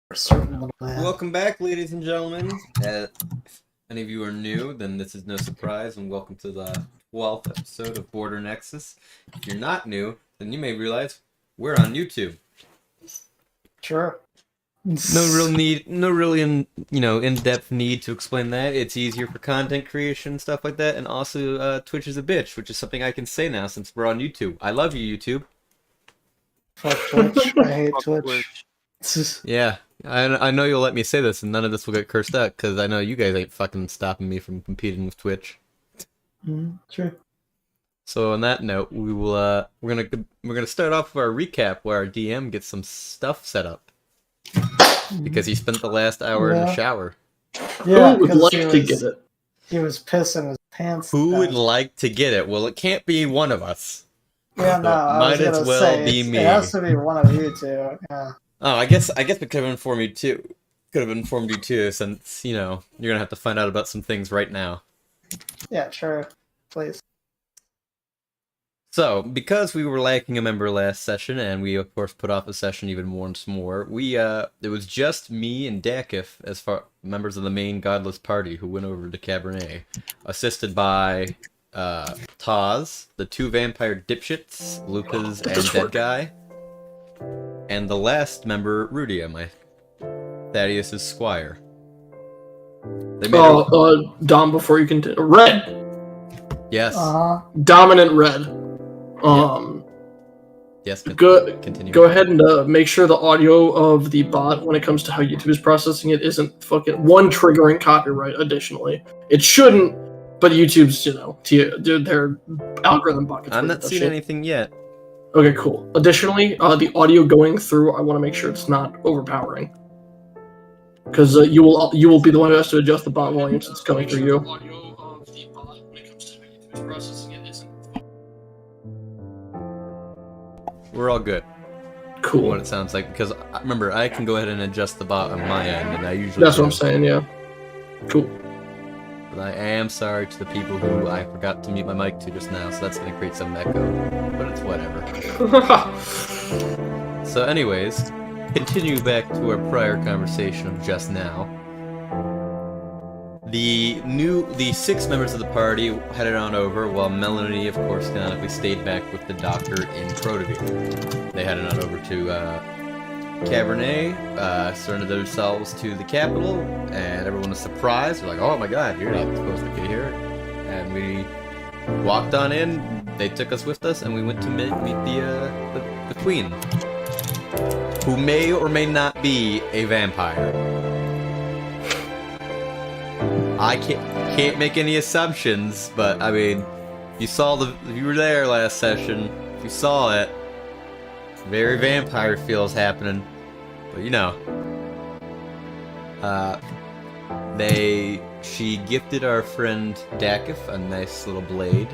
a certain little man. Welcome back, ladies and gentlemen. If any of you are new, then this is no surprise, and welcome to the 12th episode of Border Nexus. If you're not new, then you may realize we're on YouTube. Sure. No really in-depth need to explain that. It's easier for content creation and stuff like that, and also Twitch is a bitch, which is something I can say now since we're on YouTube. I love you, YouTube. Fuck Twitch. I hate Fuck Twitch. Yeah, I know you'll let me say this, and none of this will get cursed out, because I know you guys ain't fucking stopping me from competing with Twitch. Sure. So on that note, we will we're gonna start off with our recap where our DM gets some stuff set up because he spent the last hour in the shower. Yeah, Who would because like to get it? he was pissing his pants. Who down. would like to get it? Well, it can't be one of us. Yeah, no, I Might was as gonna well say, be me. It has to be one of you two. Yeah. Oh, I guess we could have informed you too. Could have informed you too, since you're gonna have to find out about some things right now. Yeah, sure. Please. So, because we were lacking a member last session, and we of course put off a session even more and more, it was just me and Dakif as far members of the main godless party who went over to Cabernet, assisted by Taz, the two vampire dipshits, Lucas and Dead Guy, and the last member, Rudia, my Thaddeus's squire. They made Dom, before you continue. Red! Yes. Dominant red. Yes, continue. Go ahead and make sure the audio of the bot, when it comes to how YouTube is processing it, isn't fucking triggering copyright, additionally. It shouldn't, but YouTube's, their algorithm buckets. I'm not seeing anything yet. Okay, cool. Additionally, the audio going through, I want to make sure it's not overpowering. Because you will be the one who has to adjust the bot volume since it's coming through you. We're all good. Cool. What it sounds like, because remember, I can go ahead and adjust the bot on my end, and I usually That's what I'm saying, yeah. Cool. But I am sorry to the people who I forgot to mute my mic to just now, so that's going to create some echo, but it's whatever. So anyways, continue back to our prior conversation of just now. The 6 members of the party headed on over, while Melanie, of course, canonically stayed back with the doctor in Crotovere. They headed on over to Cabernet, surrendered themselves to the capital, and everyone was surprised. They're like, "Oh my God, you're not supposed to be here!" And we walked on in. They took us with us, and we went to meet the queen, who may or may not be a vampire. I can't make any assumptions, but I mean, you were there last session. If you saw it, very vampire feels happening. But she gifted our friend Dakif a nice little blade,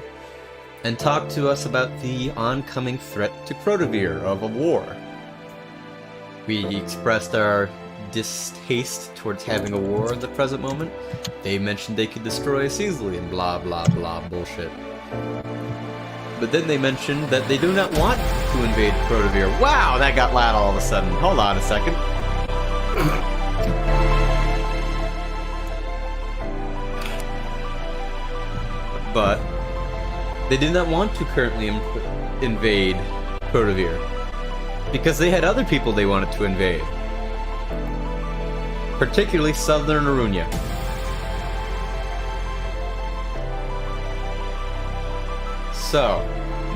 and talked to us about the oncoming threat to Crotovere of a war. We expressed our distaste towards having a war at the present moment. They mentioned they could destroy us easily and blah blah blah bullshit. But then they mentioned that they do not want to invade Crotovere. Wow, that got loud all of a sudden. Hold on a second. But they did not want to currently invade Crotovere because they had other people they wanted to invade. Particularly southern Arunia. So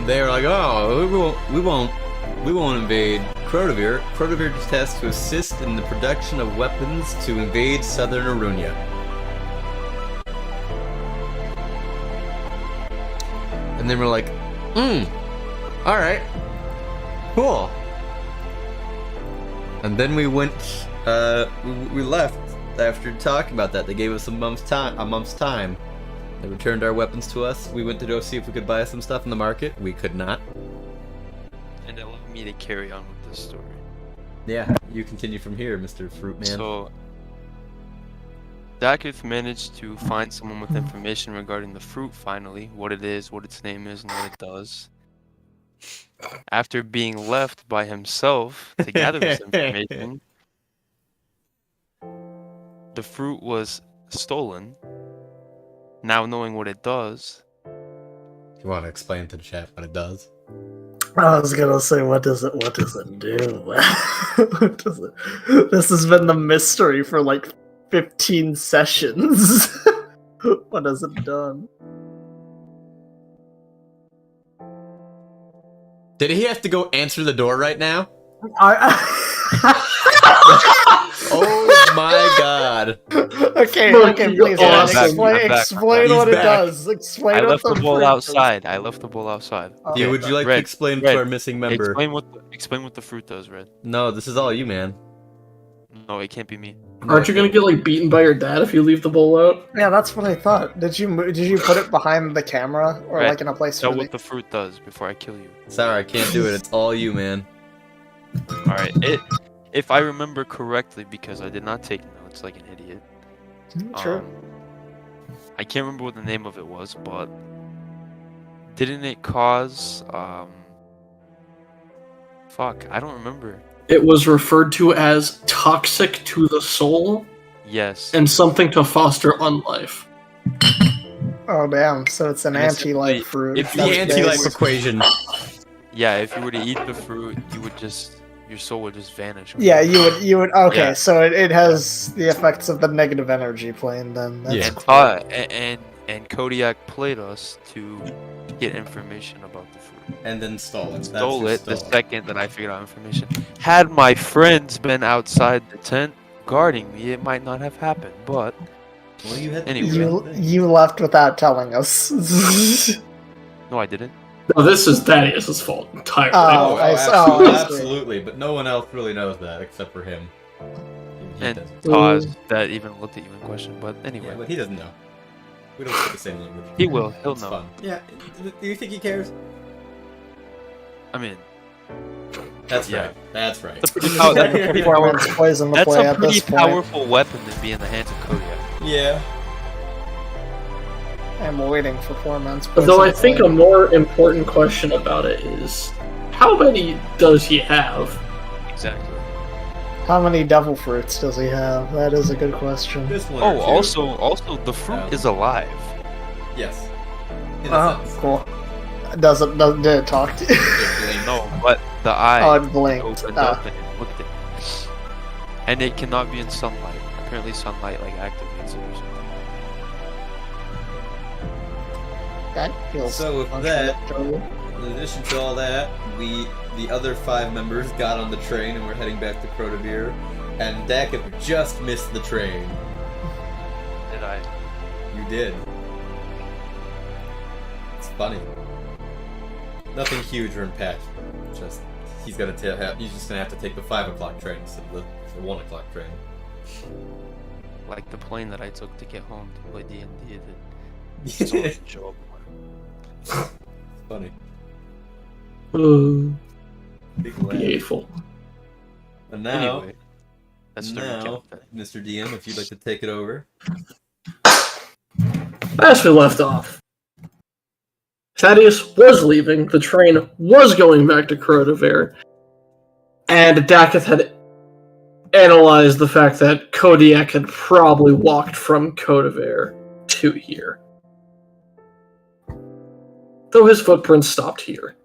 they're like, "Oh, we won't invade Crotovere. Crotovere just has to assist in the production of weapons to invade southern Arunia." And then we're like, all right, cool. And then we went. We left after talking about that. They gave us a month's time. They returned our weapons to us. We went to go see if we could buy some stuff in the market. We could not. And allow me to carry on with this story. Yeah, you continue from here, Mr. Fruitman. So, Dakith managed to find someone with information regarding the fruit finally, what it is, what its name is, and what it does. After being left by himself to gather this information, the fruit was stolen. Now knowing what it does, You want to explain to the chat what it does? I was gonna say, what does it do? What does it? This has been the mystery for like 15 sessions. What has it done? Did he have to go answer the door right now? Oh my god. Okay, Look, okay, you're please, awesome. I'm back. explain He's what it back. does. Explain I what left the bowl fruit outside. I left the bowl outside. does. Yeah, would you like to Red, explain Red, to our missing member? Explain what the fruit does, Red. No, this is all you, man. No, it can't be me. Aren't you gonna get like beaten by your dad if you leave the bowl out? Yeah, that's what I thought. Did you put it behind the camera or Red, like in a place Know where what the fruit does before I kill you. Sorry, I can't do it. It's all you, man. All right. If I remember correctly, because I did not take notes like an idiot. True. I can't remember what the name of it was, but didn't it cause fuck, I don't remember. It was referred to as toxic to the soul Yes. and something to foster unlife. Oh damn! So it's an And it's anti-life simply- fruit. if The That's anti-life base. equation. Yeah, if you were to eat the fruit, your soul would just vanish. Yeah, you would. Okay, Yeah. so it has the effects of the negative energy plane. Then that's Yeah. cool. And Kodiak played us to get information about the fruit. And then stole it. Stole it the second that I figured out information. Had my friends been outside the tent guarding me, it might not have happened. But Well, you had Anyway. You left without telling us. no, I didn't. No, this is Thaddeus' fault entirely. Oh, I see. Oh, absolutely, I see. absolutely. But no one else really knows that except for him. He And doesn't. Taz that even looked at you in question. But anyway, Yeah, but he doesn't know. We don't speak the same language. he will. He'll It's know. fun. Yeah. Do you think he cares? I mean, That's Yeah. right. That's right. That's a pretty, He's pow- got that's a pretty performance powerful. poison to That's play a at pretty this point. powerful weapon to be in the hands of Kodiak. Yeah. I'm waiting for 4 months. poison Though I to think play. a more important question about it is, how many does he have? Exactly. How many devil fruits does he have? That is a good question. This one. Oh, or two. also, the fruit Yeah. is alive. Yes. In a Oh, sense. cool. Did it talk to you? No, but the eye Oh, it blinked. opened Ah. up and it looked at me. And it cannot be in sunlight. Apparently, sunlight like activates it or something. That feels So with that, in addition to all that, the other 5 members got on the train and we're heading back to Crotavir. And Dakip just missed the train. Did I? You did. It's funny. Nothing huge or impactful. Just he's just gonna have to take the 5 o'clock train instead of the 1 o'clock train. Like the plane that I took to get home to play D&D. That someone should show up. Funny. Big laugh. Beautiful. And now, Anyway, that's the recap. Mr. DM, if you'd like to take it over. As we left off, Thaddeus was leaving, the train was going back to Crotavir, and Dakith had analyzed the fact that Kodiak had probably walked from Crotavir to here. Though his footprints stopped here.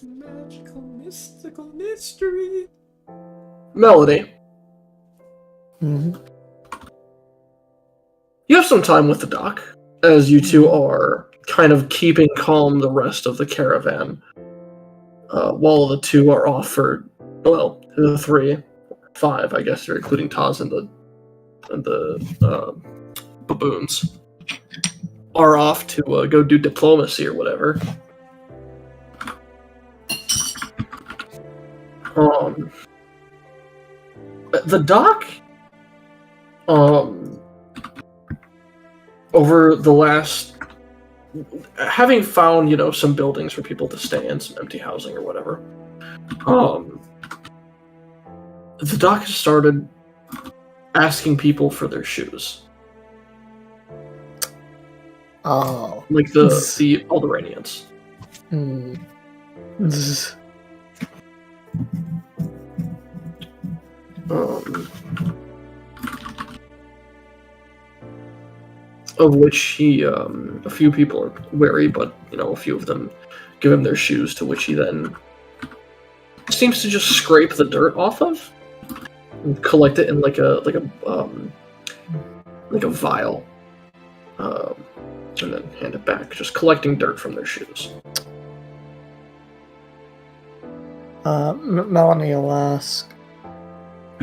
Magical, mystical mystery. Melody, Mhm. you have some time with the doc, as you two are kind of keeping calm the rest of the caravan, while the two are off for, well, the 3, 5, I guess you're including Taz and the baboons, are off to go do diplomacy or whatever. The doc, over the last, having found, some buildings for people to stay in, some empty housing or whatever, the doc has started asking people for their shoes. Oh. Like the Alderanians. Hmm. of which he, a few people are wary, but a few of them give him their shoes, to which he then seems to just scrape the dirt off of and collect it in like a vial, and then hand it back, just collecting dirt from their shoes. Melanie will ask,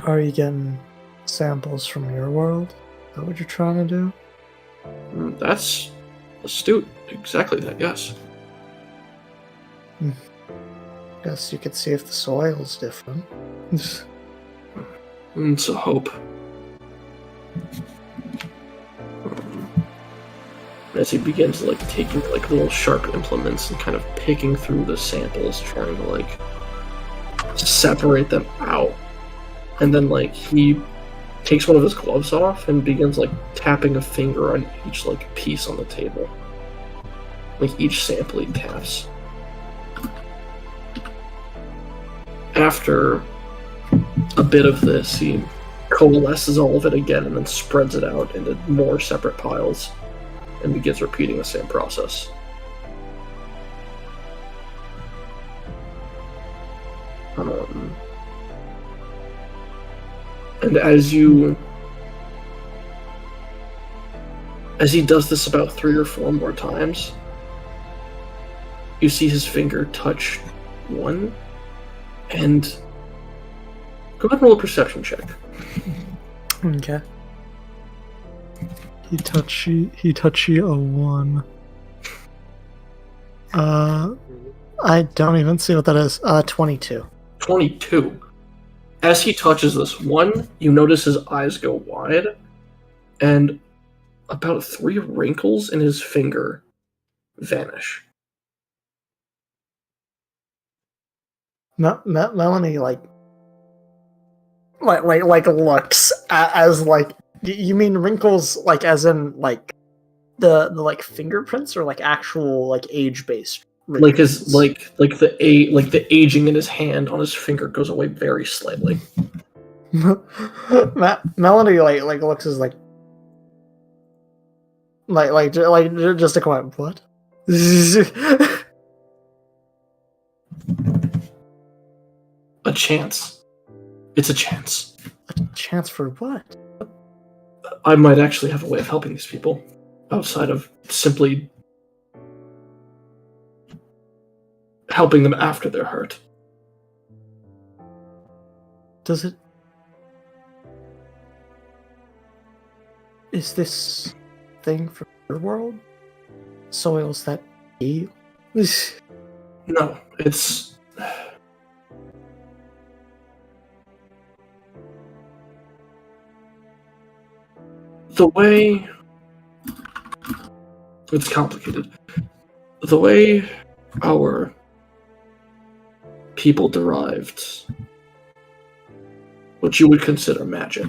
are you getting samples from your world? Is that what you're trying to do? That's astute. Exactly that, yes. Guess you could see if the soil's different. It's a hope. As he begins taking little sharp implements and kind of picking through the samples, trying to separate them out. And then he takes one of his gloves off and begins tapping a finger on each piece on the table. Each sample he taps. After a bit of this, he coalesces all of it again and then spreads it out into more separate piles and begins repeating the same process. And as he does this about 3 or 4 more times, you see his finger touch one, and go ahead and roll a perception check. Okay. He touchy a 1. I don't even see what that is. 22. 22. As he touches this one, you notice his eyes go wide, and about 3 wrinkles in his finger vanish. Melanie looks as you mean wrinkles as in the fingerprints or actual age based wrinkles? The aging in his hand on his finger goes away very slightly. Melanie looks as just a comment. What? A chance. It's a chance. A chance for what? I might actually have a way of helping these people outside of simply helping them after they're hurt. Does it... Is this thing from your world? Soils that heal? No, it's... The way... It's complicated. The way our people derived what you would consider magic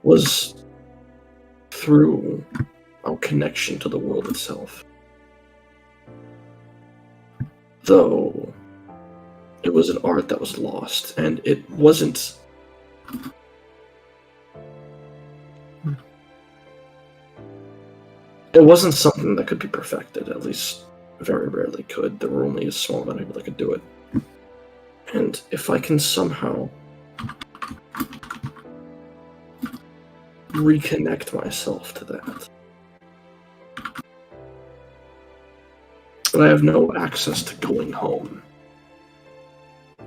was through our connection to the world itself. Though it was an art that was lost, and it wasn't... It wasn't something that could be perfected, at least very rarely could. There were only a small amount of people that could do it. And if I can somehow reconnect myself to that, but I have no access to going home.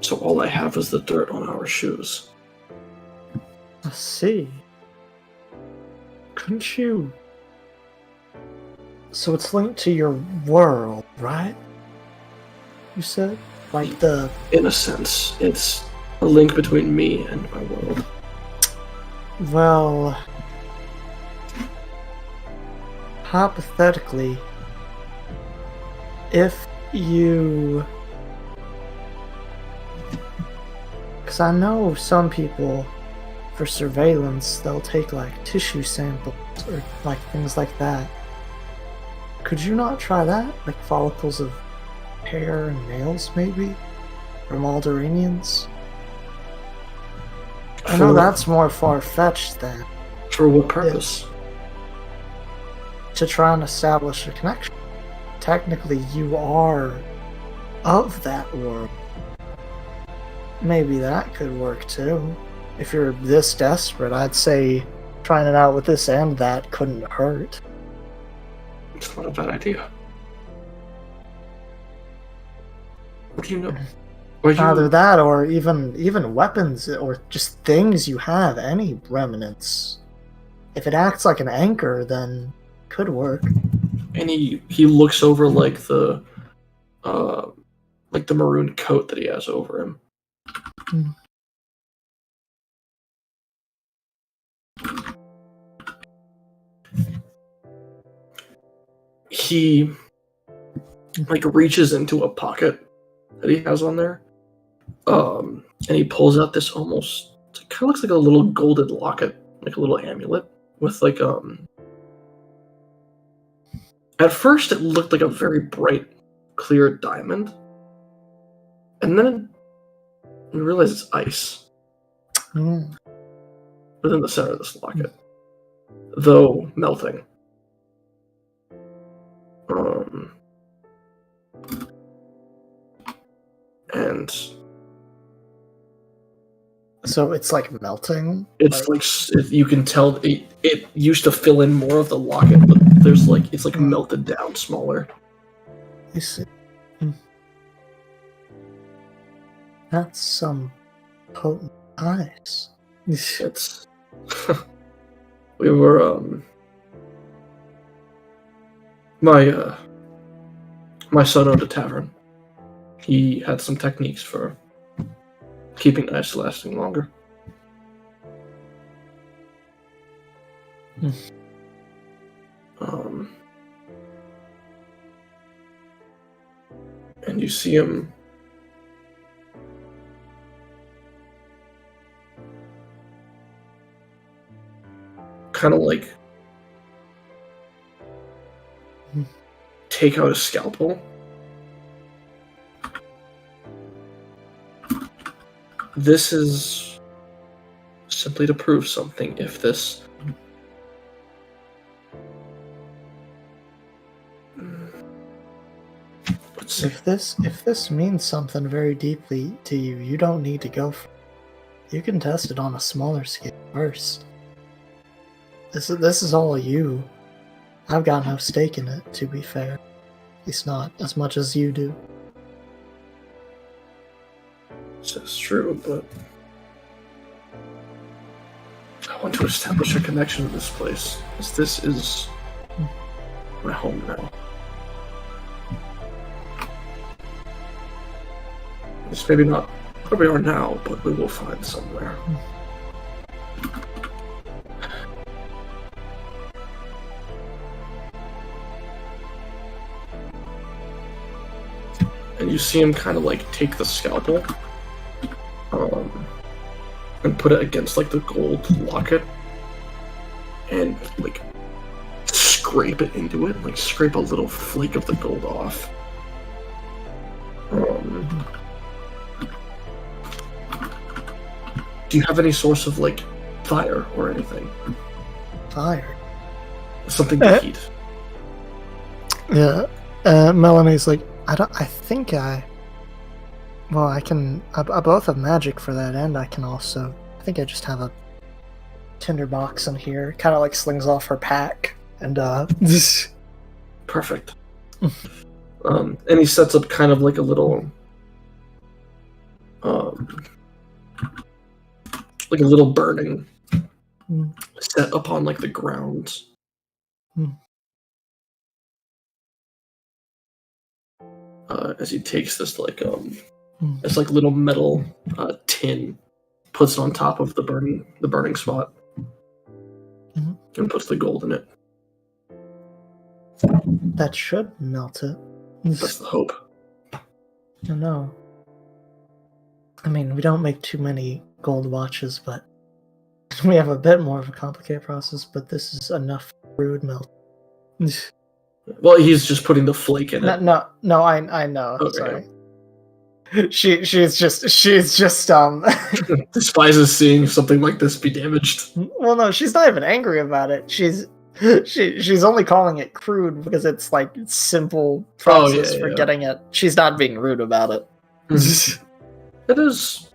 So all I have is the dirt on our shoes. I see. Couldn't you... So it's linked to your world, right? You said? In a sense, it's a link between me and my world. Well... Hypothetically, if you... Because I know some people, for surveillance, they'll take tissue samples or things like that. Could you not try that? Follicles of hair and nails, maybe? From Alderanians? I know that's more far-fetched than... For what purpose? To try and establish a connection. Technically, you are of that world. Maybe that could work too. If you're this desperate, I'd say trying it out with this and that couldn't hurt. It's not a bad idea. What do you know? Either that or even weapons or just things you have, any remnants. If it acts like an anchor, then could work. And he looks over like the maroon coat that he has over him. He like reaches into a pocket that he has on there, and he pulls out this almost, it kind of looks like a little golden locket, like a little amulet with like At first, it looked like a very bright, clear diamond, and then you realize it's ice within the center of this locket, though melting. And so it's like melting. it's like you can tell it used to fill in more of the locket, but there's like it's like melted down smaller. You see, that's some potent ice. It's we were my son owned a tavern. He had some techniques for keeping ice lasting longer. And you see him kind of like take out a scalpel. This is simply to prove something. If this if this means something very deeply to you, you don't need to go for it. You can test it on a smaller scale first. This is all you. I've got no stake in it, to be fair. At least not as much as you do. That's true, but I want to establish a connection to this place, as this is my home now. It's maybe not where we are now, but we will find somewhere. And you see him kind of like take the scalpel and put it against like the gold locket and like scrape it into it, like scrape a little flake of the gold off. Do you have any source of like fire or anything? Fire? Something to heat? Yeah. Melanie's like, I think I both have magic for that, and I can also, I think I just have a tinderbox in here. Kind of like slings off her pack, and Perfect. And he sets up kind of like a little, like a little burning set upon like the ground. As he takes this like this like little metal tin, puts it on top of the burning spot, and puts the gold in it. That should melt it. That's the hope. I don't know. I mean, we don't make too many gold watches, but we have a bit more of a complicated process, but this is enough crude melt. Well, he's just putting the flake in it. No, I know. Okay. Sorry. she's just Despises seeing something like this be damaged. well, no, she's not even angry about it. She's only calling it crude because it's like simple process for yeah. getting it. She's not being rude about it. It is.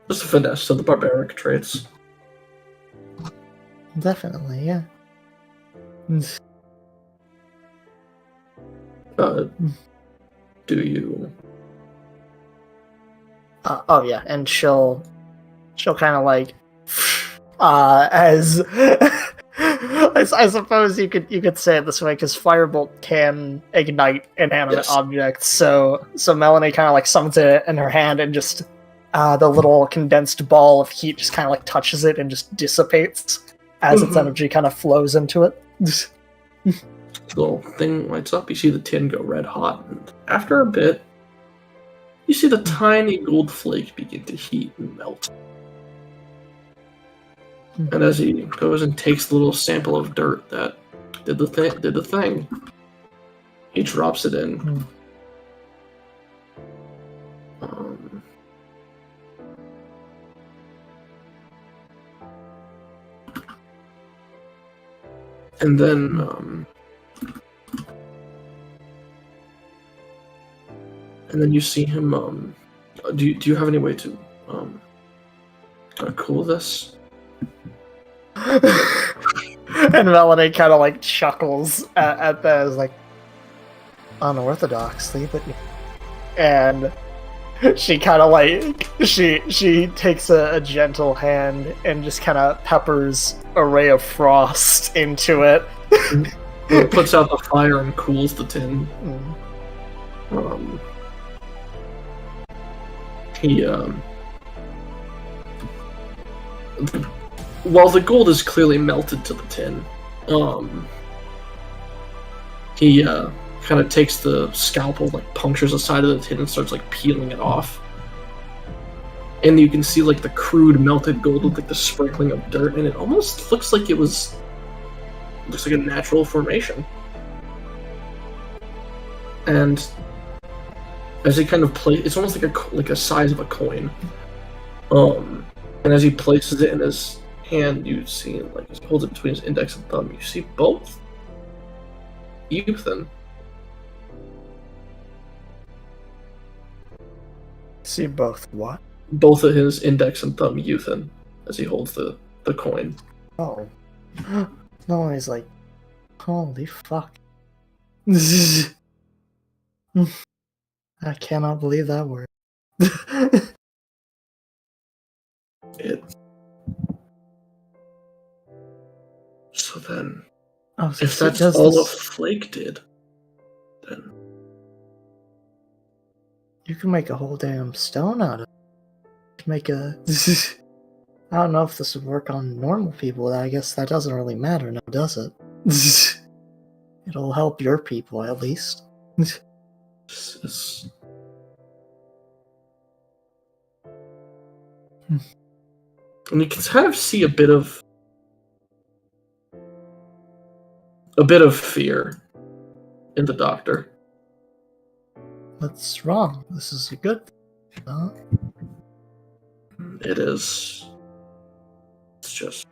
There's a finesse to the barbaric traits. Definitely, yeah. Do you? Oh yeah, and she'll kind of like as I suppose you could say it this way because firebolt can ignite inanimate objects. So Melanie kind of like summons it in her hand and just the little condensed ball of heat just kind of like touches it and just dissipates as its energy kind of flows into it. The little thing lights up. You see the tin go red hot, and after a bit, you see the tiny gold flake begin to heat and melt. And as he goes and takes the little sample of dirt that did the thing, he drops it in. And then you see him. Do you have any way to cool this? And Melanie kind of like chuckles at that, as like unorthodoxly, but and she kind of like she takes a gentle hand and just kind of peppers a ray of frost into it. It puts out the fire and cools the tin. While the gold is clearly melted to the tin, he kind of takes the scalpel, like punctures the side of the tin and starts like peeling it off. And you can see like the crude melted gold with like the sprinkling of dirt, and it almost looks like looks like a natural formation. And as he kind of it's almost like a size of a coin. And as he places it in his hand, you see, like, as he holds it between his index and thumb, you see both Ethan. See both what? Both of his index and thumb Ethan, as he holds the coin. Oh. No, he's like, holy fuck. I cannot believe that word. So then, so if that's all a flake did, then you can make a whole damn stone out of it. Make a. I don't know if this would work on normal people. I guess that doesn't really matter now, does it? It'll help your people at least. And you can kind of see a bit of fear in the doctor. What's wrong? This is a good thing, huh? It is. It's just.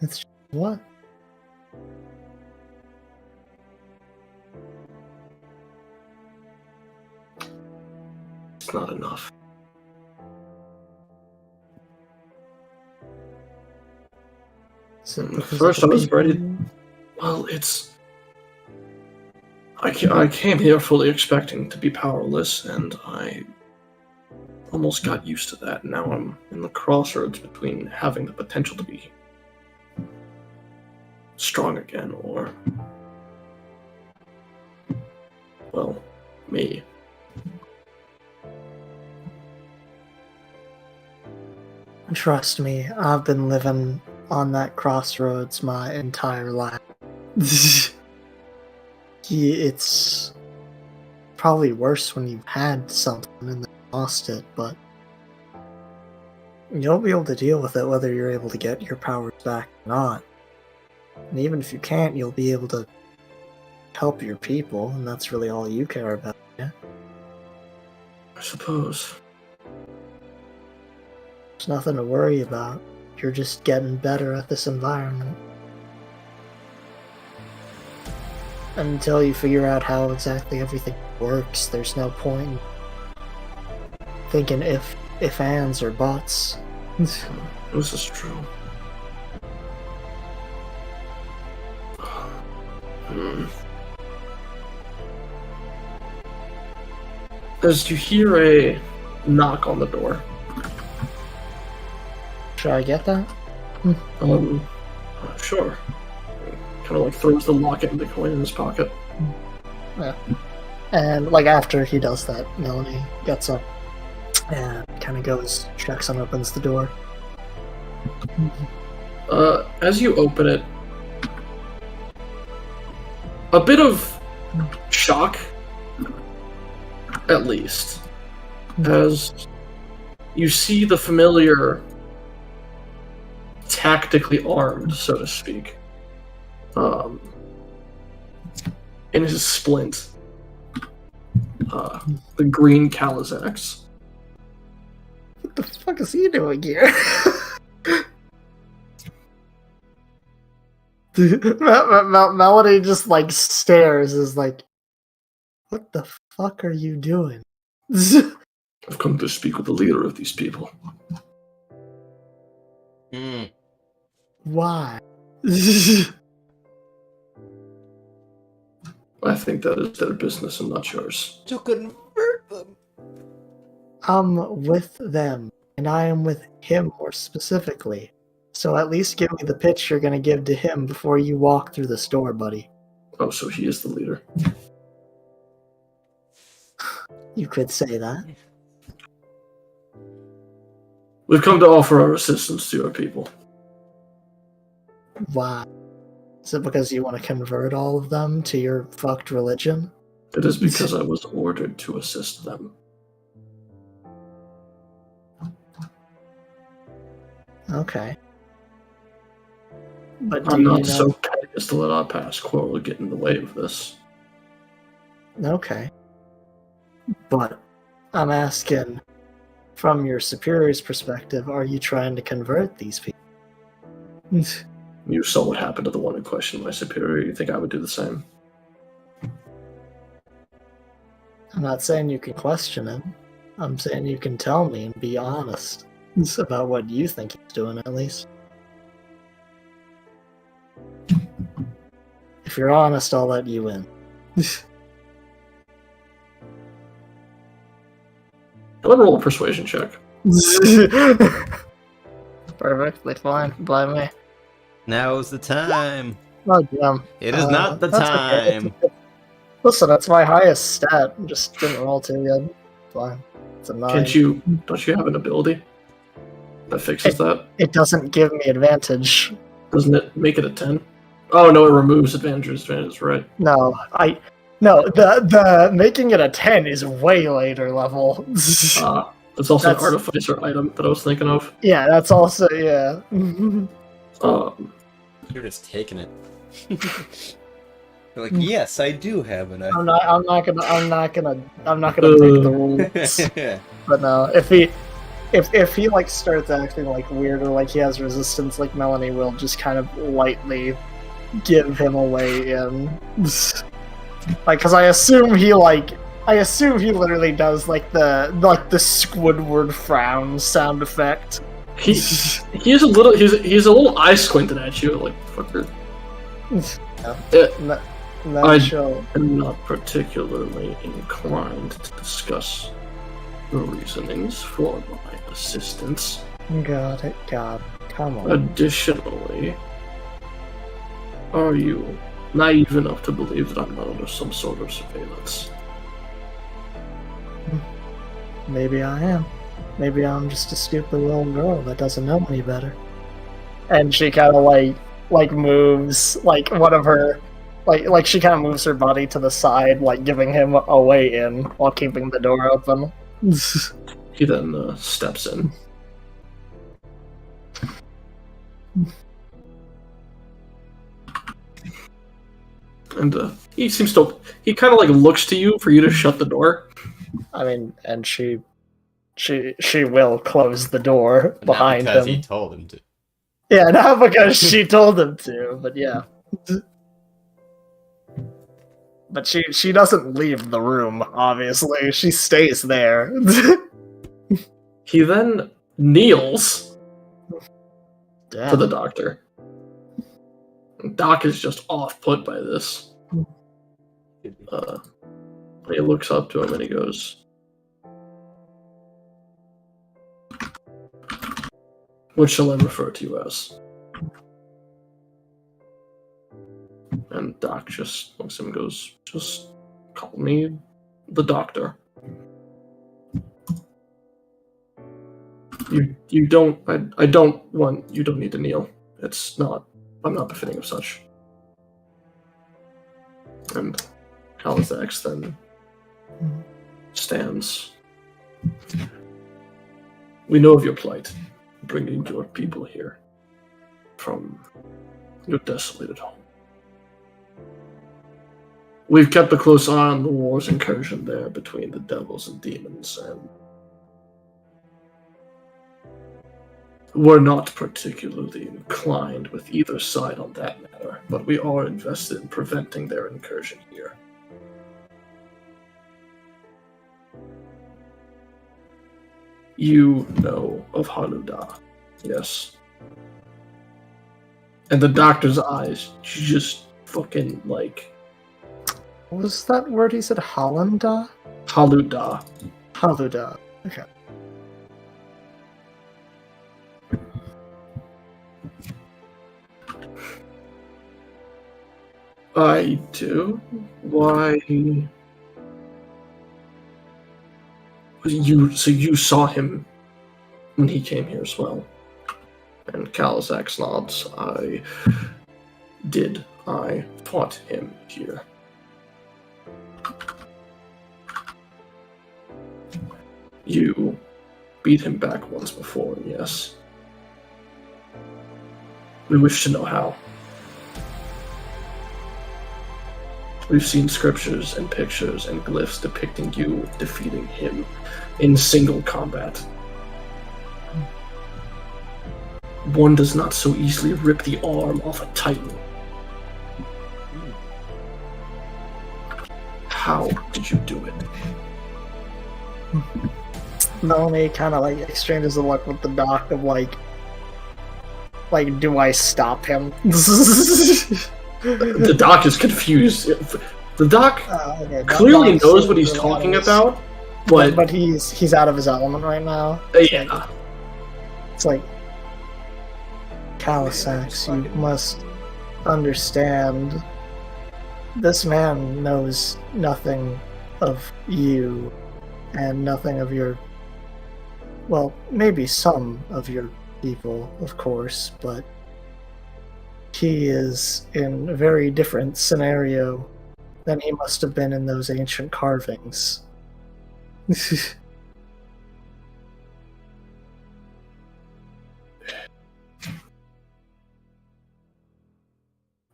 It's what? It's not enough. First, I was ready. Well, it's. I came here fully expecting to be powerless, and I almost got used to that. Now I'm in the crossroads between having the potential to be strong again, or, well, me. Trust me, I've been living on that crossroads my entire life. It's probably worse when you've had something and then lost it, but You'll be able to deal with it whether you're able to get your powers back or not. And even if you can't, you'll be able to help your people, and that's really all you care about, yeah? I suppose. There's nothing to worry about. You're just getting better at this environment. Until you figure out how exactly everything works, there's no point in thinking if ands or buts. This is true. As you hear a knock on the door. Should I get that? Sure. Kind of like throws the locket and the coin in his pocket. Yeah. And like after he does that, Melanie gets up and kind of goes, checks and opens the door. As you open it, a bit of shock, at least, as you see the familiar tactically armed, so to speak, in his splint, the green Kalizax. What the fuck is he doing here? Melody just like stares, is like, what the fuck are you doing? I've come to speak with the leader of these people. Why? I think that is their business and not yours. To convert them. I'm with them, and I am with him more specifically. So at least give me the pitch you're gonna give to him before you walk through this door, buddy. Oh, so he is the leader. You could say that. We've come to offer our assistance to your people. Why? Is it because you want to convert all of them to your fucked religion? It is because I was ordered to assist them. Okay. But I'm not so petty as to let our past quarrel get in the way of this. Okay. But I'm asking, from your superior's perspective, are you trying to convert these people? You saw what happened to the one who questioned my superior. You think I would do the same? I'm not saying you can question him. I'm saying you can tell me and be honest about what you think he's doing, at least. If you're honest, I'll let you in. Go ahead and roll a persuasion check. Perfectly fine by me. Now's the time. Oh, damn. It is not the that's okay. time. Listen, that's my highest stat. Just didn't roll too good. Fine. It's a 9. Don't you have an ability that fixes that? It doesn't give me advantage. Doesn't it make it a 10? Oh no, it removes advantages, right? No, the making it a 10 is way later level. It's also an artificer item that I was thinking of. Yeah, that's also, yeah. You're just taking it. You're like, yes, I do have an. I'm not gonna break the rules. But no, if he like starts acting like weird or like he has resistance, like Melanie will just kind of lightly give him a way in. Like, because I assume he literally does like the Squidward frown sound effect. He's a little eye squinting at you, like fucker. I'm not particularly inclined to discuss the reasonings for my assistance. Got it. Come on. Additionally, are you naive enough to believe that I'm not under some sort of surveillance? Maybe I am. Maybe I'm just a stupid little girl that doesn't know any better. And she kind of like moves like one of her like she kind of moves her body to the side, like giving him a way in while keeping the door open. He then steps in. And he seems to. He kind of like looks to you for you to shut the door. I mean, and she will close the door Not behind because him. he told him to. Yeah, not because she told him to, but yeah. But she doesn't leave the room, obviously. She stays there. He then kneels Damn. for the doctor. Doc is just off put by this. He looks up to him and he goes, "What shall I refer to you as?" And Doc just looks at him and goes, "Just call me the doctor." You don't, I don't want, you don't need to kneel. I'm not befitting of such. And Calizax then stands. "We know of your plight, bringing your people here from your desolated home. We've kept a close eye on the war's incursion there between the devils and demons, and we're not particularly inclined with either side on that matter, but we are invested in preventing their incursion here. You know of Haluda, yes?" And the doctor's eyes just fucking like... What was that word he said? Hollanda? Haluda. Haluda. Okay. I do? Why? So you saw him when he came here as well? And Calizax nods. I did. I fought him here. You beat him back once before, yes. We wish to know how. We've seen scriptures and pictures and glyphs depicting you defeating him in single combat. One does not so easily rip the arm off a titan. How did you do it? Melanie kind of like exchanges a look with the doc of like, do I stop him? The doc is confused. The doc Okay, clearly Doc's knows what he's really talking honest. about, but he's out of his element right now. yeah. It's like, Calisax, you must understand. This man knows nothing of you, and nothing of your. Well, maybe some of your people, of course, but he is in a very different scenario than he must have been in those ancient carvings.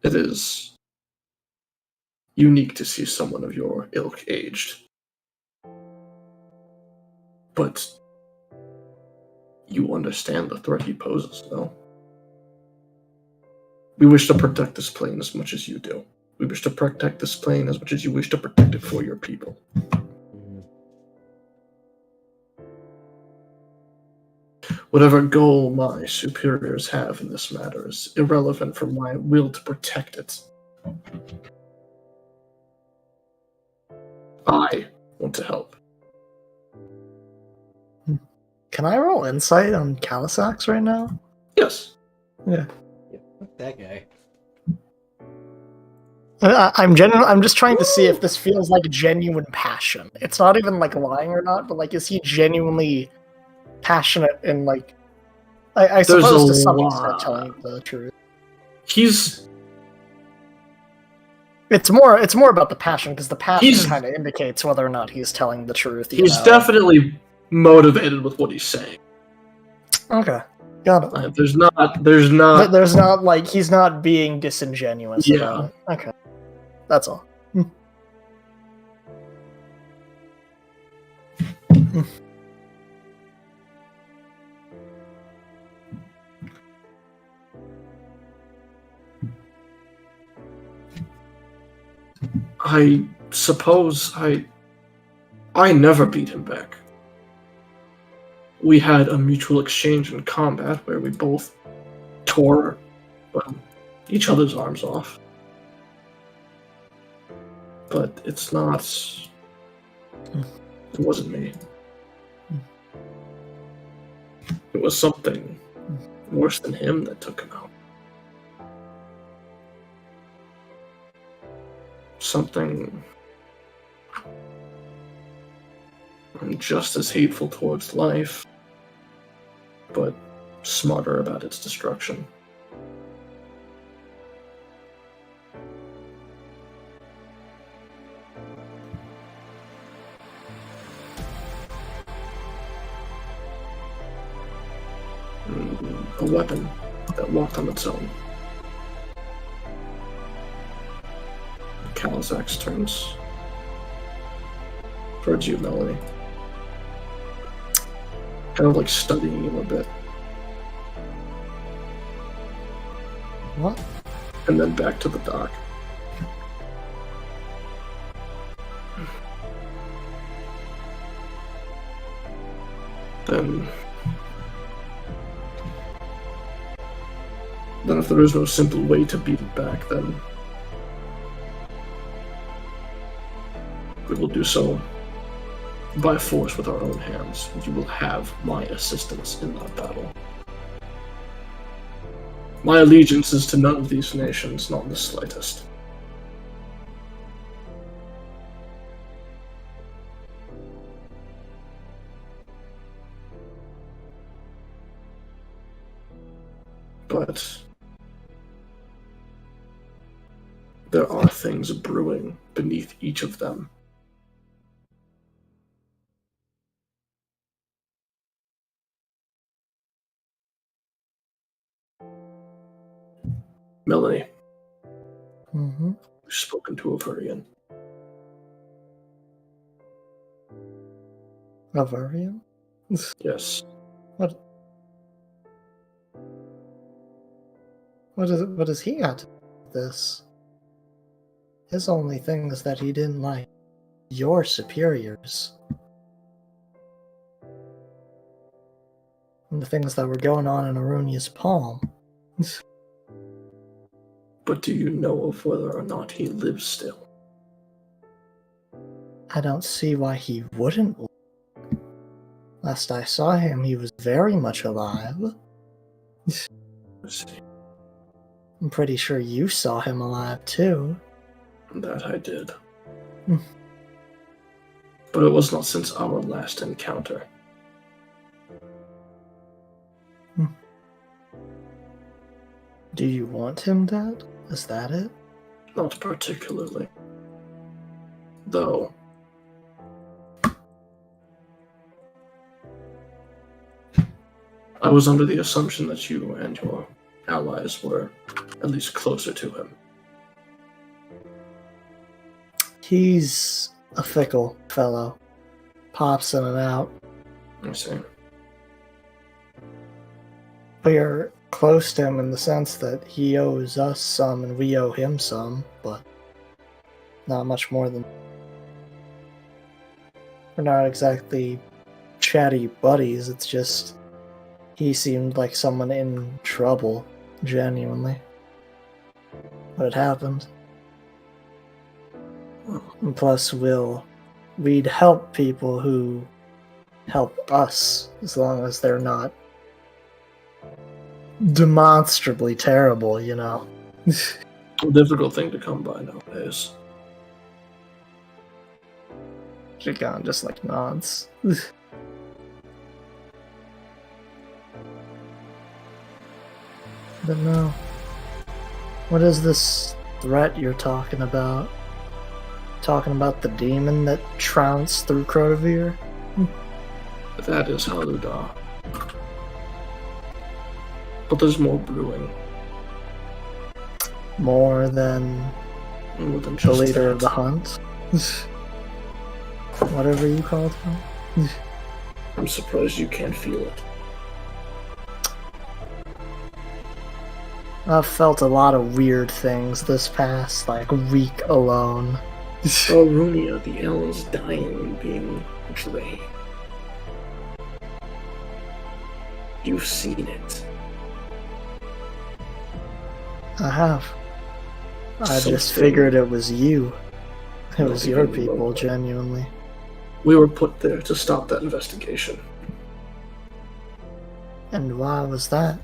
It is unique to see someone of your ilk aged. But you understand the threat he poses, though. We wish to protect this plane as much as you do. We wish to protect this plane as much as you wish to protect it for your people. Whatever goal my superiors have in this matter is irrelevant from my will to protect it. I want to help. Can I roll insight on Calisax right now? Yes. Yeah. Fuck that guy. I'm just trying to see if this feels like genuine passion. It's not even like lying or not, but like, is he genuinely passionate and like? I suppose to some extent telling you the truth. It's more about the passion, because the passion kind of indicates whether or not he's telling the truth. He's definitely motivated with what he's saying. Okay. Got it. There's not. But there's not, like, he's not being disingenuous Yeah. about it. Okay. That's all. I suppose I never beat him back. We had a mutual exchange in combat where we both tore each other's arms off. But it's not. It wasn't me. It was something worse than him that took him out. Something just as hateful towards life, but smarter about its destruction. A weapon that walked on its own. Kalizax turns towards you, Melanie. Kind of like studying you a bit. What? And then back to the dock. Then if there is no simple way to beat it back, then we will do so by force with our own hands. You will have my assistance in that battle. My allegiance is to none of these nations, not the slightest. But there are things brewing beneath each of them. Melanie, Mm-hmm. we've spoken to Averian. Avarian? Yes. What does he got to do with this? His only thing is that he didn't like your superiors. And the things that were going on in Arunia's palm. But do you know of whether or not he lives still? I don't see why he wouldn't. Last I saw him, he was very much alive. Let's see. I'm pretty sure you saw him alive too. That I did. Hmm. But it was not since our last encounter. Do you want him dead? Is that it? Not particularly. Though, I was under the assumption that you and your allies were at least closer to him. He's a fickle fellow. Pops in and out. I see. We're close to him in the sense that he owes us some and we owe him some, but not much more than. We're not exactly chatty buddies, it's just he seemed like someone in trouble, genuinely. But it happened. And plus, we'd help people who help us, as long as they're not demonstrably terrible, you know. A difficult thing to come by nowadays. Shigan just like nods. But no. What is this threat you're talking about? Talking about the demon that trounced through Crotavir? That is Haluda. But there's more brewing. More than More than the just leader of that. the hunt. Whatever you called him. I'm surprised you can't feel it. I've felt a lot of weird things this past, week alone. Oh, Runia, the Ellen's dying and being drained. You've seen it. I have. I just Something- figured it was you. It Not was your even people, remotely. genuinely. We were put there to stop that investigation. And why was that?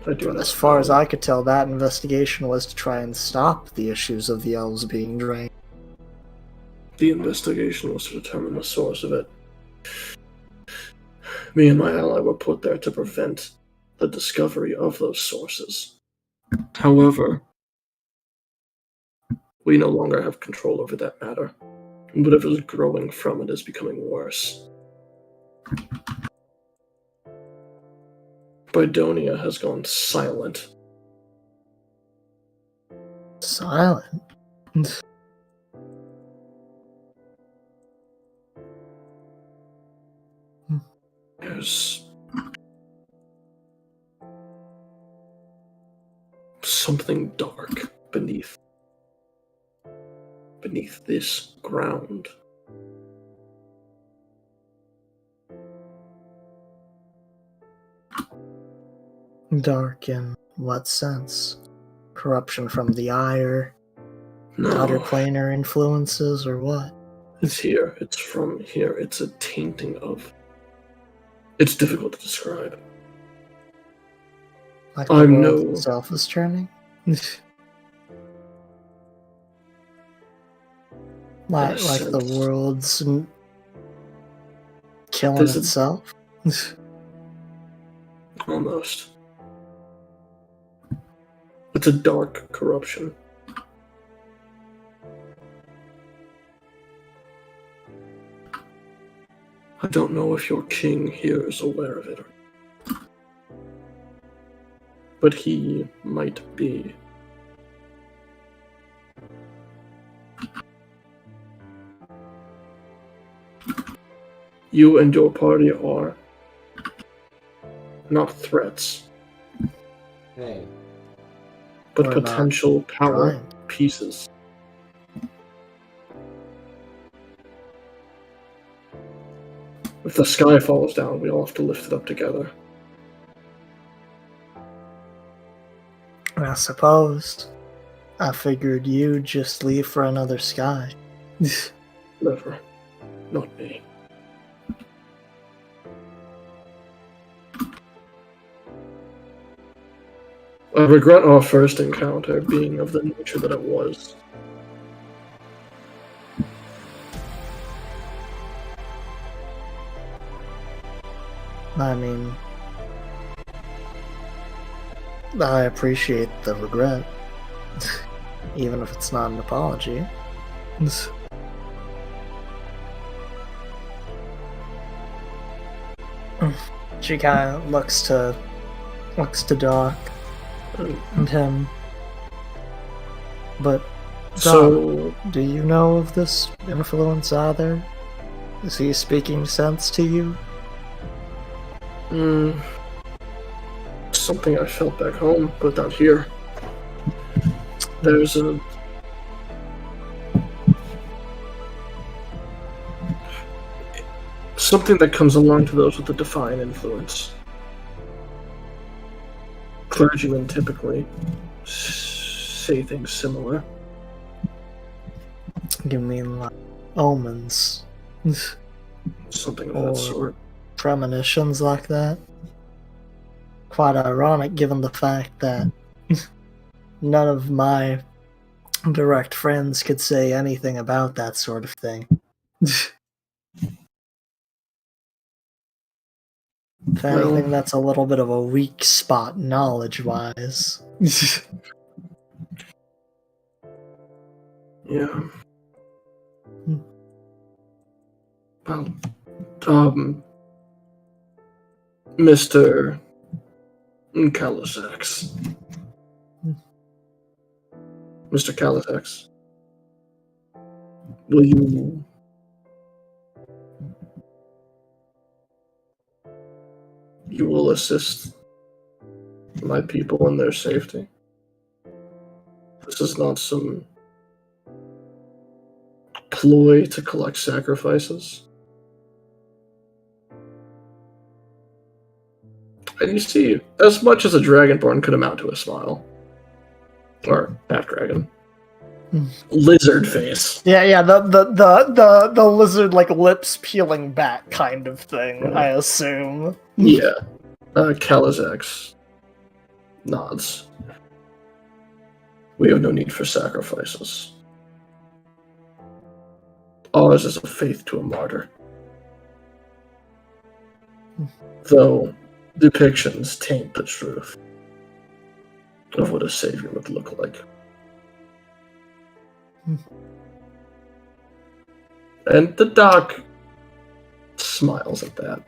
I do not As far as know. I could tell, that investigation was to try and stop the issues of the elves being drained. The investigation was to determine the source of it. Me and my ally were put there to prevent the discovery of those sources. However, we no longer have control over that matter. Whatever's growing from it is becoming worse. Bidonia has gone silent. Silent. There's something dark beneath this ground. Dark in what sense? Corruption from the ire, outer No, planar influences, or what? it's here. It's from here. It's a tainting of. It's difficult to describe. Like the I'm world no- itself is turning? like the sense. world's killing There's a- itself? Almost. It's a dark corruption. I don't know if your king here is aware of it, but he might be. You and your party are not threats, Hey. but We're not potential power trying. pieces. If the sky falls down, we all have to lift it up together. I suppose. I figured you'd just leave for another sky. Never. Not me. I regret our first encounter being of the nature that it was. I mean, I appreciate the regret, even if it's not an apology. She kind of looks to Doc and him. But So, do you know of this influence either? Is he speaking sense to you? something I felt back home, but not here. There's a something that comes along to those with a divine influence. Clergymen typically say things similar. You mean like omens? Something of Or- that sort. Premonitions like that? Quite ironic given the fact that none of my direct friends could say anything about that sort of thing. If anything, Well- that's a little bit of a weak spot knowledge-wise. Yeah. Hmm. Well, Mr. Calisax. Mr. Calisax. Will you... You will assist my people in their safety. This is not some ploy to collect sacrifices. And you see, as much as a Dragonborn could amount to a smile. Or half-dragon. Lizard face. Yeah, the lizard like lips peeling back kind of thing, Yeah. I assume. Yeah. Calisax nods. We have no need for sacrifices. Ours is a faith to a martyr. Though depictions taint the truth of what a savior would look like. And the doc smiles at that.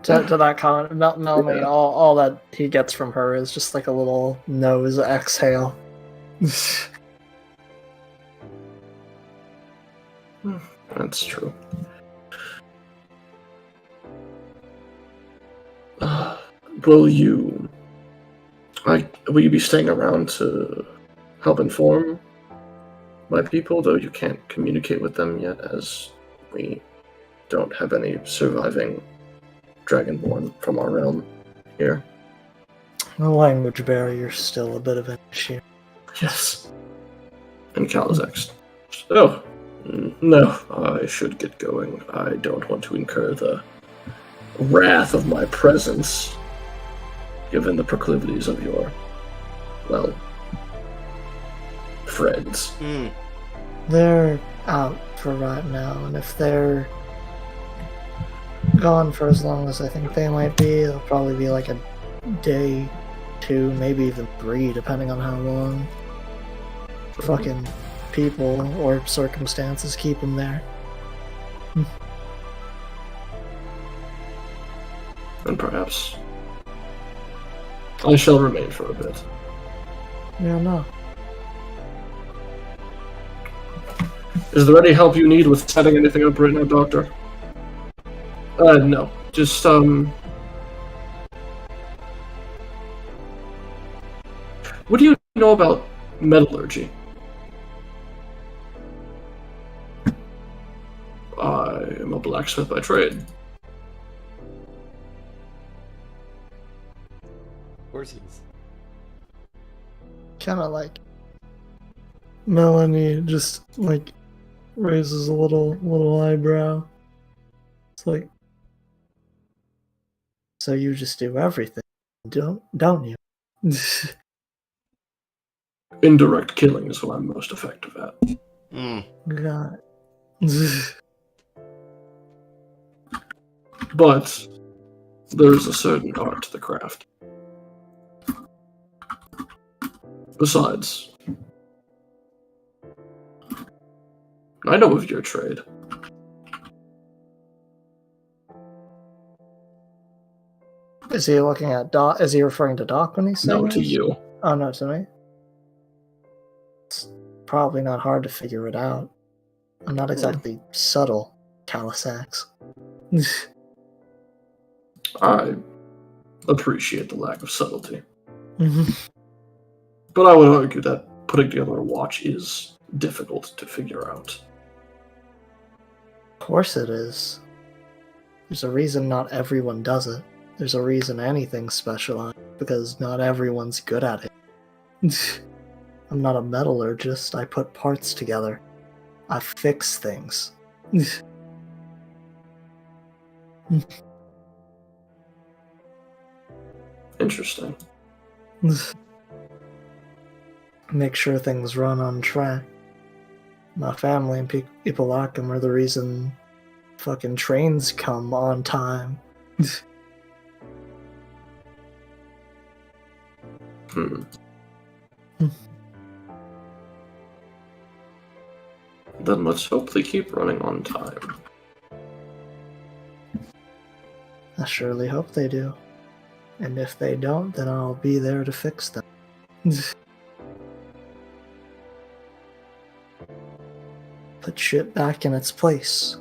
To that comment, Melanie, Yeah. all that he gets from her is just like a little nose exhale. That's true. Will you be staying around to help inform my people, though you can't communicate with them yet, as we don't have any surviving Dragonborn from our realm here? The language barrier's still a bit of an issue. Yes. And Calisax. Oh, no, I should get going. I don't want to incur the wrath of my presence, given the proclivities of your, well, friends. They're out for right now, and if they're gone for as long as I think they might be, it'll probably be like a day, 2, maybe even 3, depending on how long fucking people or circumstances keep them there. And perhaps I shall remain for a bit. Yeah, no. Is there any help you need with setting anything up right now, Doctor? No. Just, what do you know about metallurgy? I am a blacksmith by trade. Of course he is. Kind of like Melanie just like raises a little eyebrow. It's like, so you just do everything, don't you? Indirect killing is what I'm most effective at. God. it. But there's a certain art to the craft. Besides, I know of your trade. Is he looking at Doc? Is he referring to Doc when he's saying No, to this? you. Oh, no, to me. It's probably not hard to figure it out. I'm not exactly subtle, Calisax. I appreciate the lack of subtlety. But I would argue that putting together a watch is difficult to figure out. Of course it is. There's a reason not everyone does it. There's a reason anything's specialized, because not everyone's good at it. I'm not a metallurgist, I put parts together. I fix things. Interesting. Make sure things run on track. My family and people like them are the reason fucking trains come on time. Then let's hope they keep running on time. I surely hope they do. And if they don't, then I'll be there to fix them. Put shit back in its place.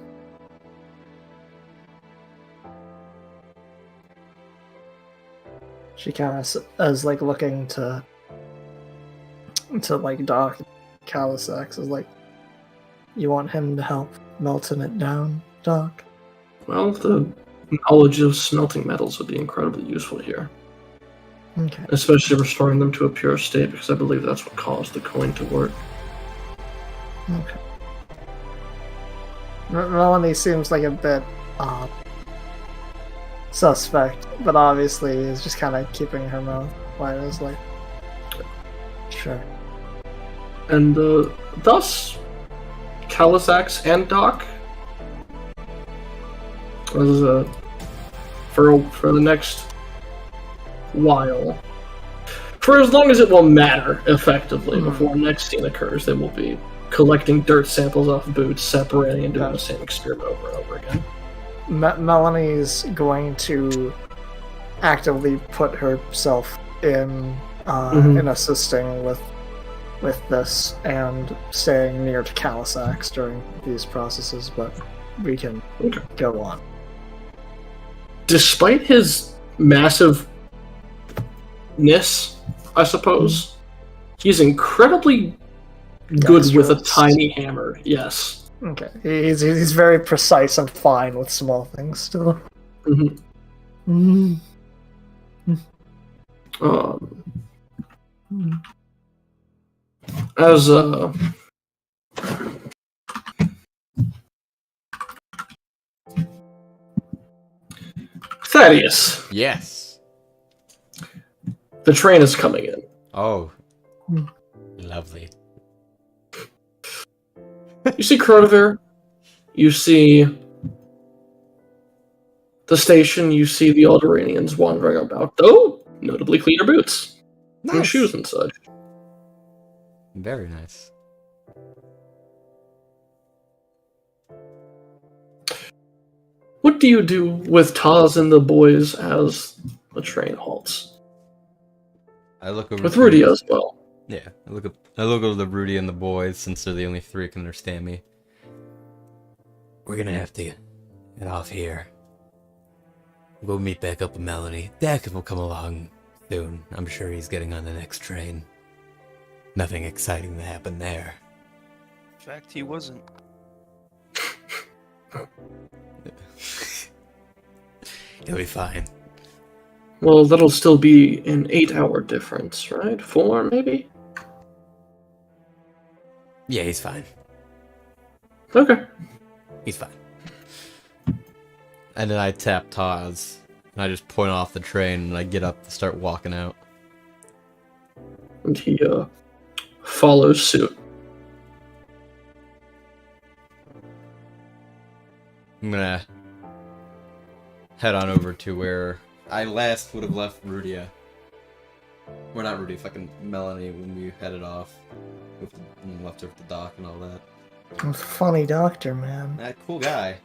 She kind of is like looking to like Doc. Calisax is like, you want him to help melting it down, Doc? Well, the knowledge of smelting metals would be incredibly useful here. Okay. Especially restoring them to a pure state, because I believe that's what caused the coin to work. Okay. Melanie seems like a bit suspect, but obviously is just kind of keeping her mouth quiet. Is like, sure. And thus, Calisax and Doc, as for the next while, for as long as it will matter, effectively, before next scene occurs, they will be collecting dirt samples off boots, separating and doing the same experiment over and over again. Melanie's going to actively put herself in assisting with this and staying near to Calisax during these processes, but we can go on. Despite his massiveness, I suppose, he's incredibly good with a tiny hammer. Yes. Okay. He's very precise and fine with small things still. As Thaddeus. Yes. The train is coming in. Oh. Lovely. You see Crotovir. You see the station. You see the Alderaanians wandering about, though notably cleaner boots and shoes and such. Very nice. What do you do with Taz and the boys as the train halts? I look over with Rudy as well. Yeah, I look over the Rudy and the boys, since they're the only three who can understand me. We're gonna have to get off here. We'll meet back up with Melanie. Dakin will come along soon. I'm sure he's getting on the next train. Nothing exciting to happen there. In fact, he wasn't. He'll be fine. Well, that'll still be an 8-hour difference, right? 4, maybe? Yeah, he's fine. Okay. He's fine. And then I tap Taz, and I just point off the train, and I get up and start walking out. And he, follows suit. I'm gonna head on over to where I last would have left Rudia. Well, not Rudy, fucking Melanie when we headed off. And left her with the doc and all that. Funny doctor, man. That cool guy.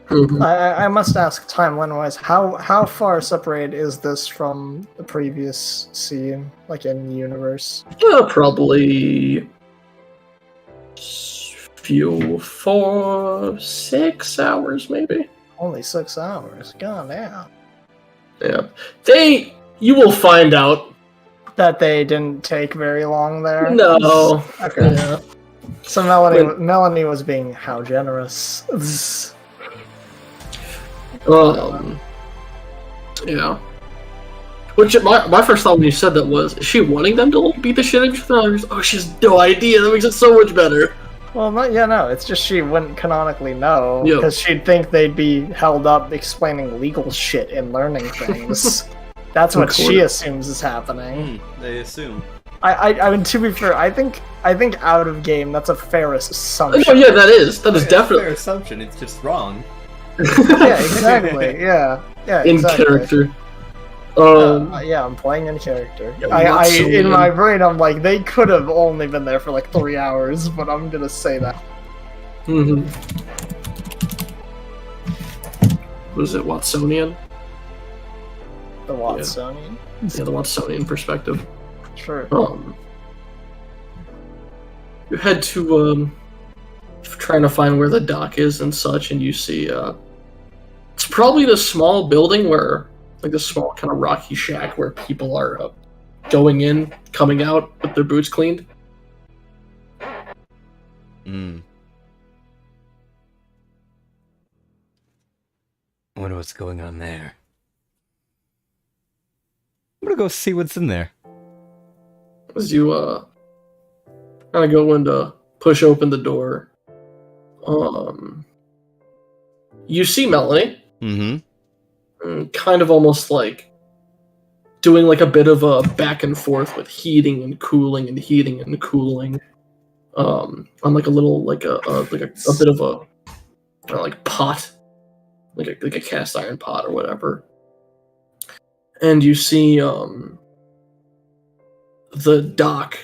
I must ask, timeline-wise, how far separated is this from the previous scene, like in the universe? Probably 6 hours, maybe. Only 6 hours. God damn. Yeah. You will find out that they didn't take very long there. No. Okay. Yeah. So Melanie was being how generous. Yeah. Which my first thought when you said that was, is she wanting them to beat the shit out of each other? Oh, she has no idea. That makes it so much better. Well, no. It's just she wouldn't canonically know because she'd think they'd be held up explaining legal shit and learning things. That's what she assumes is happening. They assume. I mean, to be fair, I think out of game that's a fair assumption. Oh yeah, that is definitely a fair assumption. It's just wrong. Yeah, exactly. Yeah, in exactly. character. Yeah, I'm playing in character. In my brain, I'm like, they could have only been there for like 3 hours, but I'm gonna say that. was it Watsonian? The Watsonian. Yeah, the Watsonian perspective. Sure. You head to trying to find where the dock is and such, and you see it's probably the small building where, like, the small kind of rocky shack where people are going in, coming out with their boots cleaned. I wonder what's going on there. I'm gonna go see what's in there. As you kind of go in to push open the door, you see Melanie. Kind of almost like doing like a bit of a back and forth with heating and cooling and heating and cooling, on like a little like a bit of a like pot, like a cast iron pot or whatever. And you see the dock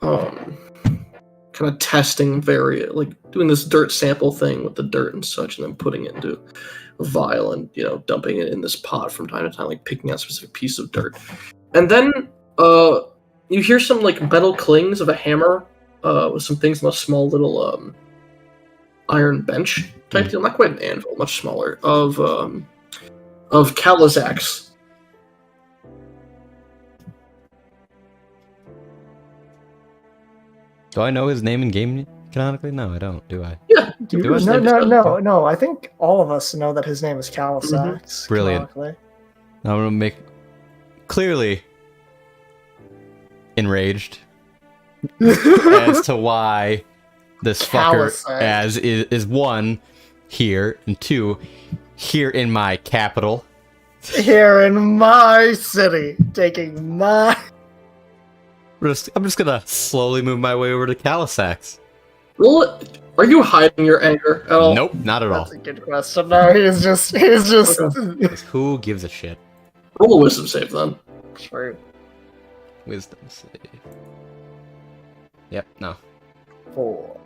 kind of testing like doing this dirt sample thing with the dirt and such, and then putting it into a vial and, you know, dumping it in this pot from time to time, like picking out a specific piece of dirt. And then you hear some like metal clings of a hammer with some things on a small little iron bench type deal, not quite an anvil, much smaller, of Kalizax. Do I know his name in game canonically? No, I don't. Do I? Yeah. No. I think all of us know that his name is Calisax. Brilliant. canonically. I'm gonna make clearly enraged as to why this fucker Calisax. is one here and two here in my capital. Here in my city, taking my... I'm just gonna slowly move my way over to Calisax. Well, are you hiding your anger at all? Nope, not at all. That's a good question. No, he's just... Okay. Who gives a shit? Roll a wisdom save then. True. Wisdom save. Yep, no. 4.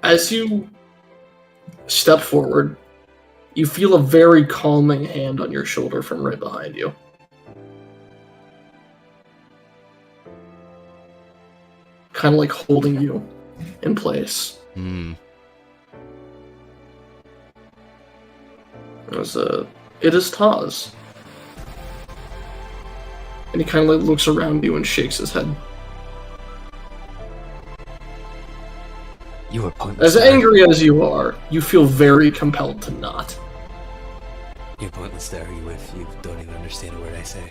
As you step forward, you feel a very calming hand on your shoulder from right behind you. Kind of like holding you in place. It is Taz. And he kind of like looks around you and shakes his head. You are pointless. As angry as you are, you feel very compelled to not. You're pointless to argue with. You don't even understand a word I say.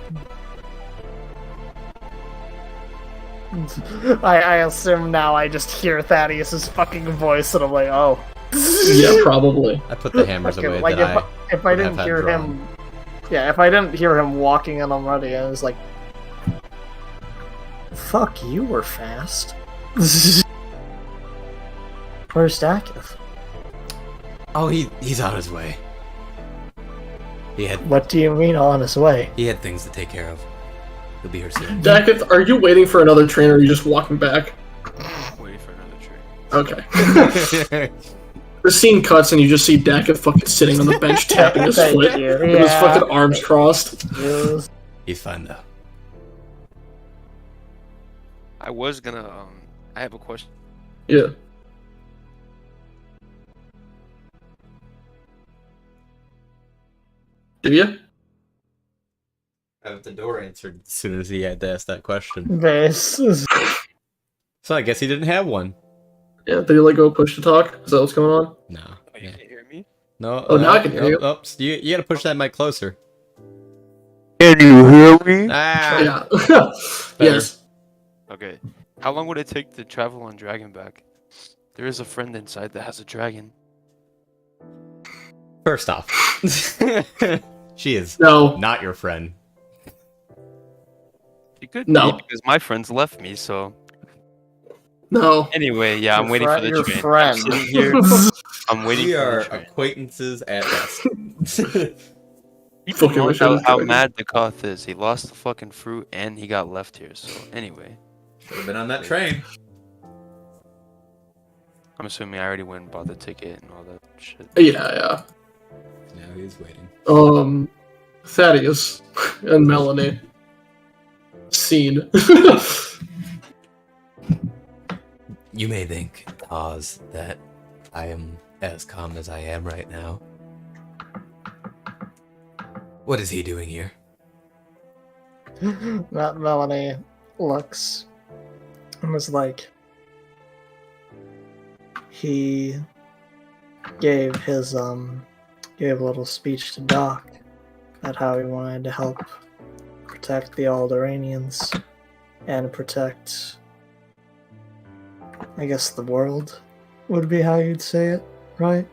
I assume now I just hear Thaddeus's fucking voice and I'm like, oh. Yeah, probably. I put the hammers Okay, away like that if I didn't hear him, yeah, if I didn't hear him walking in already, I was like, fuck, you were fast. Where's Dakith? Oh, he's on his way. What do you mean on his way? He had things to take care of. He'll be here soon. Dakith, are you waiting for another train or are you just walking back? Waiting for another train. Okay. The scene cuts and you just see Dakith fucking sitting on the bench tapping his Thank foot you. with his fucking arms crossed. Yes. He's fine though. I was gonna, I have a question. Yeah. Do you? The door answered as soon as he had to ask that question. This is... So I guess he didn't have one. Yeah, did you like go push to talk? Is that what's going on? No. Oh, you can't hear me? No. Oh, now I can hear you. Oh, you gotta push that mic closer. Can you hear me? Ah. Yeah. Better. Yes. Okay. How long would it take to travel on Dragonback? There is a friend inside that has a dragon. First off, she is No. not your friend. She could No. be, because my friends left me, so... No. Anyway, yeah, I'm waiting for the your train. friend. I'm sitting here. I'm waiting We for are the train. acquaintances at best. People Fucking know wish I was how dragon. mad the Koth is. He lost the fucking fruit and he got left here, so anyway. Should have been on that train. I'm assuming I already went and bought the ticket and all that shit. Yeah. Now he's waiting. Thaddeus and Melanie. Scene. You may think, Oz, that I am as calm as I am right now. What is he doing here? Melanie looks and was like, he gave a little speech to Doc about how he wanted to help protect the Alderaanians and protect, I guess, the world would be how you'd say it, right?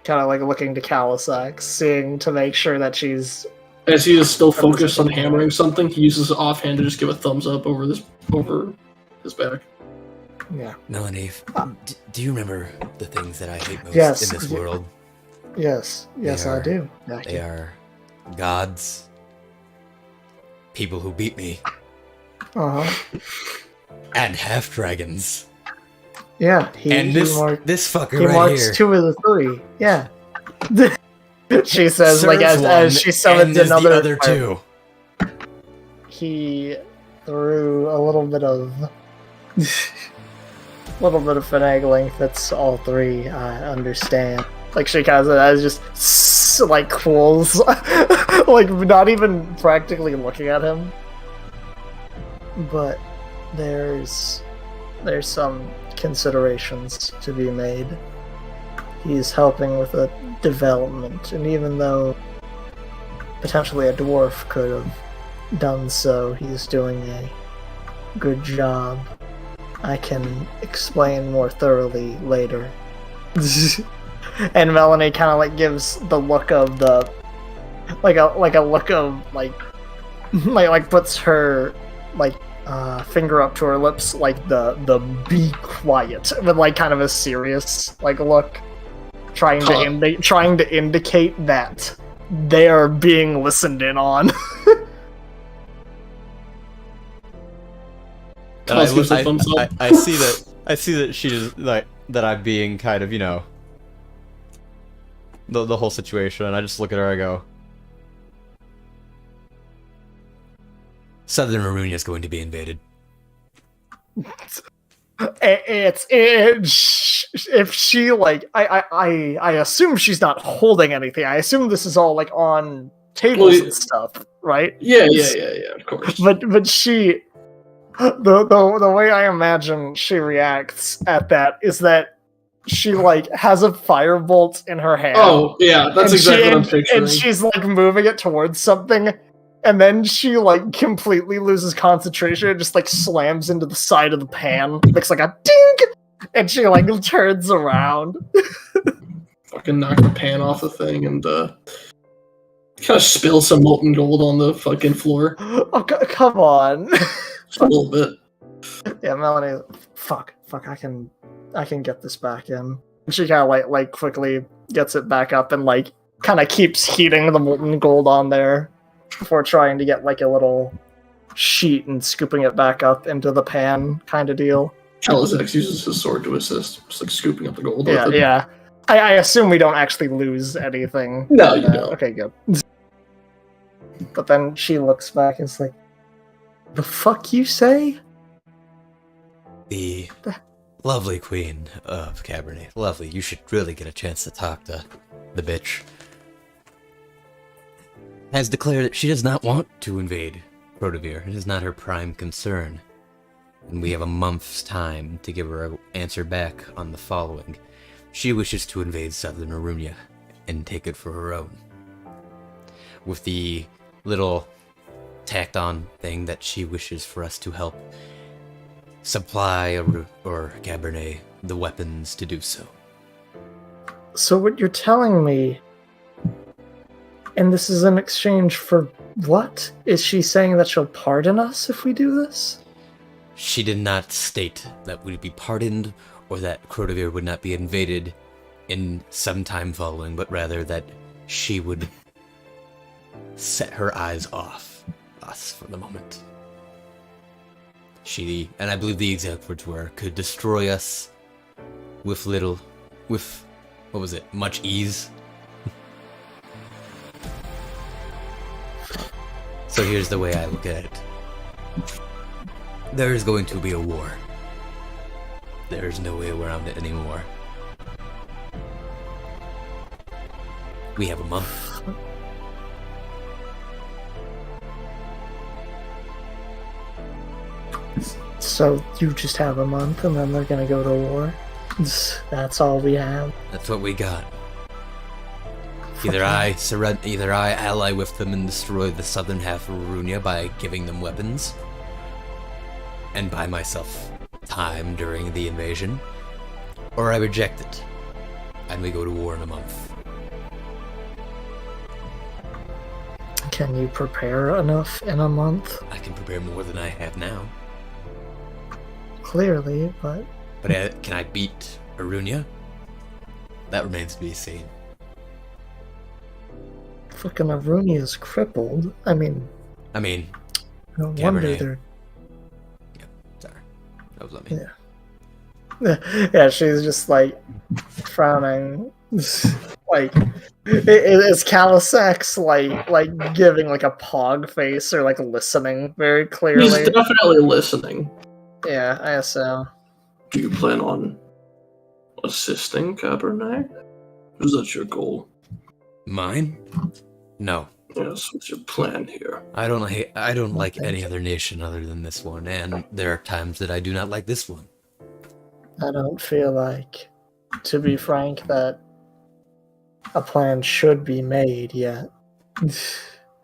Kind of like looking to Calisax, seeing to make sure that she's... As he is still focused on hammering something, he uses his offhand to just give a thumbs up over his back. Yeah. Melanie, do you remember the things that I hate most Yes. in this world? Yes, I do. They are gods, people who beat me, Uh-huh. and half-dragons. Yeah, This fucker he right marks here. 2 of the 3. Yeah. She says, like, serves as one she summons and is another. the other 2. He threw a little bit of finagling. That's all 3. I understand. Like, she kind of just like cools, like not even practically looking at him. But there's some considerations to be made. He's helping with a development, and even though potentially a dwarf could have done so, he's doing a good job. I can explain more thoroughly later. And Melanie kind of like gives the look of the like a look of like puts her like finger up to her lips, like the be quiet, with like kind of a serious like look, trying to indicate that they are being listened in on. I see that she's like that. I'm being kind of, the whole situation, and I just look at her. I go, Southern Marunia is going to be invaded. If she like, I assume she's not holding anything. I assume this is all like on tables and stuff, right? Yeah, of course. But she, the way I imagine she reacts at that is that she like has a firebolt in her hand. Oh yeah, that's exactly what I'm picturing. And she's like moving it towards something, and then she like completely loses concentration and just like slams into the side of the pan. Makes like a ding, and she like turns around. Fucking knock the pan off the thing and kind of spill some molten gold on the fucking floor. Oh, come on. Just a little bit. Yeah, Melanie. Fuck. I can get this back in. And she kind of like quickly gets it back up and like kind of keeps heating the molten gold on there before trying to get like a little sheet and scooping it back up into the pan kind of deal. Calisax uses his sword to assist, just like scooping up the gold. Yeah. I assume we don't actually lose anything. No, you don't. Okay, good. But then she looks back and is like, "The fuck you say?" The lovely queen of Cabernet. Lovely. You should really get a chance to talk to the bitch. Has declared that she does not want to invade Protavir. It is not her prime concern. And we have a month's time to give her an answer back on the following. She wishes to invade Southern Arunia and take it for her own. With the little tacked on thing that she wishes for us to help supply or Cabernet the weapons to do so. So what you're telling me, and this is in exchange for what? Is she saying that she'll pardon us if we do this? She did not state that we'd be pardoned or that Crotavir would not be invaded in some time following, but rather that she would set her eyes off us for the moment. She, and I believe the exact words were, could destroy us with what was it, much ease. So here's the way I look at it. There is going to be a war. There is no way around it anymore. We have a month. So you just have a month and then they're gonna go to war? That's all we have? That's what we got. Either I ally with them and destroy the southern half of Runia by giving them weapons, and buy myself time during the invasion, or I reject it, and we go to war in a month. Can you prepare enough in a month? I can prepare more than I have now. Clearly, but... But can I beat Arunia? That remains to be seen. Fucking Arunia is crippled. I mean, no wonder Cabernet. they're... Yeah, sorry. That was me. Yeah. Yeah, she's just like frowning. Like, is Calisex like giving like a pog face or like listening very clearly? He's definitely listening. Yeah, I assume. Do you plan on assisting Cabernet? Is that your goal? Mine? No. Yes, what's your plan here? I don't like any other nation other than this one, and there are times that I do not like this one. I don't feel like, to be frank, that a plan should be made yet.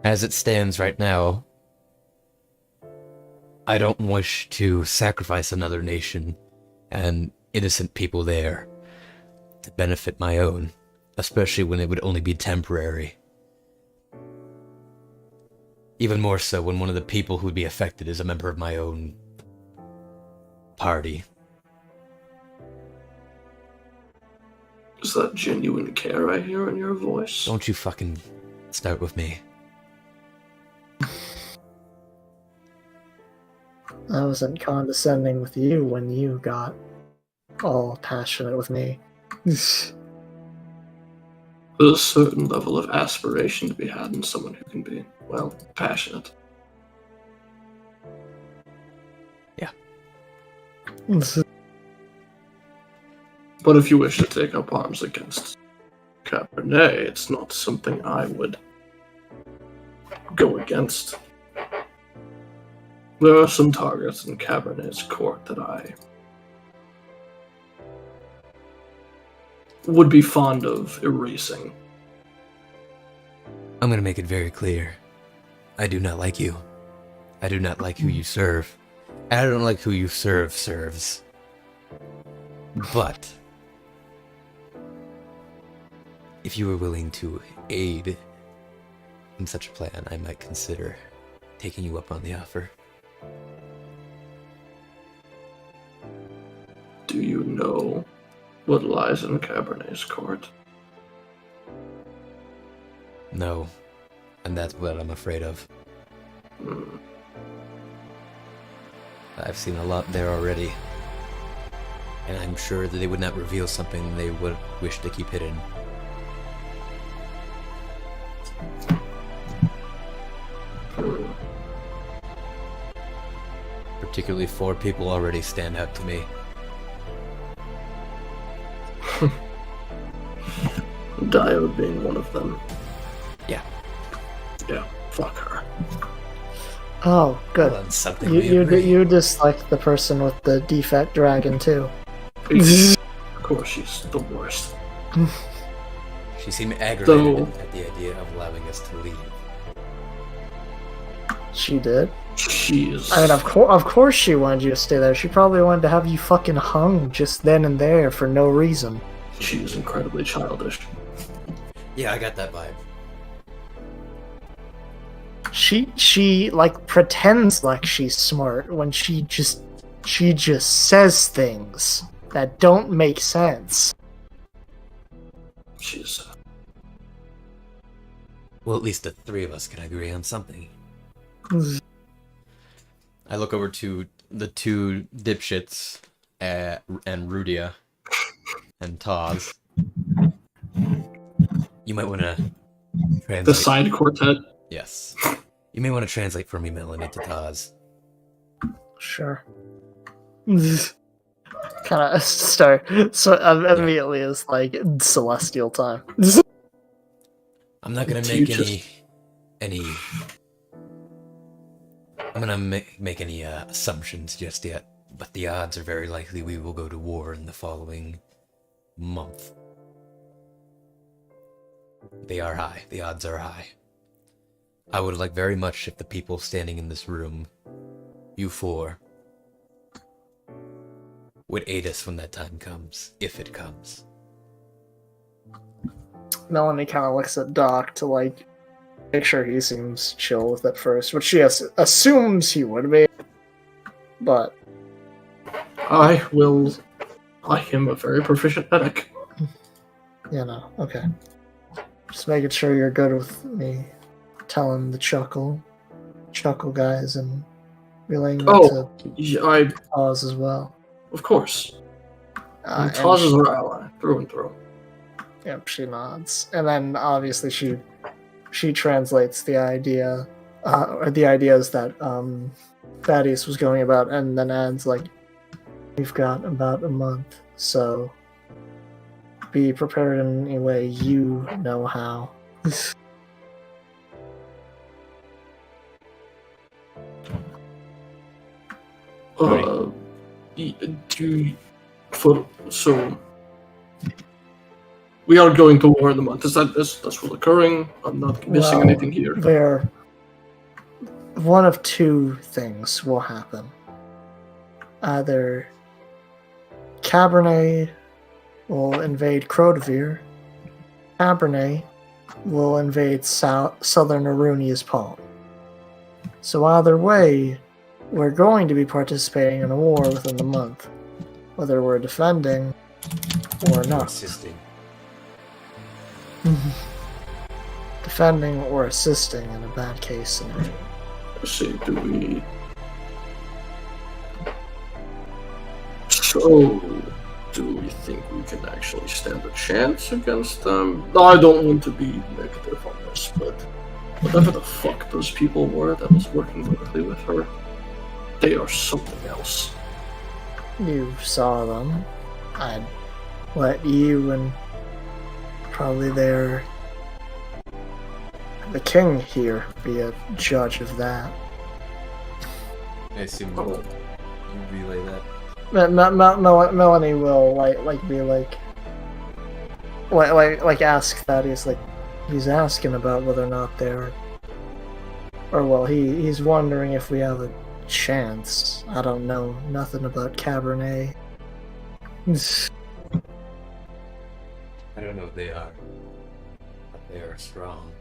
As it stands right now, I don't wish to sacrifice another nation and innocent people there to benefit my own, especially when it would only be temporary. Even more so when one of the people who would be affected is a member of my own party. Is that genuine care I hear in your voice? Don't you fucking start with me. I wasn't condescending with you when you got all passionate with me. There's a certain level of aspiration to be had in someone who can be, well, passionate. Yeah. But if you wish to take up arms against Cabernet, it's not something I would go against. There are some targets in Cabernet's court that I would be fond of erasing. I'm gonna make it very clear. I do not like you. I do not like who you serve. I don't like who you serves. But if you were willing to aid in such a plan, I might consider taking you up on the offer. Do you know what lies in Cabernet's court? No, and that's what I'm afraid of. I've seen a lot there already, and I'm sure that they would not reveal something they would wish to keep hidden. Particularly 4 people already stand out to me. Dio being one of them. Yeah. Yeah, fuck her. Oh, good. Well, that's something we agree. You dislike the person with the defect dragon too. Of course, she's the worst. She seemed aggravated So- at the idea of allowing us to leave. She did. She is. I mean, of course she wanted you to stay there. She probably wanted to have you fucking hung just then and there for no reason. She is incredibly childish. Yeah, I got that vibe. She like pretends like she's smart when she just says things that don't make sense. She's. Well, at least the 3 of us can agree on something. I look over to the 2 dipshits and Rudia. and Taz. You might want to translate. The side quartet. Yes. You may want to translate for me, Melanie, to Taz. Sure. Kind of start. So immediately it's like celestial time. I'm not gonna make any. I'm gonna make any assumptions just yet, but the odds are very likely we will go to war in the following month. They are high. The odds are high. I would like very much if the people standing in this room, you four, would aid us when that time comes, if it comes. Melanie kind of looks at Doc to like make sure he seems chill with it first, which she assumes he would be. But I am a very proficient medic. Okay. Just making sure you're good with me telling the chuckle guys and relaying that to Oz as well. Of course. And Taz is our ally, through and through. Yep, she nods. And then obviously she translates the idea, or the ideas that Thaddeus was going about, and then adds like, we've got about a month, so be prepared in any way you know how. So we are going to war in the month. That's what's occurring? I'm not missing anything here. One of two things will happen. Either Cabernet will invade Crotavir, Cabernet will invade southern Arunia's palm. So either way, we're going to be participating in a war within the month, whether we're defending or not. Assisting. Defending or assisting in a bad case scenario. Let's see, do we think we can actually stand a chance against them? I don't want to be negative on this, but whatever the fuck those people were that was working directly with her, they are something else. You saw them. I'd let you and probably the king here be a judge of that. I assume you relay that. Melanie will like ask Thaddeus, like he's asking about whether or not they're, or well, he's wondering if we have a chance. I don't know nothing about Cabernet. I don't know if they are, but they are strong.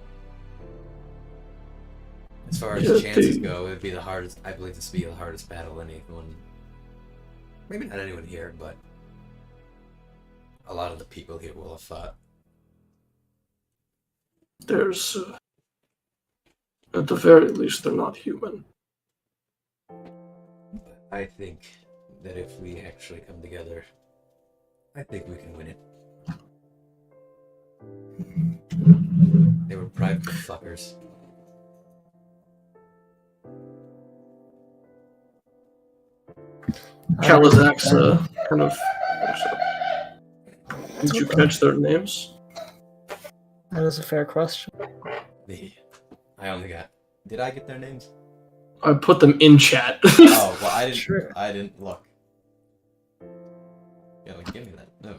As far as chances go, it would be the hardest. I believe this would be the hardest battle anyone. Maybe not anyone here, but a lot of the people here will have fought. There's, at the very least, they're not human. But I think that if we actually come together, I think we can win it. They were prideful fuckers. Kalizak's kind of. Did you catch their names? That is a fair question. I only got. Did I get their names? I put them in chat. Oh well, I didn't. Sure. I didn't look. Yeah, like give me that. No.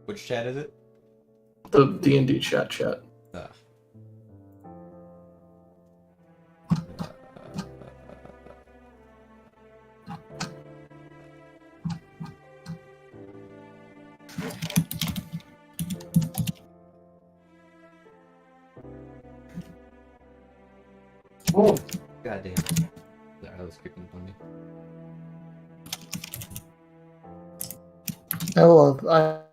Which chat is it? The D&D chat. Oh, goddamn! Sorry, I was creeping upon me. I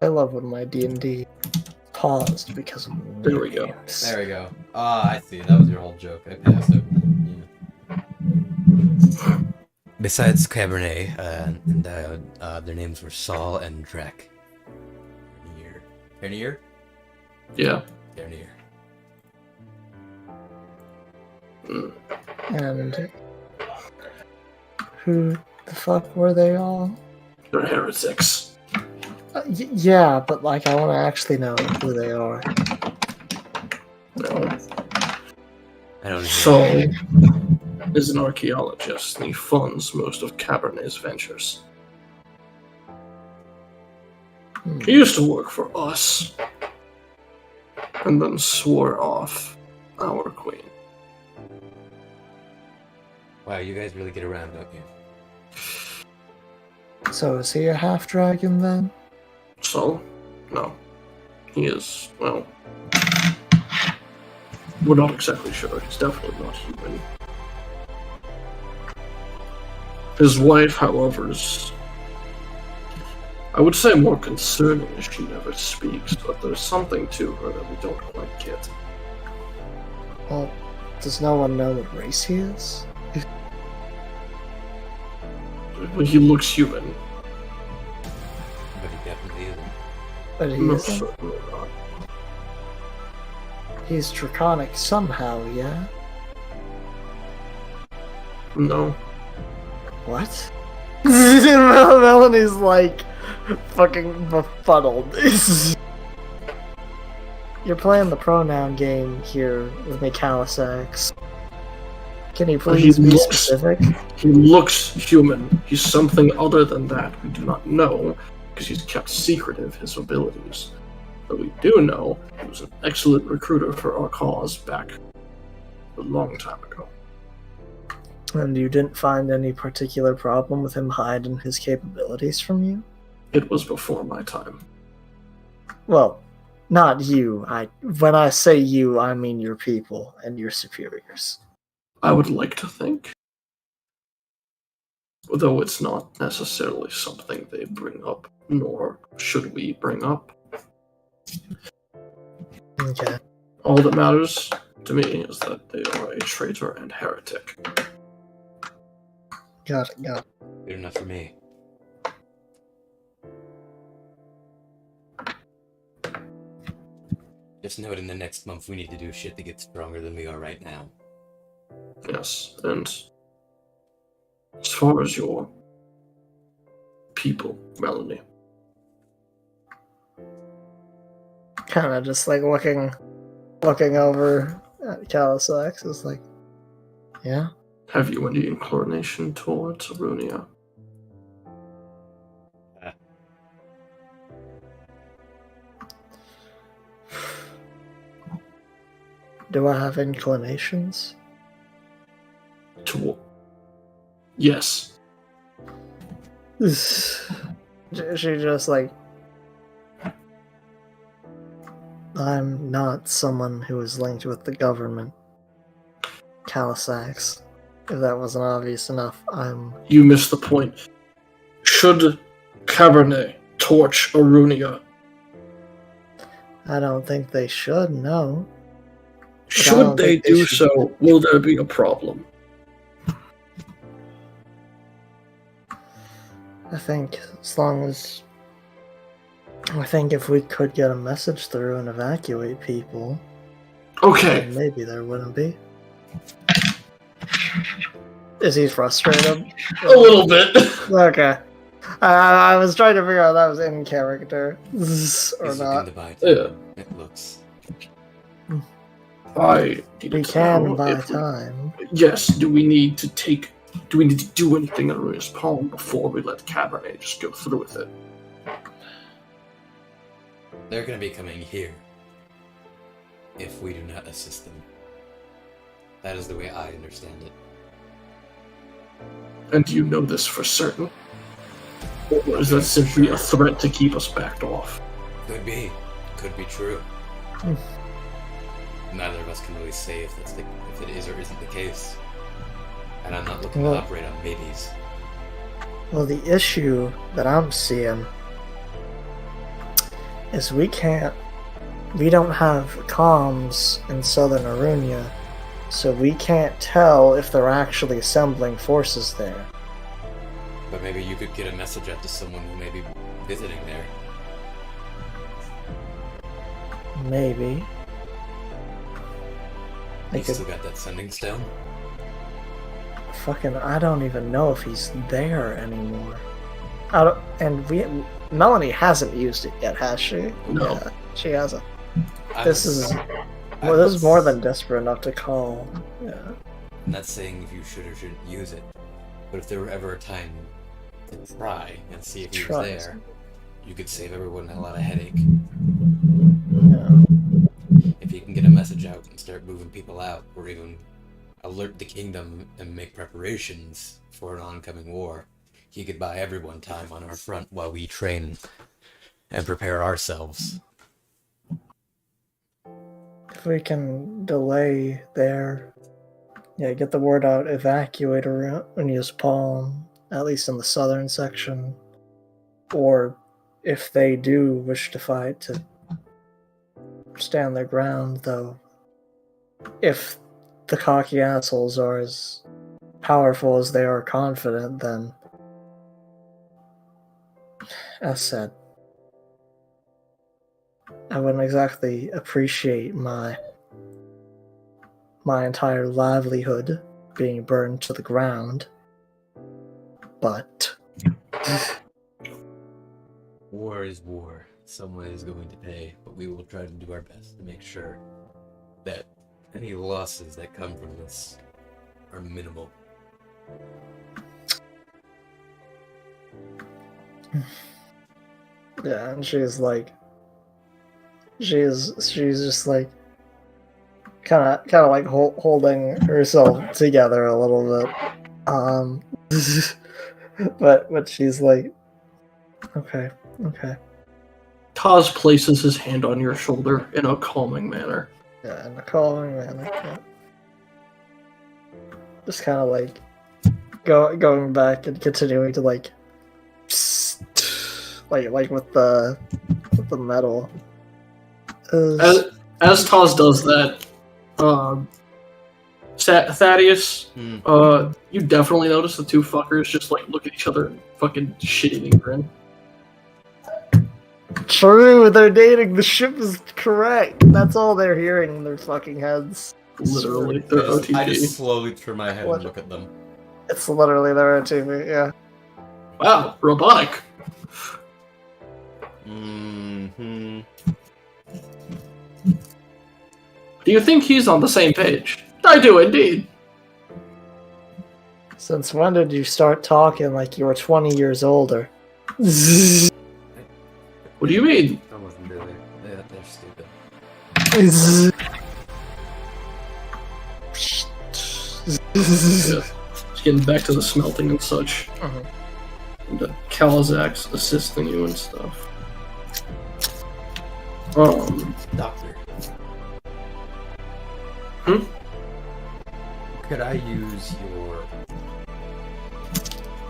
love when my D&D paused because of There we go. games. There we go. Ah, I see. That was your whole joke. I passed it. Yeah. Besides Cabernet, their names were Saul and Drek. Vernier? Yeah. Vernier. And who the fuck were they all? They're heretics. Yeah, but like I want to actually know who they are. No. I don't know. Saul is an archaeologist, and he funds most of Cabernet's ventures. He used to work for us, and then swore off our queen. Wow, you guys really get around, don't you? So is he a half dragon then? So, no. He is, well, we're not exactly sure. He's definitely not human. His wife, however, is, I would say, more concerning as she never speaks, but there's something to her that we don't quite get. Well, does no one know what race he is? He looks human. But he definitely isn't. But he No, isn't. certainly not. He's draconic somehow, yeah? No. What? Melanie's like fucking befuddled. You're playing the pronoun game here with me, Calisax. Can you please be specific? He looks human. He's something other than that. We do not know, because he's kept secretive his abilities. But we do know he was an excellent recruiter for our cause back a long time ago. And you didn't find any particular problem with him hiding his capabilities from you? It was before my time. Well, not you. When I say you, I mean your people and your superiors. I would like to think. Though it's not necessarily something they bring up, nor should we bring up. Okay. All that matters to me is that they are a traitor and heretic. Got it. Good enough for me. Just note in the next month we need to do shit to get stronger than we are right now. Yes, and as far as your people, Melanie. Kind of just like looking over at Calisax is like, yeah. Have you any inclination towards Arunia? Do I have inclinations? Yes. She just like, I'm not someone who is linked with the government. Calisax. If that wasn't obvious enough, You missed the point. Should Cabernet torch Arunia? I don't think they should, no. Should they do so, will there be a problem? I think if we could get a message through and evacuate people, Okay. then maybe there wouldn't be. Is he frustrated? A little bit. Okay. I was trying to figure out if that was in character or He's not. looking to buy time. Yeah. It looks. I need We to can know buy if we- time. Yes, do we need to do anything in Arunia's palm before we let Cabernet just go through with it? They're gonna be coming here if we do not assist them. That is the way I understand it. And do you know this for certain? Or is that simply a threat to keep us backed off? Could be true. Hmm. Neither of us can really say if it is or isn't the case. And I'm not looking Well- to operate on maybes. Well, the issue that I'm seeing is we don't have comms in southern Arunia, so we can't tell if they're actually assembling forces there. But maybe you could get a message out to someone who may be visiting there. Maybe. They You could still got that sending stone? fucking. I don't even know if he's there anymore. Melanie hasn't used it yet, has she? No. Yeah, she hasn't. I This was- is. I Well, this is was- more than desperate enough to call. Yeah. I'm not saying if you should or shouldn't use it, but if there were ever a time to try and see if he was Try. there, you could save everyone a lot of headache. Yeah. If you can get a message out and start moving people out, or even alert the kingdom and make preparations for an oncoming war, he could buy everyone time on our front while we train and prepare ourselves. If we can delay there, yeah, get the word out, evacuate and use Palm, at least in the southern section. Or if they do wish to fight, to stand their ground, though. If the cocky assholes are as powerful as they are confident, then, as said, I wouldn't exactly appreciate my entire livelihood being burned to the ground. But War is war. Someone is going to pay, but we will try to do our best to make sure that any losses that come from this are minimal. yeah, and she's just like kind of like holding herself together a little bit. But she's like, okay. Taz places his hand on your shoulder in a calming manner. Yeah, in a calming manner. Yeah. Just kind of like going back and continuing to like with the metal. As Taz does that, Thaddeus, you definitely notice the two fuckers just like look at each other and fucking shit-eating grin. True, they're dating. The ship is correct. That's all they're hearing in their fucking heads. Literally, they're OTP. I just slowly turn my head What? and look at them. It's literally their OTP, yeah. Wow, robotic. Mm-hmm. Do you think he's on the same page? I do indeed. Since when did you start talking like you were 20 years older? What do you mean? I wasn't really. They're stupid. Yeah. Just getting back to the smelting and such. And the Kalizak's assisting you and stuff. Doctor. Hmm? Could I use your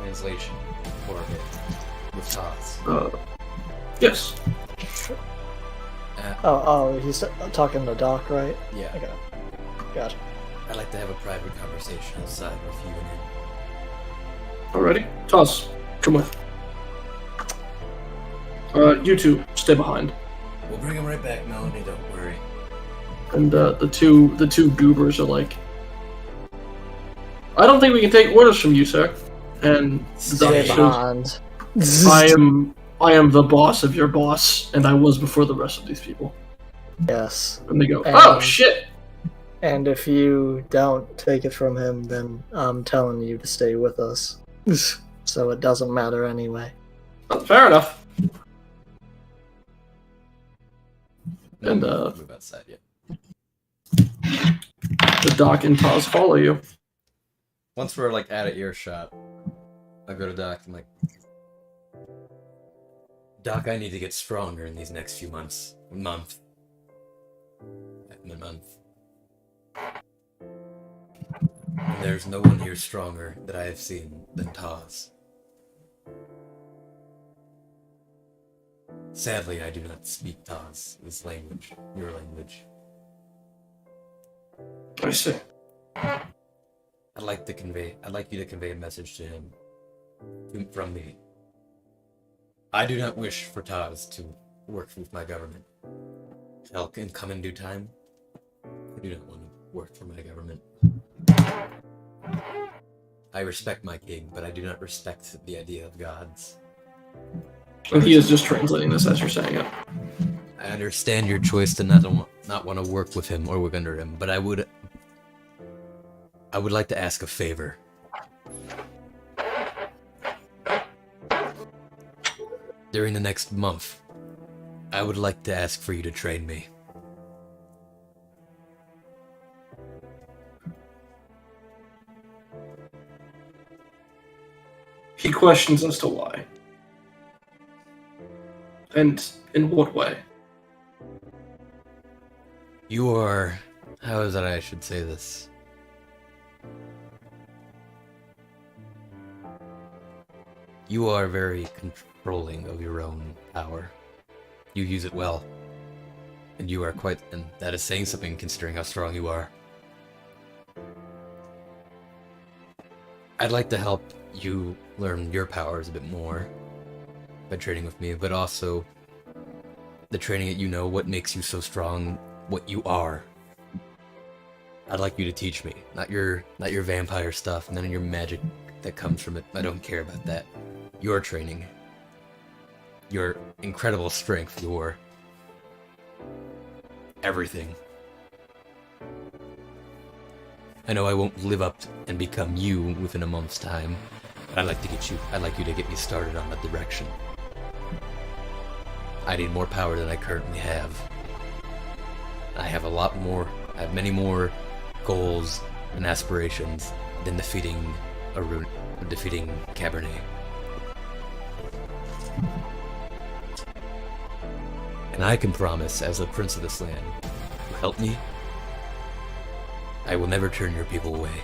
translation for a bit with thoughts? Yes. Oh, he's talking to Doc, right? Yeah. Okay. Gotcha. I'd like to have a private conversation outside with you and him. Alrighty. Toss. Come with. You two, stay behind. We'll bring him right back, Melanie, don't worry. And the two goobers are like, I don't think we can take orders from you, sir. And the Stay doctor says, behind. I am the boss of your boss, and I was before the rest of these people. Yes. And they go, And- oh shit! And if you don't take it from him, then I'm telling you to stay with us. So it doesn't matter anyway. Fair enough. No, And, move outside yet. The Doc and Taz follow you. Once we're like out of earshot, I go to Doc. I'm like, Doc, I need to get stronger in these next few months. Month. And there's no one here stronger that I have seen than Taz. Sadly, I do not speak Taz, his language, your language. I see. I'd like you to convey a message to him from me. I do not wish for Taz to work with my government. Hell can come in due time. I do not want to work for my government. I respect my king, but I do not respect the idea of gods. And he is just translating this as you're saying it. I understand your choice to not want to work with him or work under him, but I would like to ask a favor. During the next month, I would like to ask for you to train me. He questions as to why. And in what way? You are... How is it I should say this? You are very controlling of your own power. You use it well. And you are quite... And that is saying something considering how strong you are. I'd like to help you learn your powers a bit more by training with me, but also the training that you know what makes you so strong, what you are. I'd like you to teach me, not your vampire stuff, none of your magic that comes from it. I don't care about that. Your training, your incredible strength, your everything. I know I won't live up and become you within a month's time, but I'd like you to get me started on that direction. I need more power than I currently have. I have many more goals and aspirations than defeating Cabernet. And I can promise, as a prince of this land, you help me, I will never turn your people away.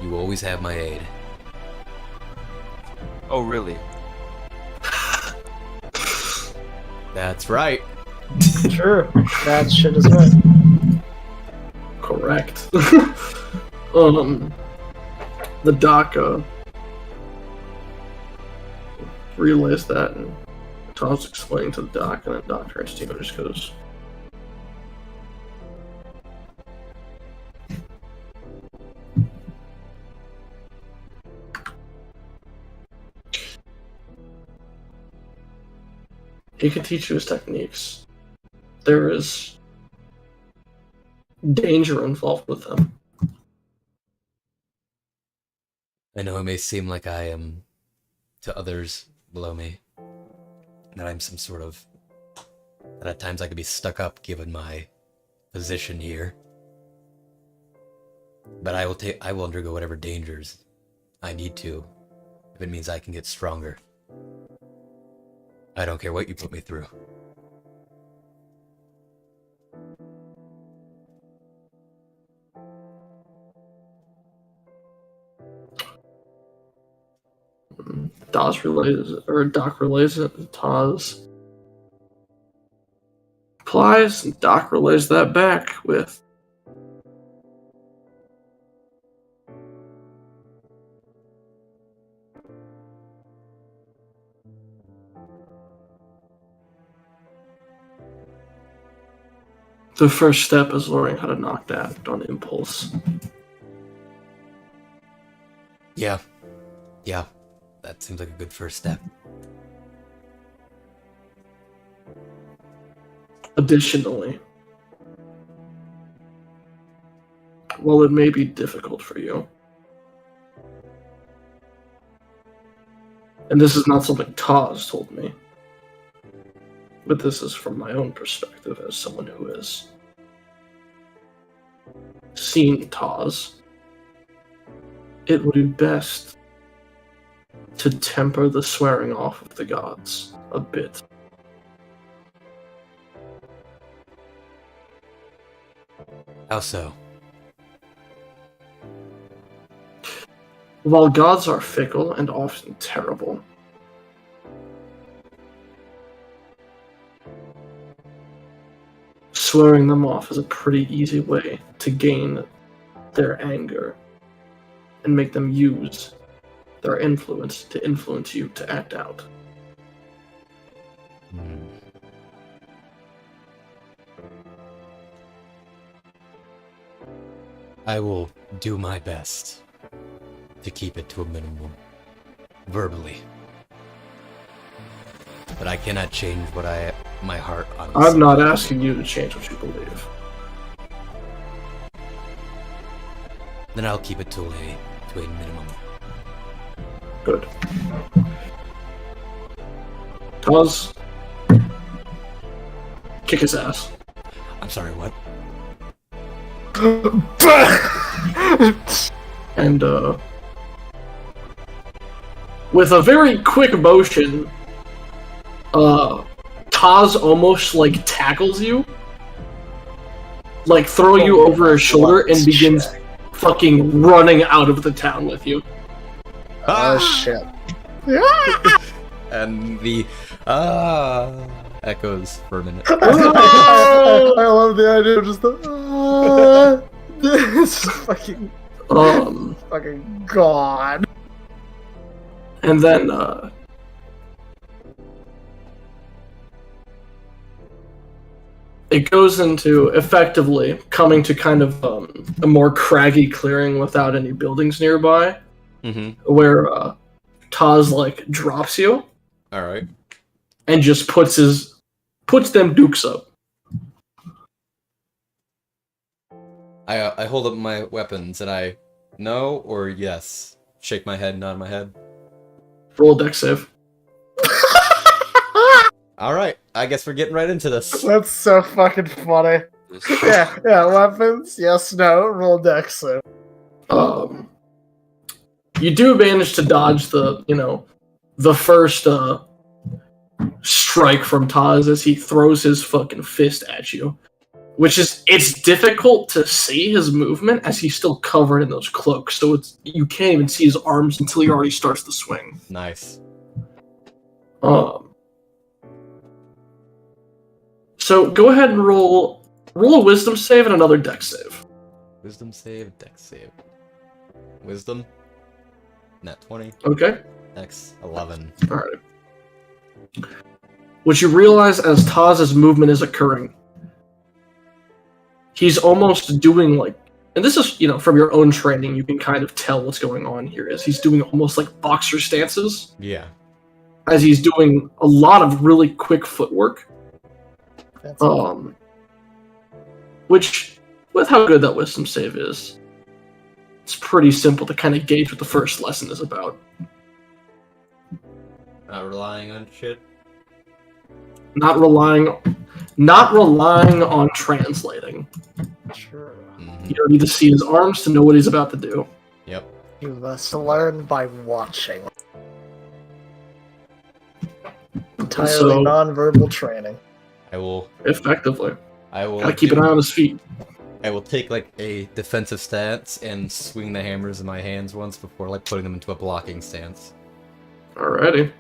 You always have my aid. Oh, really? That's right. Sure, that shit is right. Correct. The DACA realized that, and Tom's explaining to the doc, and then Dr. Estino just goes, he can teach you his techniques. There is danger involved with them. I know it may seem like I am, to others below me, that I'm some sort of... that at times I could be stuck up given my position here. But I will undergo whatever dangers I need to, if it means I can get stronger. I don't care what you put me through. Doc relays it to Taz. Replies, and Doc relays that back with, the first step is learning how to knock that on impulse. Yeah. That seems like a good first step. Additionally, while it may be difficult for you, and this is not something Taz told me, but this is from my own perspective as someone who has seen Taz, it would be best to temper the swearing off of the gods a bit. How so? While gods are fickle and often terrible, swearing them off is a pretty easy way to gain their anger and make them use their influence to influence you to act out. I will do my best to keep it to a minimum, verbally. But I cannot change my heart on. I'm not asking you to change what you believe. Then I'll keep it to a minimum. Good. Taz, kick his ass. I'm sorry, what? And with a very quick motion, Taz almost like tackles you, like throw you over his shoulder and begins fucking running out of the town with you. Oh shit. And the echoes for a minute. I love the idea of just the it's fucking fucking god. And then it goes into effectively coming to kind of a more craggy clearing without any buildings nearby, where Taz like drops you. All right. And just puts them dukes up. I hold up my weapons and I no or yes. Shake my head, nod my head. Roll a dex save. Alright, I guess we're getting right into this. That's so fucking funny. Yeah, weapons, yes, no, roll dex save. You do manage to dodge the first strike from Taz as he throws his fucking fist at you. It's difficult to see his movement as he's still covered in those cloaks, so you can't even see his arms until he already starts to swing. Nice. So go ahead and roll a wisdom save and another dex save. Wisdom save, dex save. Wisdom. Nat 20. Okay. Dex 11. Alright. What you realize as Taz's movement is occurring, he's almost doing like, and this is, from your own training, you can kind of tell what's going on here, is he's doing almost like boxer stances. Yeah. As he's doing a lot of really quick footwork. Which, with how good that wisdom save is, it's pretty simple to kind of gauge what the first lesson is about. Not relying on shit. Not relying on translating. Sure. You don't need to see his arms to know what he's about to do. Yep. You must learn by watching. Entirely non-verbal training. I will Effectively. Gotta like keep an eye on his feet. I will take like a defensive stance and swing the hammers in my hands once before like putting them into a blocking stance. Alrighty.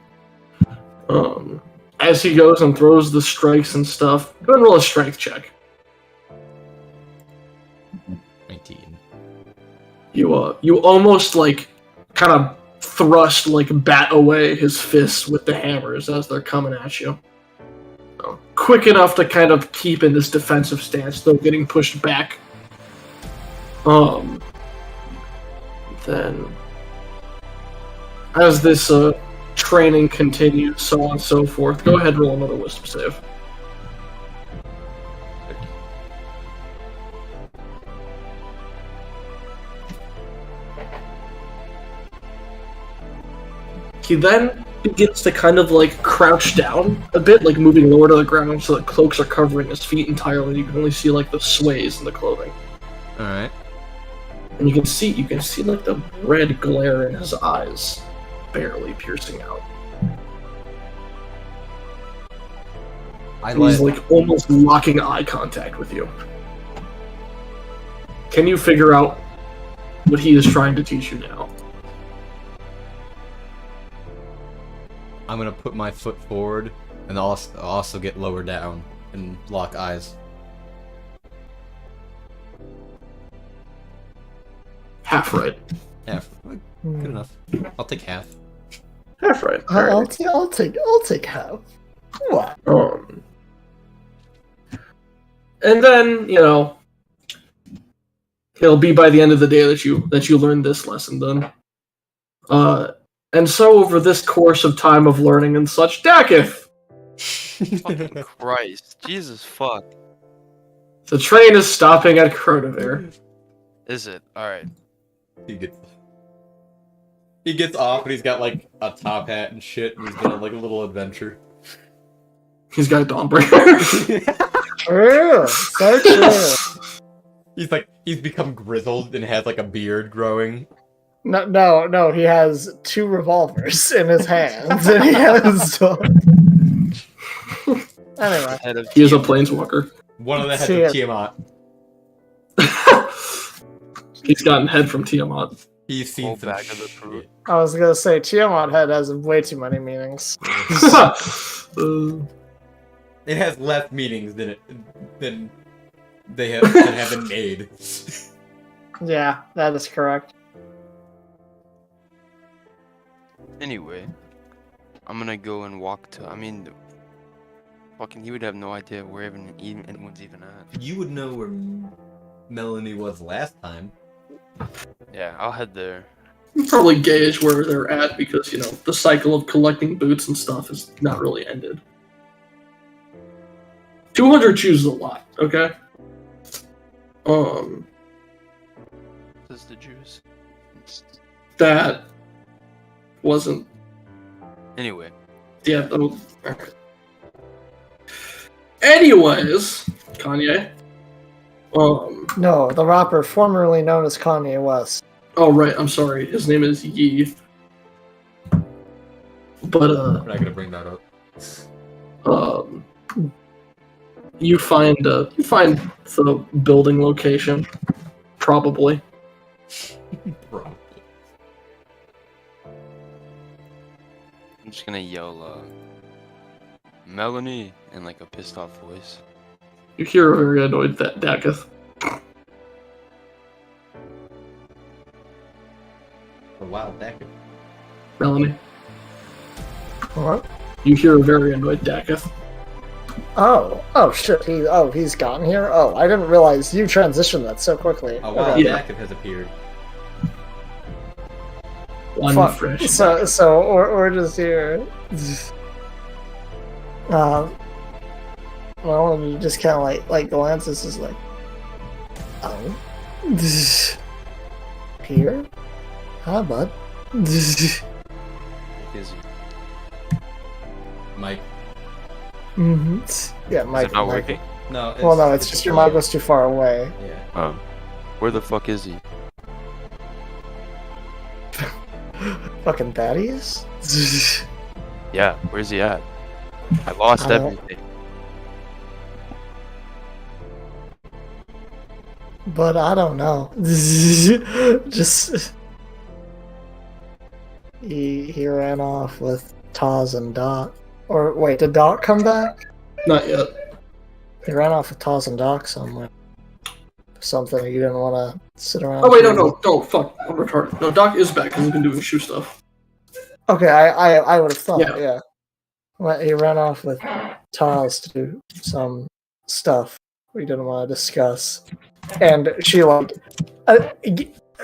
As he goes and throws the strikes and stuff, go ahead and roll a strength check. 19. You almost like kind of thrust like bat away his fists with the hammers as they're coming at you. Quick enough to kind of keep in this defensive stance, though getting pushed back. Then, as this training continues, so on and so forth, go ahead and roll another wisdom save. He then begins to kind of like crouch down a bit, like moving lower to the ground so the cloaks are covering his feet entirely. You can only see like the sways in the clothing. Alright. And you can see like the red glare in his eyes, barely piercing out. He's like almost locking eye contact with you. Can you figure out what he is trying to teach you now? I'm gonna put my foot forward and also get lower down and lock eyes. Half right. Half. Good enough. I'll take half. Half right. I'll take half. What? And then it'll be by the end of the day that you learn this lesson. Then, and so over this course of time of learning and such, Dakith, Fucking Christ. Jesus fuck. the train is stopping at Crotovere. Is it? Alright. He gets off and he's got like a top hat and shit, and he's been on like a little adventure. He's got a Dawnbreaker. True. So true. He's become grizzled and has like a beard growing. No. He has 2 revolvers in his hands, and he has. Anyway, He is a planeswalker. One of the heads of Tiamat. He's gotten head from Tiamat. He's seen some back of the fruit. I was gonna say Tiamat head has way too many meanings. It has less meanings than they have been made. Yeah, that is correct. Anyway, I'm gonna go and walk to. Fucking, he would have no idea where anyone's even at. You would know where Melanie was last time. Yeah, I'll head there. Probably gauge where they're at because the cycle of collecting boots and stuff is not really ended. 200 chooses a lot. Okay. This is the juice. That wasn't. Anyway. Yeah. Okay. Anyways, Kanye. No, the rapper formerly known as Kanye West. Oh right, I'm sorry. His name is Yee. But We're not gonna bring that up. you find the building location, probably. Probably. I'm just gonna yell, Melanie, in like a pissed off voice. You hear a very annoyed Dakith. A wild Dakith. Melanie. What? You hear a very annoyed Dakith. Oh shit! He's gotten here. Oh, I didn't realize you transitioned that so quickly. A wild Yeah. Dakith has appeared. One Fuck. fresh. So we're just here. Well, and he just kind of like glances, is like, oh, here, hi, bud. Is Mike. Mm-hmm. Yeah, Is Mike. it not Mike. working? No. Well, no, it's just your mic was too far away. Yeah. Where the fuck is he? Fucking Thaddeus. Yeah, where's he at? I lost I don't- everything. But I don't know. Just he ran off with Taz and Doc. Or wait, did Doc come back? Not yet. He ran off with Taz and Doc somewhere. Something you didn't want to sit around. Oh wait, no, fuck, I'm retarded. No, Doc is back because he's been doing shoe stuff. Okay, I would have thought, Yeah. yeah. Well, he ran off with Taz to do some stuff we didn't want to discuss. And she,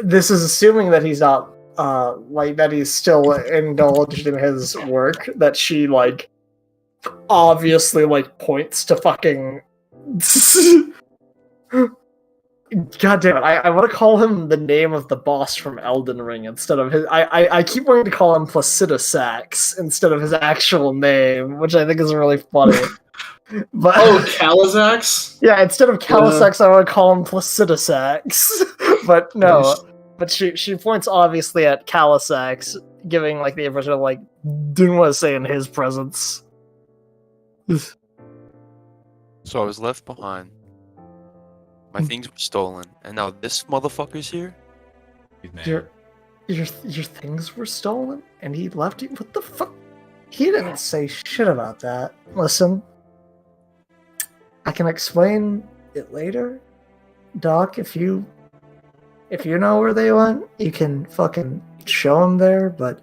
this is assuming that he's not, that he's still indulged in his work, that she, obviously, points to fucking... God damn it, I want to call him the name of the boss from Elden Ring instead of his... I keep wanting to call him Placidusax instead of his actual name, which I think is really funny. But, Calizax? yeah, instead of Calisax, I want to call him Placidusax. But no, Nice. but she points obviously at Calisax, giving the impression of didn't want to say in his presence. So I was left behind. My things were stolen, and now this motherfucker's here? He's mad. Your things were stolen, and he left you. What the fuck? He didn't say shit about that. Listen, I can explain it later, Doc. If you if you know where they went, you can fucking show them there, but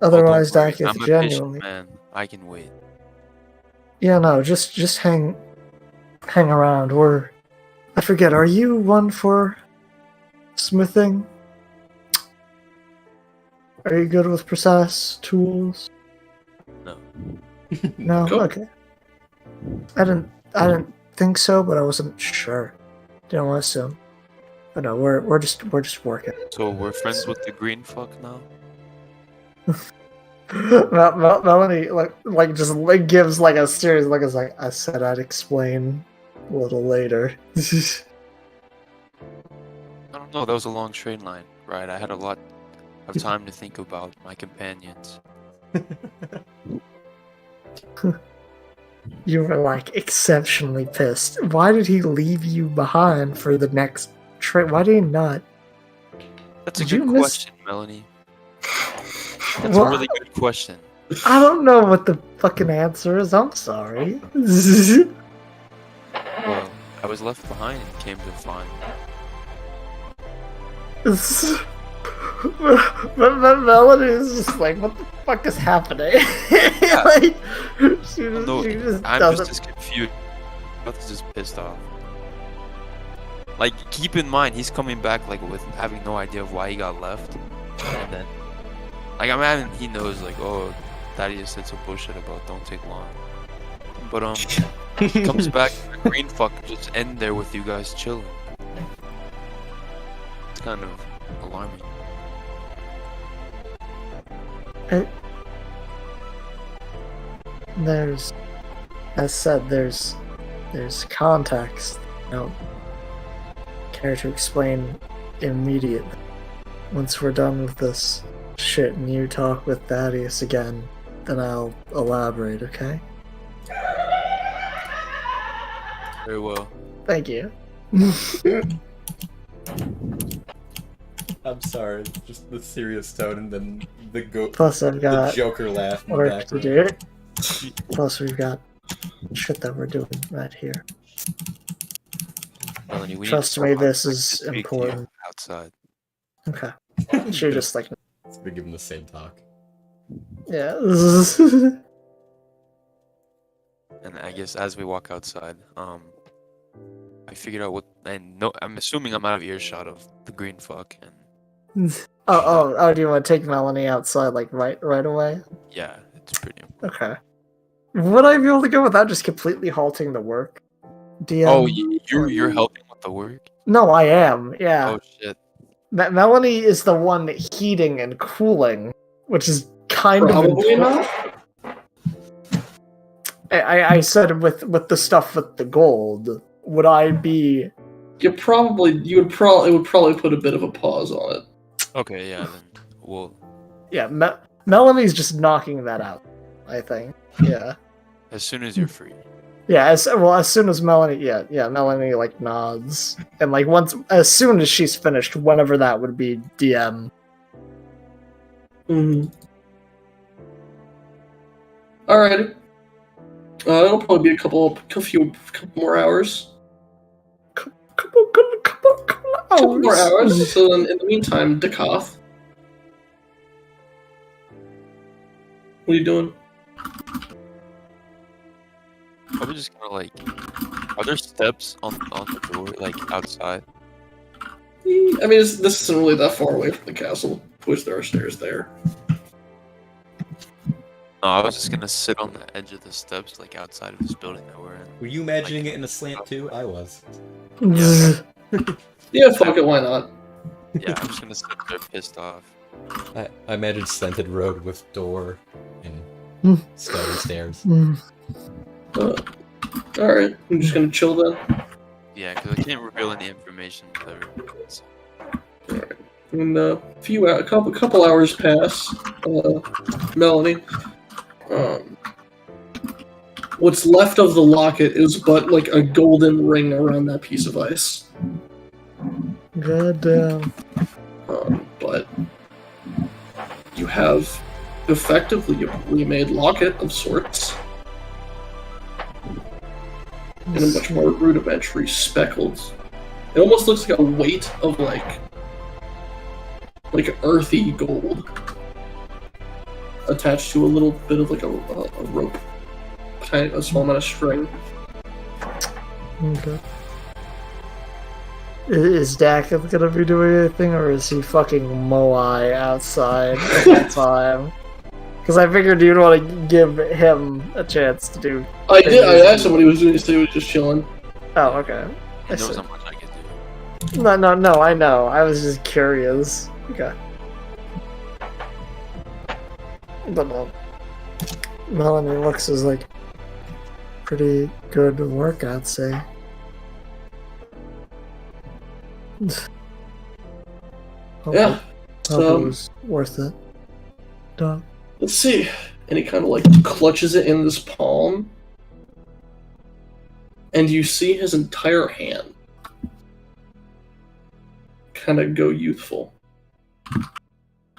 Oh, don't otherwise, worry, Dakith, I'm a genuinely. patient man. I can wait. Yeah, no, just hang around. I forget, are you one for smithing? Are you good with precise tools? No. No? Cool. Okay. I didn't think so, but I wasn't sure. Didn't want to assume. But no, we're just working. So we're friends with the green fuck now? Melanie like gives like a serious look. Is like, I said I'd explain a little later. I don't know, that was a long train line, right? I had a lot of time to think about my companions. You were like exceptionally pissed. Why did he leave you behind for the next train? Why did he not? That's a Did you good miss- question, Melanie. That's Well, a really good question. I don't know what the fucking answer is. I'm sorry. Well, I was left behind and came to find. Melody is just like, what the fuck is happening? Like, she just I'm doesn't. just as confused. I was just pissed off. Like, keep in mind, he's coming back like with having no idea of why he got left, and then, like, I'm having he knows like, oh, Daddy just said some bullshit about don't take long, but he comes back, the green fuck just end there with you guys chilling. It's kind of alarming. There's, as said, there's context. I don't care to explain immediately. Once we're done with this shit and you talk with Thaddeus again, then I'll elaborate, okay? Very well. Thank you. I'm sorry, just the serious tone and then the Plus I've got Joker laugh in the work to background. do. Plus we've got shit that we're doing right here. Melanie, we Trust need me, to this talk. I is can speak to you important. outside. Okay. She just like, We give him the same talk. yeah. And I guess as we walk outside, I figured out what, and no, I'm assuming I'm out of earshot of the green fuck, and Oh, do you want to take Melanie outside, like, right away? yeah, it's pretty important. Okay. Would I be able to go without just completely halting the work? DM? Oh, you're helping with the work? No, I am, yeah. Oh shit. Melanie is the one heating and cooling, which is kind Probably of not. I said with the stuff with the gold, would I be... It would probably put a bit of a pause on it. Okay, yeah, then we'll, Yeah, Melanie's just knocking that out, I think. Yeah. as soon as you're free. Yeah, as soon as Melanie, Melanie like nods, and like as soon as she's finished, whenever that would be, DM. Mm-hmm. Alrighty. It'll probably be a couple more hours. Couple Couple more hours. hours. So then, in the meantime, Dakoth, what are you doing? Probably just gonna like, are there steps on the door, like outside? I mean, this isn't really that far away from the castle. Of course, there are stairs there. No, I was just gonna sit on the edge of the steps, like outside of this building that we're in. Were you imagining it in a slant too? I was. Yeah, fuck it, why not? Yeah, I'm just gonna sit there pissed off. I imagined slanted road with door and stone stairs. Alright, I'm just gonna chill then. Yeah, because I can't reveal any information with everyone. So. Alright. And a couple hours pass. Melanie. What's left of the locket is but like a golden ring around that piece of ice. Goddamn. But you have effectively a remade locket of sorts. In a much more rudimentary speckled. It almost looks like a weight of like like earthy gold attached to a little bit of like a rope, a small amount of string. Okay. Is Dak gonna be doing anything, or is he fucking Moai outside the whole time? Because I figured you'd want to give him a chance to do. I did. I asked him what he was doing. He said he was just chilling. Oh, okay. He knows how much I can do. No, I know. I was just curious. Okay. But Melanie looks is like pretty good work, I'd say. Yeah. Hope it was worth it. Dog. Let's see. And he kind of like clutches it in his palm. And you see his entire hand kind of go youthful.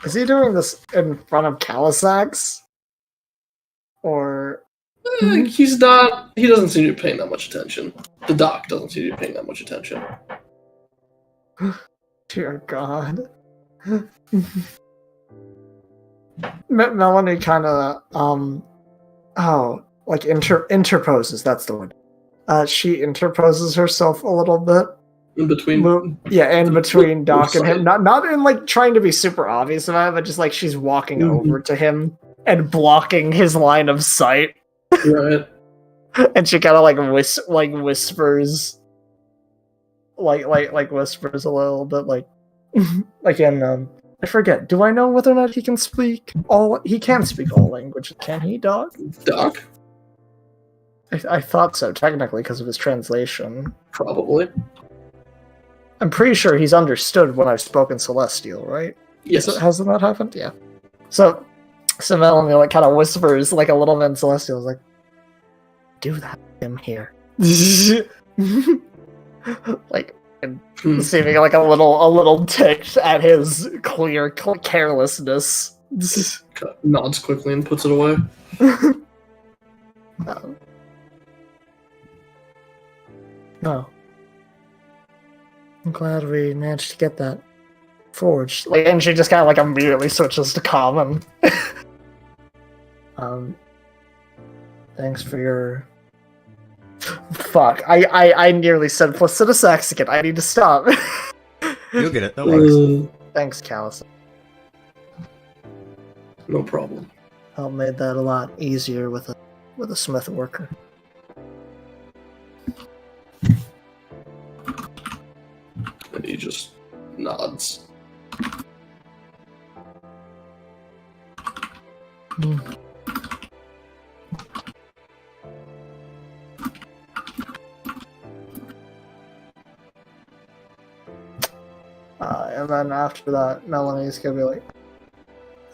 Is he doing this in front of Calisax? Or He's not. He doesn't seem to be paying that much attention. The doc doesn't seem to be paying that much attention. dear God. Melanie kind of interposes. That's the word. She interposes herself a little bit. In between, in between Doc and him. Not in like trying to be super obvious about it, but just like she's walking over to him and blocking his line of sight. Right. And she kind of like whispers, like whispers a little bit, like in I forget. Do I know whether or not he can speak all? He can speak all languages. Can he, Doc? Doc? I thought so, technically, because of his translation. Probably. I'm pretty sure he's understood when I've spoken Celestial, right? Yes. Hasn't that happened? Yeah. So Melanie like kind of whispers like a little bit in Celestial, like, "Do that, him here." Like, and seeming like a little ticked at his clear carelessness. Nods quickly and puts it away. No. I'm glad we managed to get that forged. Like, and she just kind of like immediately switches to common. Thanks for your. Fuck! I nearly said Placidosaxican. I need to stop. You'll get it. That works. Thanks, Callus. No problem. Help made that a lot easier with a smith worker. And he just nods. And then after that, Melanie's gonna be like,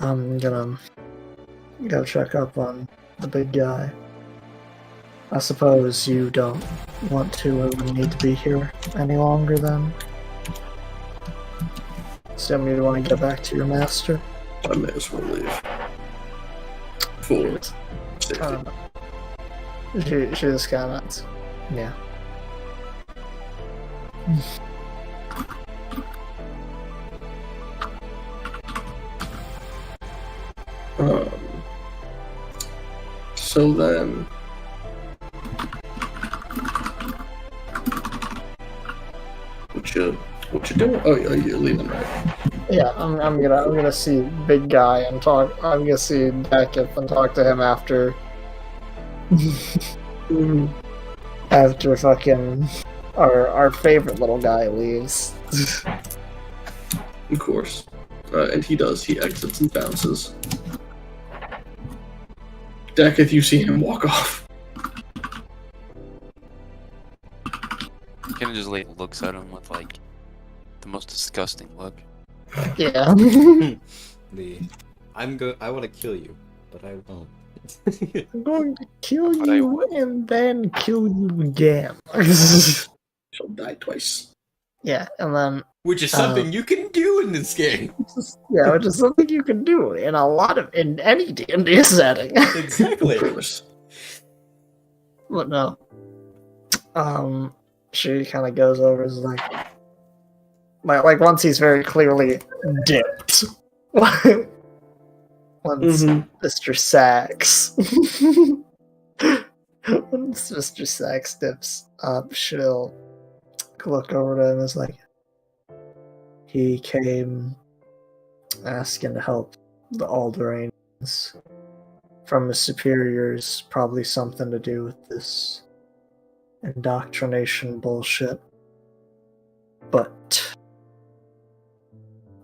I'm gonna go check up on the big guy. I suppose you don't want to or would need to be here any longer then? So you want to get back to your master? I may as well leave. For safety. She just kind of, yeah. So then, what you doing? Oh, you're leaving, right? Yeah, I'm gonna see big guy and talk. I'm gonna see Dakith and talk to him after. After fucking our favorite little guy leaves. Of course. And he does. He exits and bounces. Dakith, you see him walk off. Kind of just like looks at him with like the most disgusting look. Yeah. I want to kill you, but I won't. I'm going to kill But I you would. and then kill you again. She'll die twice. Yeah, and then Which is something you can do in this game. yeah, which is something you can do in any D&D setting. Exactly. Of course. But no. She kind of goes over and is like, Like once he's very clearly dipped. Once Mr. Sachs. Once Mr. Sachs dips up, she'll look over to him and is like, he came asking to help the Alderains from his superiors, probably something to do with this indoctrination bullshit. But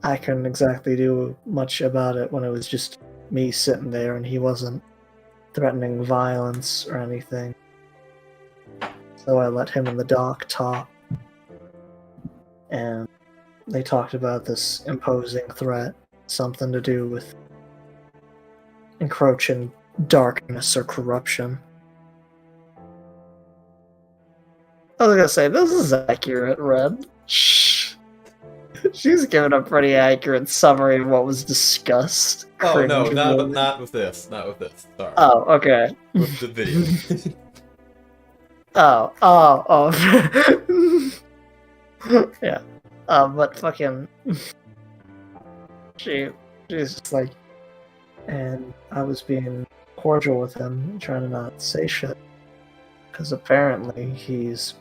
I couldn't exactly do much about it when it was just me sitting there and he wasn't threatening violence or anything. So I let him and the doc talk. And they talked about this imposing threat, something to do with encroaching darkness or corruption. I was gonna say, this is accurate, Red. Shh. She's giving a pretty accurate summary of what was discussed. Oh no, Cringe-worthy. not with this. Not with this. Sorry. Oh, okay. With the video. Oh. Yeah. But fucking... She's just like... And I was being cordial with him, trying to not say shit. Because apparently he's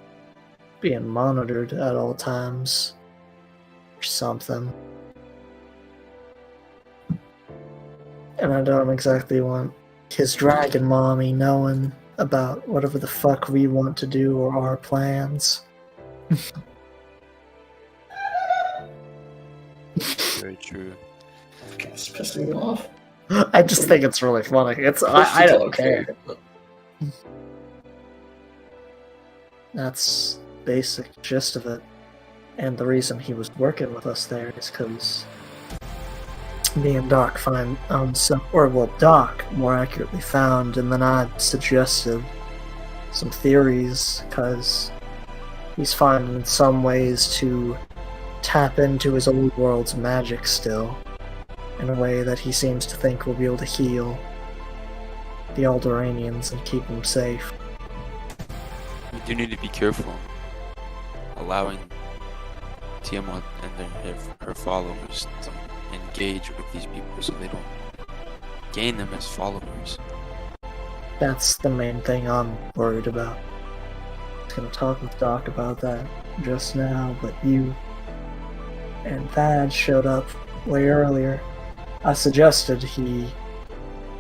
being monitored at all times. Or something. And I don't exactly want his dragon mommy knowing about whatever the fuck we want to do or our plans. Very true. It's pissing me off. I just think it's really funny. I don't care. That's basic gist of it. And the reason he was working with us there is because me and Doc Doc more accurately found, and then I suggested some theories, because he's finding some ways to tap into his old world's magic still, in a way that he seems to think will be able to heal the Alderanians and keep them safe. You do need to be careful allowing Tiamat and her followers to engage with these people so they don't gain them as followers. That's the main thing I'm worried about. I was gonna talk with Doc about that just now, but you and Thad showed up way earlier. I suggested he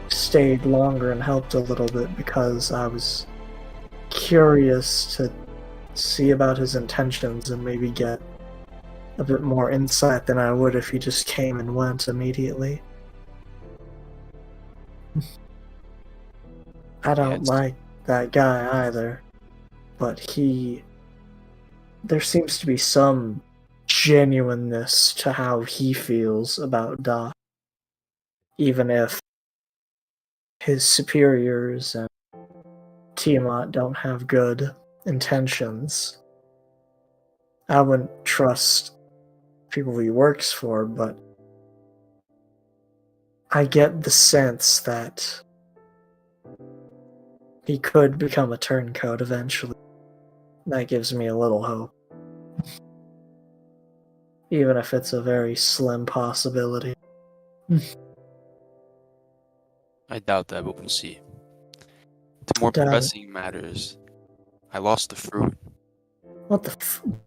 stayed longer and helped a little bit because I was curious to see about his intentions and maybe get a bit more insight than I would if he just came and went immediately. I don't like that guy either, but there seems to be some genuineness to how he feels about Doc, even if his superiors and Tiamat don't have good intentions. I wouldn't trust people he works for, but I get the sense that he could become a turncoat eventually. That gives me a little hope. Even if it's a very slim possibility. I doubt that, but we'll see. To more pressing matters, I lost the fruit. What the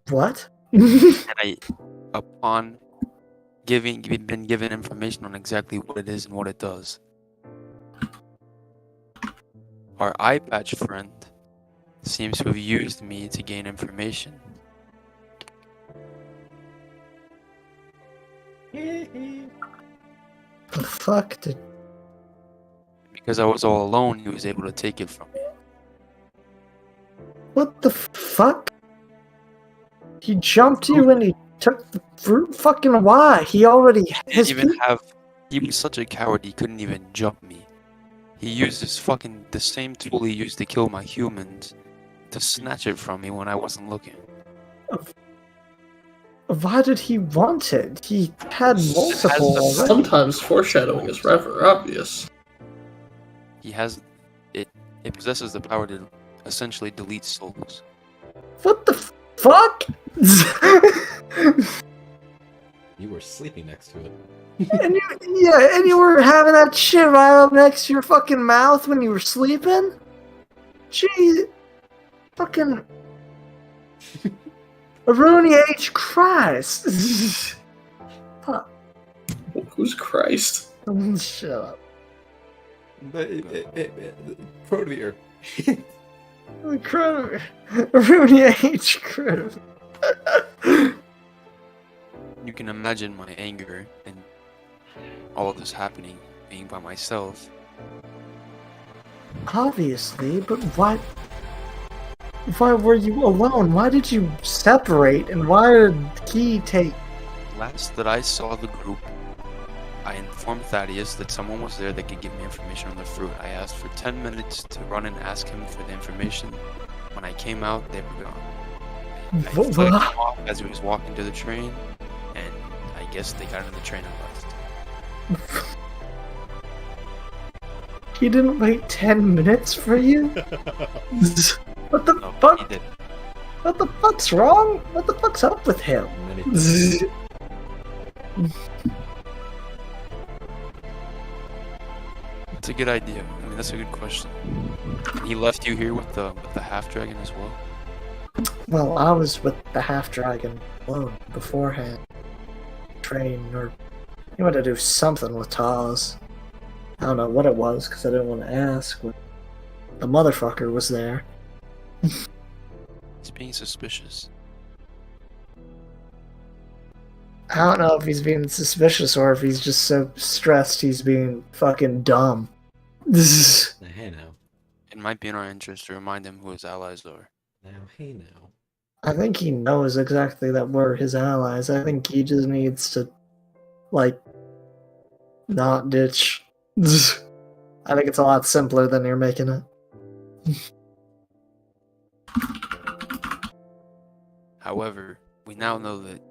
what? And upon being given information on exactly what it is and what it does, our eye patch friend seems to have used me to gain information. The fuck did... Because I was all alone, he was able to take it from me. What the fuck? He jumped you and he took the fruit? Fucking why? He already has... He was such a coward, he couldn't even jump me. He used the same tool he used to kill my humans to snatch it from me when I wasn't looking. Why did he want it? He had multiple already. Sometimes foreshadowing is rather obvious. He has it. It possesses the power to essentially delete souls. What the fuck? You were sleeping next to it. And you were having that shit right up next to your fucking mouth when you were sleeping? Gee, fucking... Aruni H. Christ! Fuck. Who's Christ? Shut up. Proteveer. Incredible. Aruni H. Incredible. You can imagine my anger and all of this happening being by myself. Obviously, but why were you alone? Why did you separate? And why did he take... Last that I saw the group, I informed Thaddeus that someone was there that could give me information on the fruit. I asked for 10 minutes to run and ask him for the information. When I came out, they were gone. I flicked him off as he was walking to the train, and I guess they got in the train and left. He didn't wait 10 minutes for you? What the No, fuck? he did. What the fuck's wrong? What the fuck's up with him? It's a good idea. I mean, that's a good question. And he left you here with the half dragon as well. Well, I was with the half dragon alone beforehand. Train, or he wanted to do something with Taz. I don't know what it was because I didn't want to ask. But the motherfucker was there. He's being suspicious. I don't know if he's being suspicious or if he's just so stressed he's being fucking dumb. Hey now. It might be in our interest to remind him who his allies are. Hey now. I think he knows exactly that we're his allies. I think he just needs to, like, not ditch. I think it's a lot simpler than you're making it. However, we now know that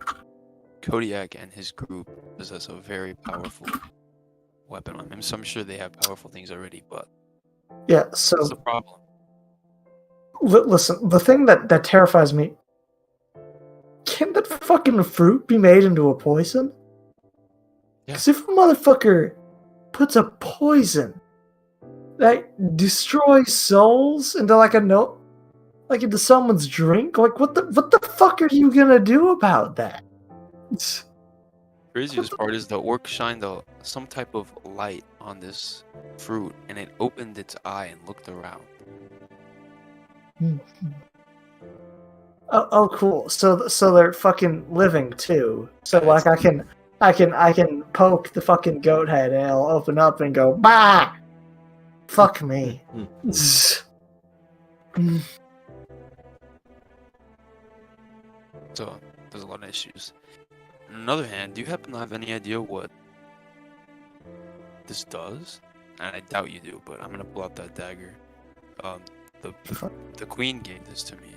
Kodiak and his group possess a very powerful weapon on them. So I'm sure they have powerful things already, but Yeah, so what's the problem? listen, the thing that terrifies me, can that fucking fruit be made into a poison? Yeah. Because if a motherfucker puts a poison that destroys souls into into someone's drink, like what the fuck are you gonna do about that? Craziest part is the orc shined some type of light on this fruit, and it opened its eye and looked around. Oh, cool. So they're fucking living too. So like I can poke the fucking goat head and it'll open up and go bah. Fuck me. So there's a lot of issues. On the other hand, do you happen to have any idea what this does? And I doubt you do, but I'm gonna pull out that dagger. The queen gave this to me.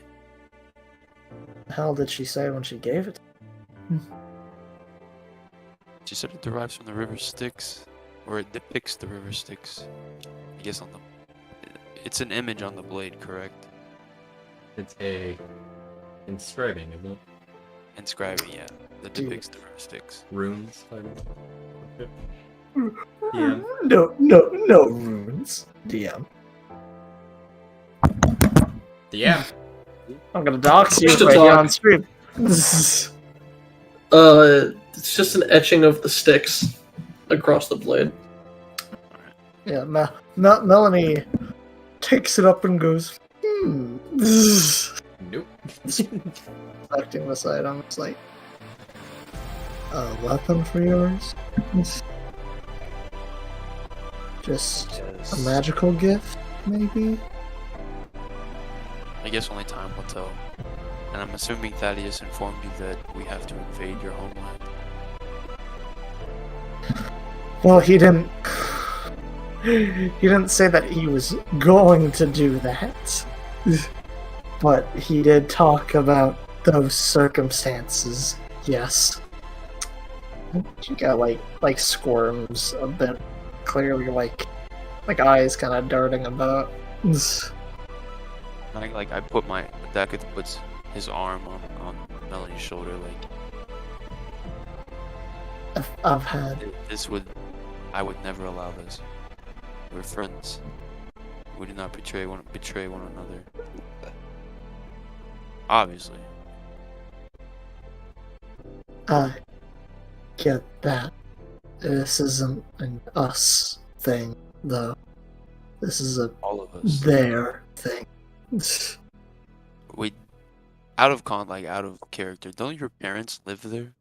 The hell did she say when she gave it? She said it derives from the river Styx, or it depicts the river Styx. I guess it's an image on the blade, correct? It's a inscribing, isn't it? Inscribing, yeah. That depicts the river Styx. Runes. Yeah. No runes. DM. Yeah. I'm gonna dox you Push to right talk. here on stream. It's just an etching of the sticks across the blade. Yeah, Melanie takes it up and goes, Nope. Acting this item, it's like a weapon for yours? Just a magical gift, maybe? I guess only time will tell. And I'm assuming Thaddeus informed you that we have to invade your homeland. Well, he didn't say that he was going to do that. But he did talk about those circumstances, yes. She got like squirms a bit, clearly like eyes kind of darting about. I put my Dageth puts his arm on Melanie's shoulder, like I've had. I would never allow this. We're friends. We do not betray one another. Obviously. I get that. This isn't an us thing, though. This is a All of us. their thing. Wait, out of character. Don't your parents live there?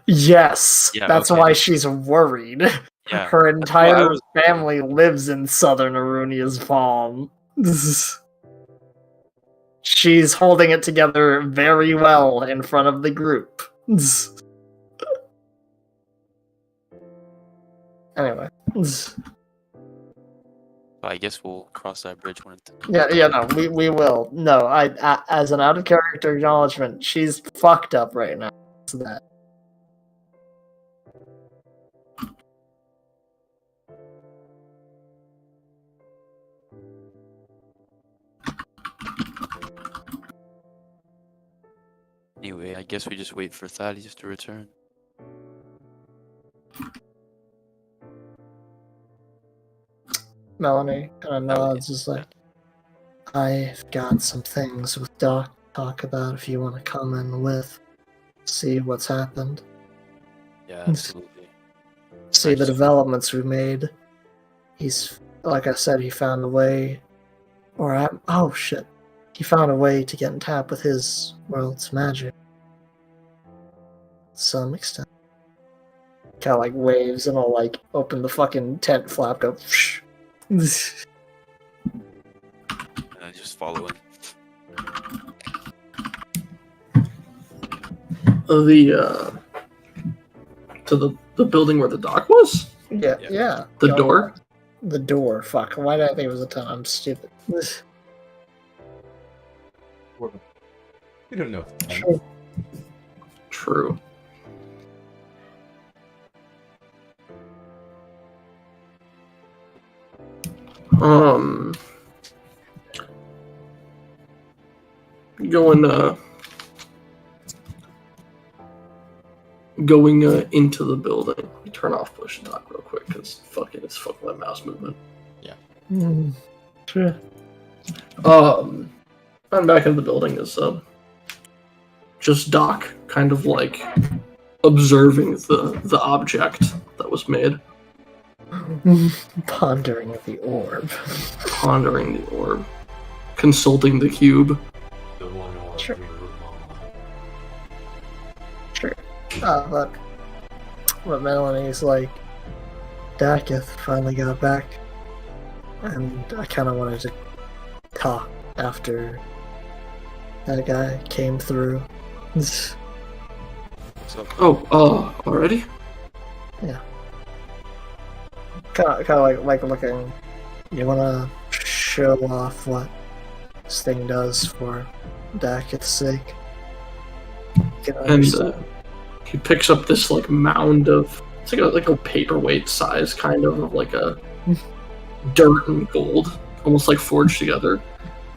Yes, Yeah, that's okay. why she's worried. Yeah. Her that's why I entire was- family lives in southern Arunia's palm. She's holding it together very well in front of the group. Anyway. I guess we'll cross that bridge when it. Yeah, no, we will. No, I as an out of character acknowledgement, she's fucked up right now. So that. Anyway, I guess we just wait for Thaddeus to return. Melanie kind of nods, is like, I've got some things with Doc to talk about if you want to come in with, see what's happened, Yeah, absolutely. see the Nice. developments we made. He's, like I said, he found a way, he found a way to get in tap with his world's magic. To some extent. Kind of like waves and I'll like open the fucking tent flap, go. Just follow him. To the building where the dock was? Yeah. The Go- door? The door. Fuck. Why did I think it was a ton? I'm stupid. We don't know. Sure. True. Going into the building. Let me turn off push and talk real quick because it's fucking my mouse movement. Sure. I'm back in the building is just Doc kind of like observing the object that was made, Pondering the orb. pondering the orb, consulting the cube. Sure. Sure. But Melanie's like, Dakith finally got back, and I kind of wanted to talk after that guy came through. So Oh, already? Kind of like looking. You want to show off what this thing does for Dakith's sake? You can And understand. he picks up this like mound of it's like a paperweight size kind of like a dirt and gold, almost like forged together.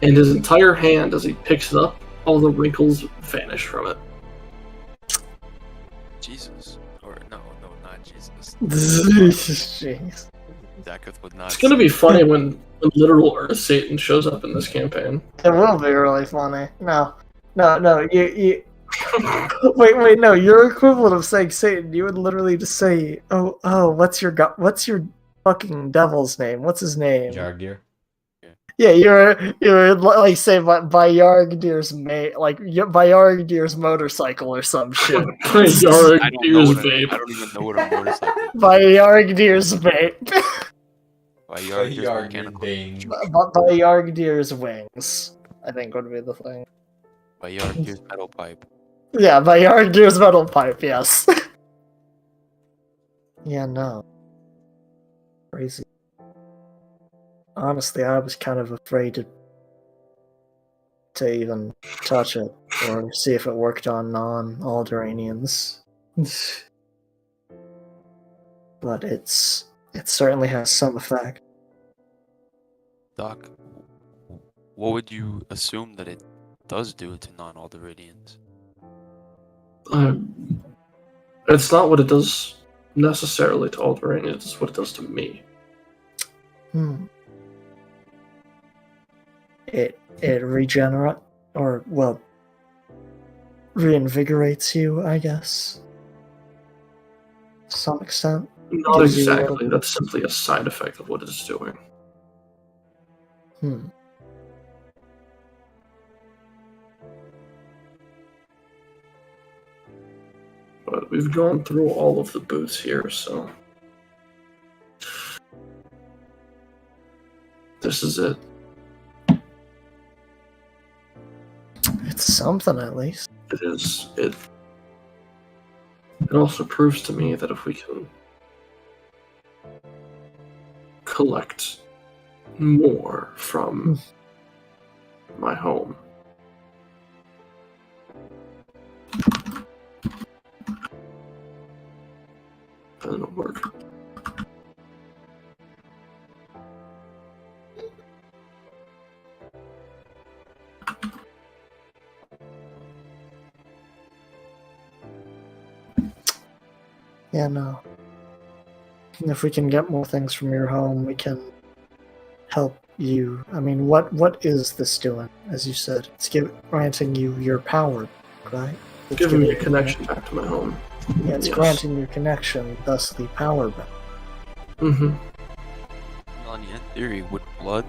And his entire hand, as he picks it up, all the wrinkles vanish from it. Jesus, or no, not Jesus. Jeez. Dakith would not. It's gonna be funny when literal Earth Satan shows up in this campaign. It will be really funny. No, you. Wait, no. Your equivalent of saying Satan, you would literally just say, "Oh, what's your fucking devil's name? What's his name?" Jargir. Yeah, you're like say by Yargdir's mate, like by Yargdir's motorcycle or some shit. Yarg I don't Deer's know vape. I don't even know what a motorcycle is. By Yargdir's vape. By Yargir's mechanical. By Yargdir's wings, I think would be the thing. By Yargir's metal pipe. Yeah, by Yargdir's metal pipe. Yes. Yeah, no. Crazy. Honestly, I was kind of afraid to even touch it or see if it worked on non-Alderanians. But it certainly has some effect. Doc, what would you assume that it does do to non-Alderaanians? It's not what it does necessarily to Alderain. It's what it does to me. It regenerate or well reinvigorates you, I guess. To some extent. Not Gives you a exactly. little- That's simply a side effect of what it's doing. But we've gone through all of the booths here, so this is it. It's something at least. It is. It also proves to me that if we can collect more from my home, then it'll work. Yeah, no. If we can get more things from your home, we can help you. I mean, what is this doing? As you said, it's granting you your power, right? It's Giving me a you connection back to my home. Yeah, it's Yes. granting you connection, thus the power back. Mm-hmm. Melanie, in theory, with blood.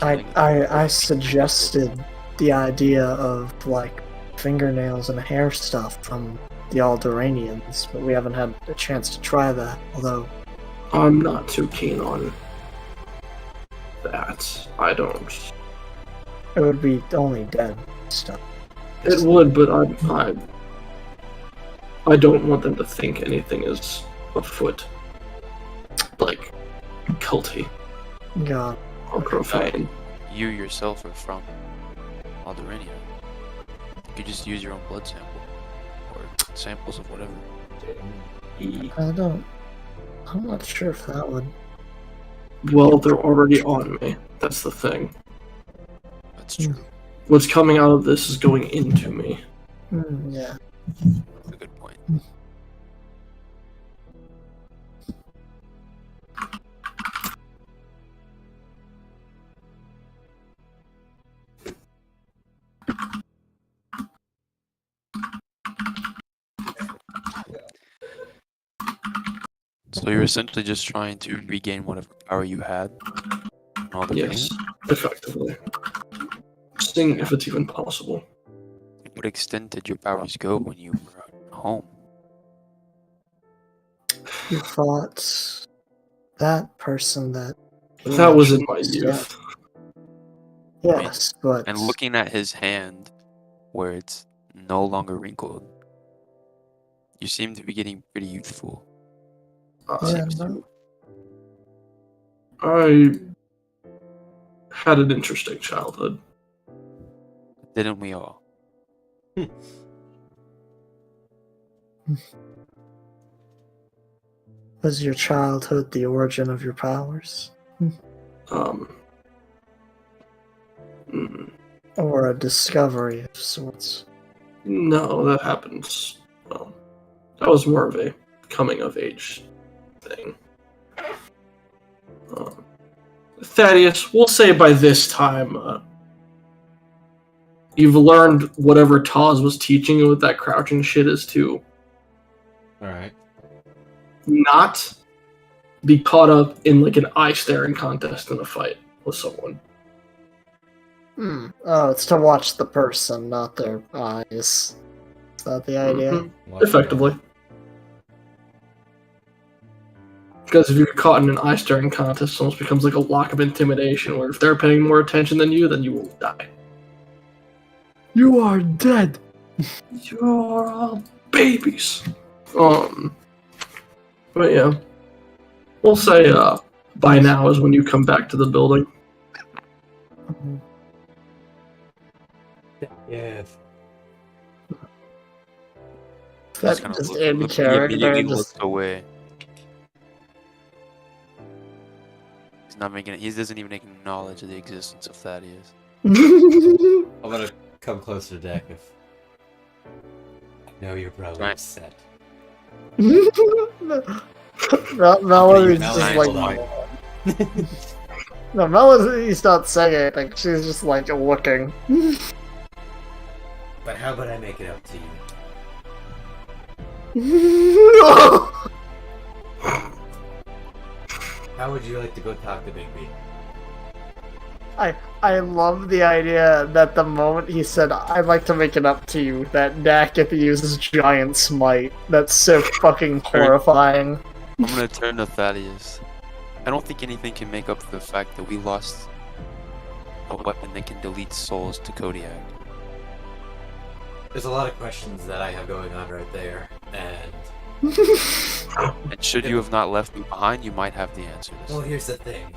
I suggested the idea of like fingernails and hair stuff from the Alderanians, but we haven't had a chance to try that. Although I'm not too keen on that. I don't. it would be only dead stuff. It would, but I don't want them to think anything is afoot, like culty God, or profane. You yourself are from Alderaania. You could just use your own blood sample. Or samples of whatever. I'm not sure if that would. Well, they're already on me. That's the thing. That's true. What's coming out of this is going into me. Yeah. That's a good point. So you're essentially just trying to regain whatever power you had. And all the Yes, effectively. Seeing if it's even possible. To what extent did your powers go when you were at home? You fought that person that. That was in my was youth. dead. Yes, but And looking at his hand, where it's no longer wrinkled, you seem to be getting pretty youthful. Yeah, seems to. no. I had an interesting childhood. Didn't we all? Was your childhood the origin of your powers? Mm, Or a discovery of sorts? no, that happens. Well, that was more of a coming of age thing. Thaddeus, we'll say by this time, you've learned whatever Taz was teaching you with that crouching shit is to Alright. not be caught up in like an eye staring contest in a fight with someone. Oh, it's to watch the person, not their eyes. Is that the idea? Mhm. Effectively. Because if you're caught in an eye staring contest, it almost becomes like a lock of intimidation, where if they're paying more attention than you, then you will die. You are dead! You're all babies. But yeah. We'll say, by now is when you come back to the building. Yes. That kinda just look- in look- he character, immediately just looks away. He's not making it. He doesn't even acknowledge the existence of Thaddeus. I'm gonna come closer to Deck if I know your brother Right. is set. Melody's Melody, just hold like. on. No, Melody's not saying anything. She's just like looking. But how about I make it up to you? How would you like to go talk to Bigby? I love the idea that the moment he said, "I'd like to make it up to you," that Dakith uses giant smite. That's so fucking horrifying. I'm gonna turn to Thaddeus. I don't think anything can make up for the fact that we lost a weapon that can delete souls to Kodiak. There's a lot of questions that I have going on right there, and... And should you have not left me behind, you might have the answers. Well, here's the thing.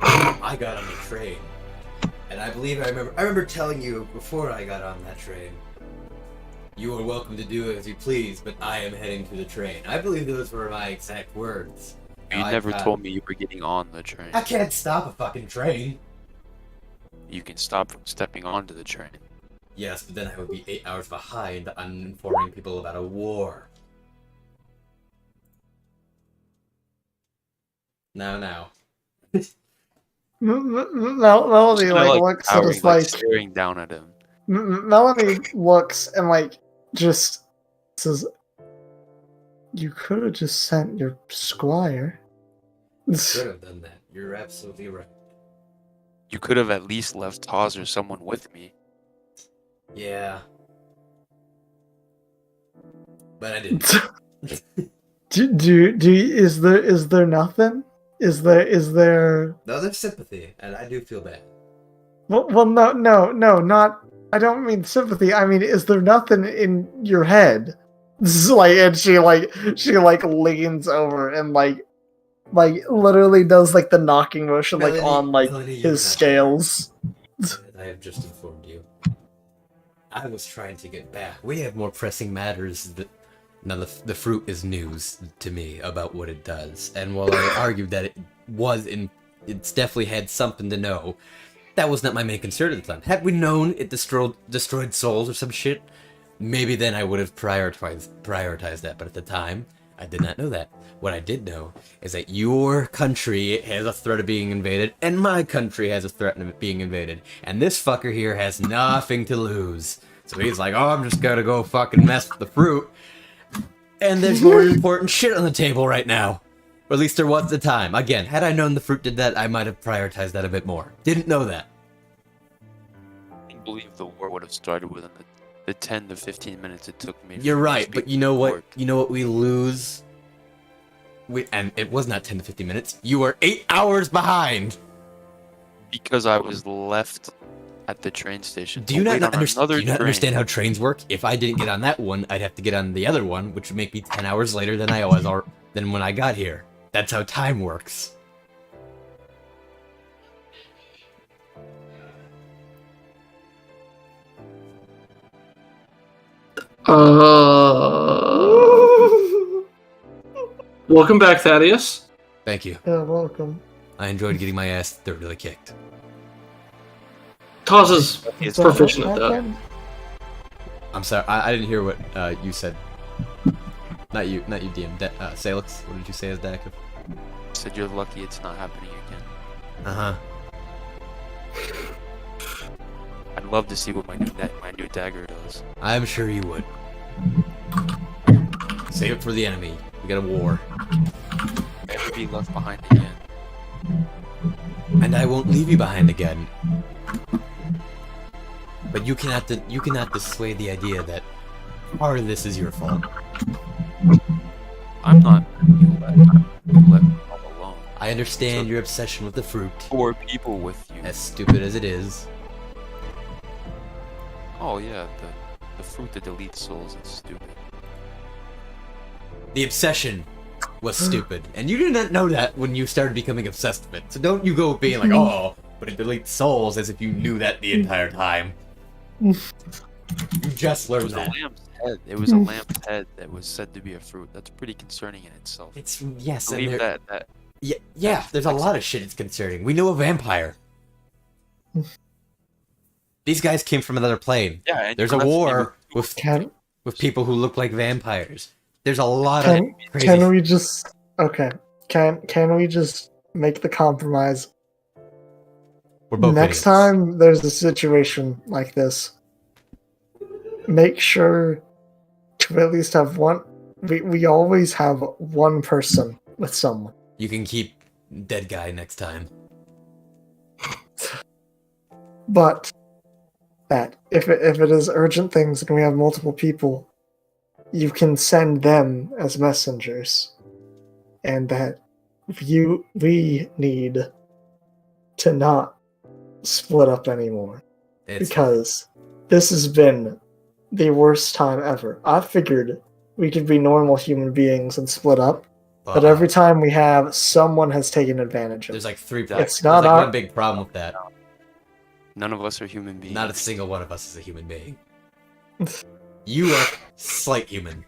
I got on the train, and I believe I remember telling you before I got on that train, you are welcome to do as you please, but I am heading to the train. I believe those were my exact words. You never told me you were getting on the train. I can't stop a fucking train. You can stop from stepping onto the train. Yes, but then I would be 8 hours behind on informing people about a war. Now. Melody Kinda like looks and towering, is like staring down at him. Melody looks and like just says, "You could have just sent your squire." Could have done that. You're absolutely right. You could have at least left Taz or someone with me. Yeah. But I didn't. Is there nothing? Is there? No, there's sympathy, and I do feel bad. Well, no, not. I don't mean sympathy. I mean, is there nothing in your head? This is like, and she leans over and like literally does like the knocking motion like on like his scales. I have just informed you. I was trying to get back. We have more pressing matters that. Now, the fruit is news to me about what it does, and while I argued that it's definitely had something to know, that was not my main concern at the time. Had we known it destroyed souls or some shit, maybe then I would have prioritized that, but at the time, I did not know that. What I did know is that your country has a threat of being invaded, and my country has a threat of being invaded, and this fucker here has nothing to lose. So he's like, oh, I'm just gonna go fucking mess with the fruit. And there's more important shit on the table right now. Or at least there was at the time. Again, had I known the fruit did that, I might have prioritized that a bit more. Didn't know that. I believe the war would have started within the 10 to 15 minutes it took me. You're right, but you know what? You know what we lose? And it was not 10 to 15 minutes. You were 8 hours behind. Because I was left at the train station. Do you not understand how trains work? If I didn't get on that one, I'd have to get on the other one, which would make me 10 hours later than than when I got here. That's how time works. Welcome back, Thaddeus. Thank you. Yeah, welcome. I enjoyed getting my ass thoroughly kicked. Taz is proficient at that. I'm sorry, I didn't hear what you said. Not you, DM. Salix, what did you say as Dakif? Said you're lucky it's not happening again. Uh-huh. I'd love to see what my new dagger does. I'm sure you would. Save it for the enemy. We got a war. Never be left behind again. And I won't leave you behind again. But you cannot dissuade the idea that part of this is your fault. I'm not. You let me all alone. I understand your obsession with the fruit. 4 people with you. As stupid as it is. Oh yeah, the fruit that deletes souls is stupid. The obsession was stupid, and you did not know that when you started becoming obsessed with it. So don't you go being like, oh, but it deletes souls as if you knew that the entire time. You just learned that. It was a lamb's head that was said to be a fruit. That's pretty concerning in itself. It's yes, I believe that. Yeah. There's a lot of shit it's concerning. We know a vampire. These guys came from another plane. Yeah, There's a war with people who look like vampires. There's a lot Can of crazy. can we just okay? Can we just make the compromise? We're both Next idiots. time there's a situation like this, make sure to at least have one. We always have one person with someone. You can keep dead guy next time. But that if it is urgent things and we have multiple people, you can send them as messengers, and that we need to not split up anymore It's because this has been the worst time ever. I figured we could be normal human beings and split up, but every time we have, someone has taken advantage of there's it. like three. It's There's not like our- one big problem with that. None of us are human beings. Not a single one of us is a human being. You are slight human.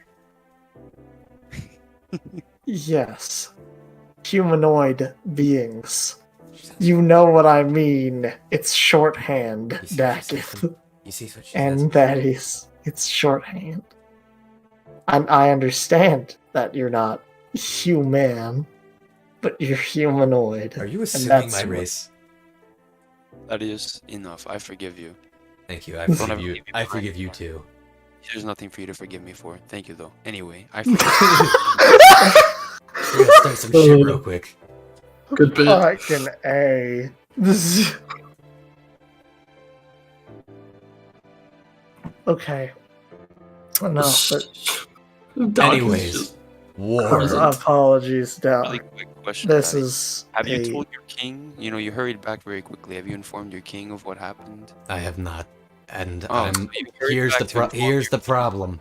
Yes. Humanoid beings. You know what I mean. It's shorthand, You see what she Dakith. said? You see what she And says? that is, it's shorthand. And I understand that you're not human, but you're humanoid. Are you And assuming that's my what- race? That is enough. I forgive you. Thank you. I Don't forgive ever you. leave me I behind forgive you anymore. too. There's nothing for you to forgive me for. Thank you, though. Anyway, I forgive We're gonna start some shit real quick. Good bit. Fucking A. This is... Okay. No, but Doc is Anyways, just- war. apologies, you. Doc. Really quick question. This Patty. is Have you a- told your king? You know, you hurried back very quickly. Have you informed your king of what happened? I have not, and Oh, I'm. so you hurried Here's back the to inform here's your the problem.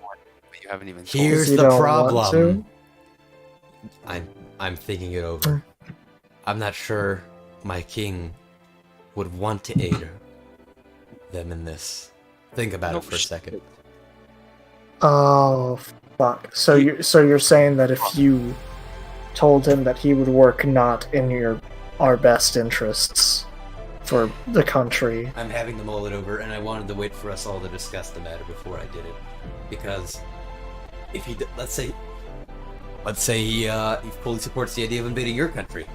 But you haven't even told Here's You the don't want problem. to? I'm thinking it over. I'm not sure my king would want to aid them in this. Think about No it for a shit. second. Oh fuck! So you're saying that if you told him that he would work not in our best interests for the country, I'm having to mull it over, and I wanted to wait for us all to discuss the matter before I did it, because if he, let's say he fully supports the idea of invading your country,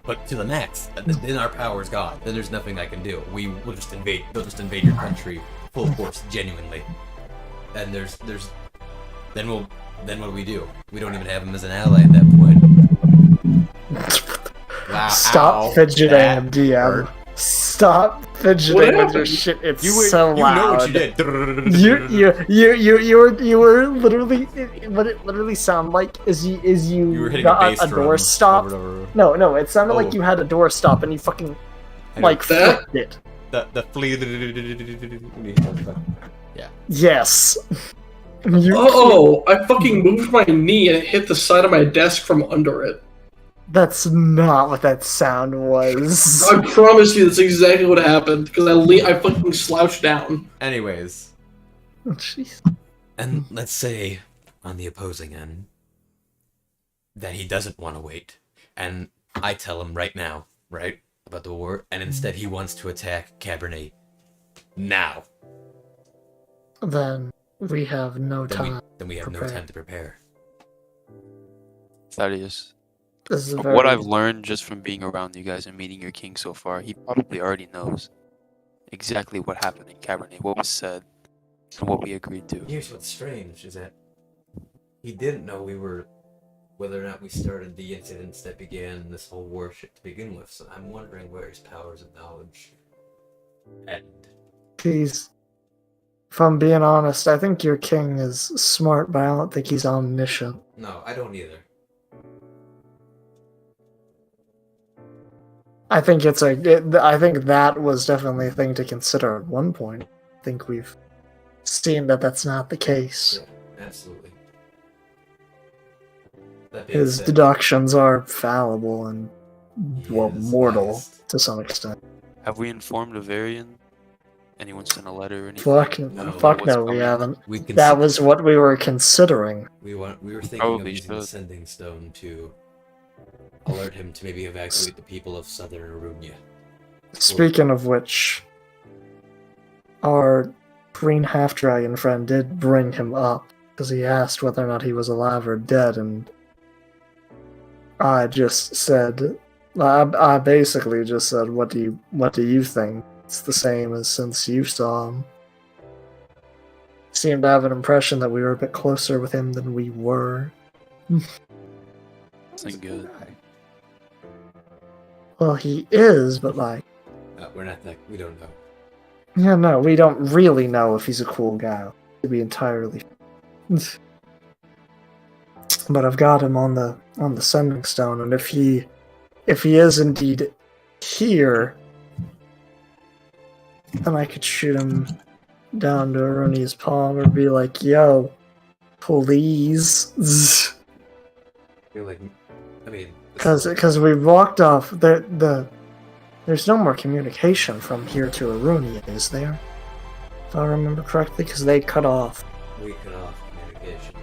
but to the max, then our power's gone. Then there's nothing I can do. We'll just invade. They'll just invade your country full force, genuinely. And then what do we do? We don't even have him as an ally at that point. Wow! stop ow, fidgeting, that DM. hurt. Stop fidgeting What with your happened? shit. It's You so loud. know what you did. You were literally what it literally sounded like is you You were hitting got a bass a drum door stop. over and over. No, it sounded Oh. like you had a door stop and you fucking I know. like That? flipped it. The flea. Yes. You Oh, I fucking moved my knee and it hit the side of my desk from under it. That's not what that sound was. I promise you that's exactly what happened, because I fucking slouched down. Anyways, Oh, jeez. and let's say on the opposing end that he doesn't want to wait, and I tell him right now, right, about the war, and instead he wants to attack Cabernet now. Then we have no time. Then we have no prepare. time to prepare. Thaddeus. This is What I've learned just from being around you guys and meeting your king so far, he probably already knows exactly what happened in Cabernet, what was said, and what we agreed to. Here's what's strange is that he didn't know whether or not we started the incidents that began this whole war shit to begin with. So I'm wondering where his powers of knowledge end. He's, if I'm being honest, I think your king is smart, but I don't think he's omniscient. No, I don't either. I think I think that was definitely a thing to consider at one point. I think we've seen that that's not the case. Yeah, absolutely. That being His said, deductions are fallible and, he well, is mortal biased. to some extent. Have we informed Avarian? Anyone sent a letter or anything? Fuck No, fuck what's no, we coming? haven't. We can That was what we were considering. we were thinking Probably of using the should. sending stone to alert him to maybe evacuate the people of southern Arunia. Speaking of which, our green half dragon friend did bring him up because he asked whether or not he was alive or dead, and I just said, I basically just said, what do you think? It's the same as since you saw him. Seemed to have an impression that we were a bit closer with him than we were. That's good. Well, he is, but like... We're not that... We don't know. Yeah, no, we don't really know if he's a cool guy. To be entirely... But I've got him on the sending stone, and if he is indeed here, then I could shoot him down to Arunia's palm or be like, yo, please. You're like... I mean... Because we walked off, there's no more communication from here to Arunia, is there? If I remember correctly, because they cut off. We cut off communication.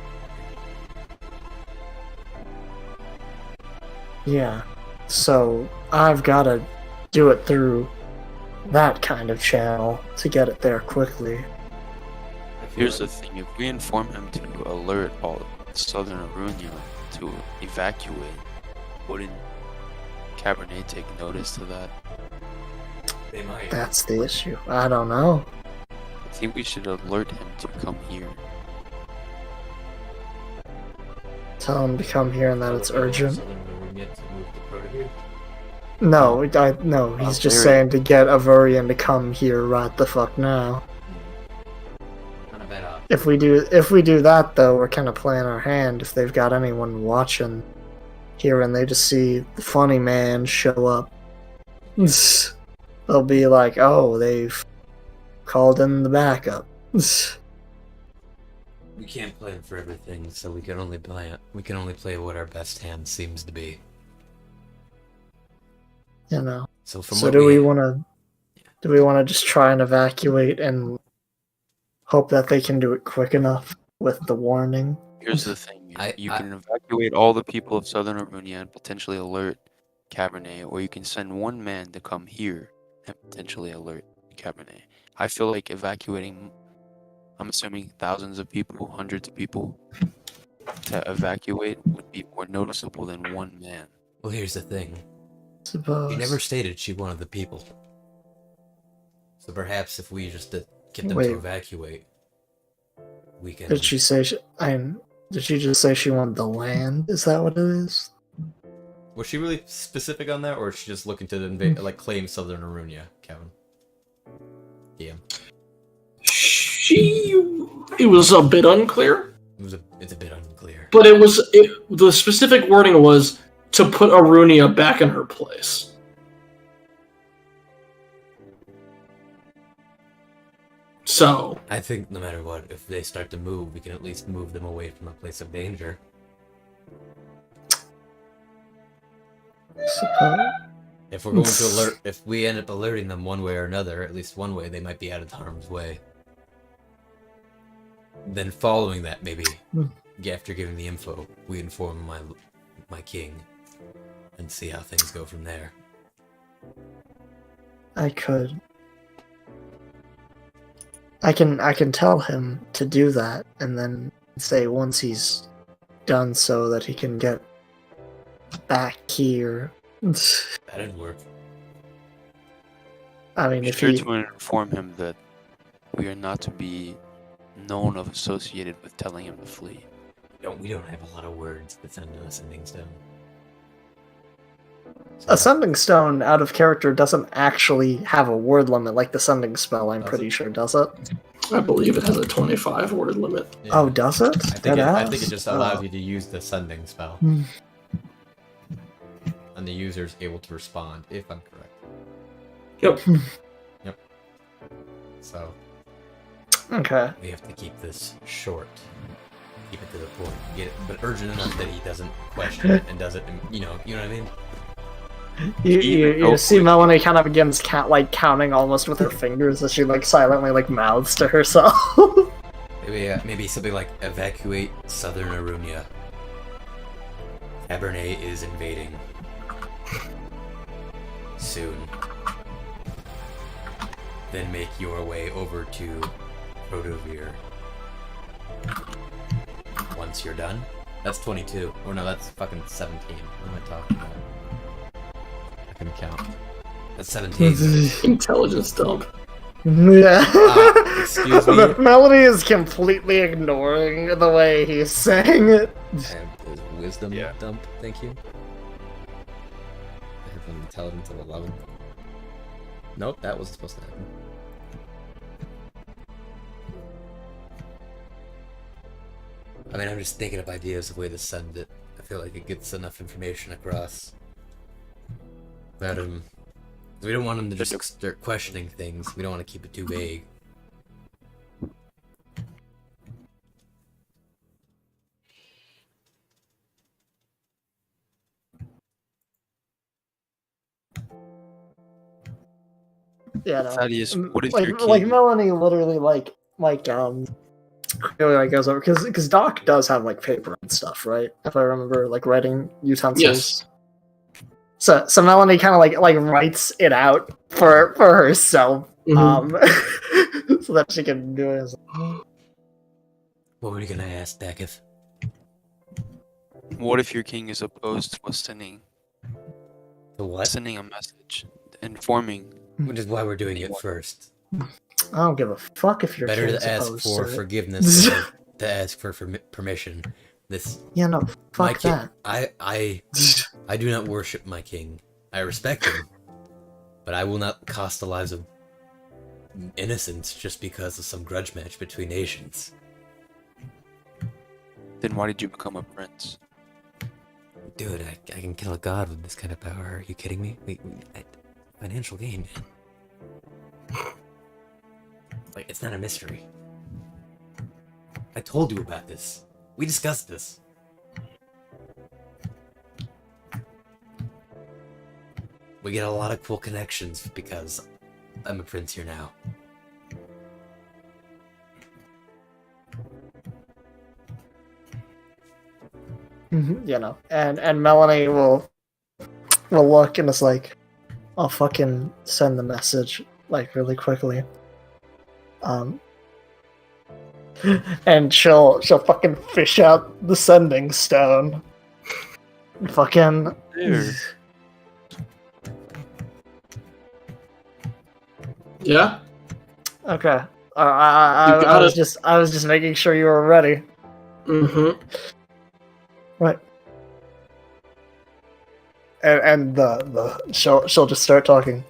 Yeah, so I've got to do it through that kind of channel to get it there quickly. Here's the thing, if we inform him to alert all Southern Arunia to evacuate, wouldn't Cabernet take notice to that? They might. That's the issue. I don't know. I think we should alert him to come here. Tell him to come here and that it's urgent. To move to Protovir. No, no, he's just Avarian. saying to get Avarian to come here right the fuck now. Not a bad option. If we do that though, we're kind of playing our hand. If they've got anyone watching here and they just see the funny man show up, they'll be like, "Oh, they've called in the backup." We can't plan for everything, so we can only play what our best hand seems to be. You know. So from So what do we want to just try and evacuate and hope that they can do it quick enough with the warning? Here's the thing, you can evacuate all the people of Southern Arunia and potentially alert Cabernet, or you can send one man to come here and potentially alert Cabernet. I feel like evacuating, I'm assuming thousands of people, hundreds of people, to evacuate would be more noticeable than one man. Well, here's the thing. Suppose. She never stated she wanted the people. So perhaps if we just get them to evacuate, we can... Did she say? Did she just say she wanted the land? Is that what it is? Was she really specific on that, or is she just looking to invade, like claim Southern Arunia, Kevin? Yeah. It was a bit unclear. It's a bit unclear. But the specific wording was to put Arunia back in her place. So I think no matter what, if they start to move, we can at least move them away from a place of danger. If we're going to alert, if we end up alerting them one way or another, at least one way, they might be out of harm's way. Then following that, maybe, after giving the info, we inform my king, and see how things go from there. I could. I can tell him to do that, and then say once he's done so that he can get back here. That'd work. I mean, Be if sure he... to inform him that we are not to be known of associated with telling him to flee. We don't have a lot of words to send to a sending stone. A sending stone out of character doesn't actually have a word limit like the sending spell, I'm Does pretty it? sure, does it? I believe it has a 25 word limit. Yeah. Oh, does it? I think it just allows you to use the sending spell. Hmm. And the user is able to respond, if I'm correct. Yep. Yep. So, Okay. we have to keep this short. Keep it to the point. Get it, but urgent enough that he doesn't question it and doesn't, you know what I mean? You see Melanie kind of begins counting almost with her fingers as she silently mouths to herself. Maybe something like evacuate Southern Arunia. Cabernet is invading. Soon. Then make your way over to Protovir. once you're done. That's 22. Or no, that's fucking 17. What am I talking about? I couldn't count. That's 17. Intelligence dump. Yeah. Excuse me? Melody is completely ignoring the way he's saying it. And wisdom Yeah. dump, thank you. I have an intelligence of 11. Nope, that wasn't supposed to happen. I mean, I'm just thinking of ideas of way to send it. I feel like it gets enough information across. But, we don't want them to just start questioning things. We don't want to keep it too vague. Yeah, no. Thaddeus, what is like, your king? like Melanie literally really like goes over because Doc does have like paper and stuff, right? If I remember, like writing utensils. Yes. So Melanie kind of like writes it out for herself, Mhm. so that she can do it. What were you gonna ask, Dakith? What if your king is opposed to us sending The what? a message, informing? Which is why we're doing it first. I don't give a fuck if you're Better to ask for to it. forgiveness than to ask for permission. This Yeah, no, my fuck king. that. I do not worship my king. I respect him, but I will not cost the lives of innocents just because of some grudge match between nations. Then why did you become a prince? Dude, I can kill a god with this kind of power. Are you kidding me? Financial gain, man. Like, it's not a mystery. I told you about this. We discussed this. We get a lot of cool connections because I'm a prince here now. You know, and Melanie will look and it's like, I'll fucking send the message like really quickly. And she'll fucking fish out the sending stone. Fucking There. okay. Yeah. You got I was just making sure you were ready. Mm-hmm. Right. And she'll just start talking.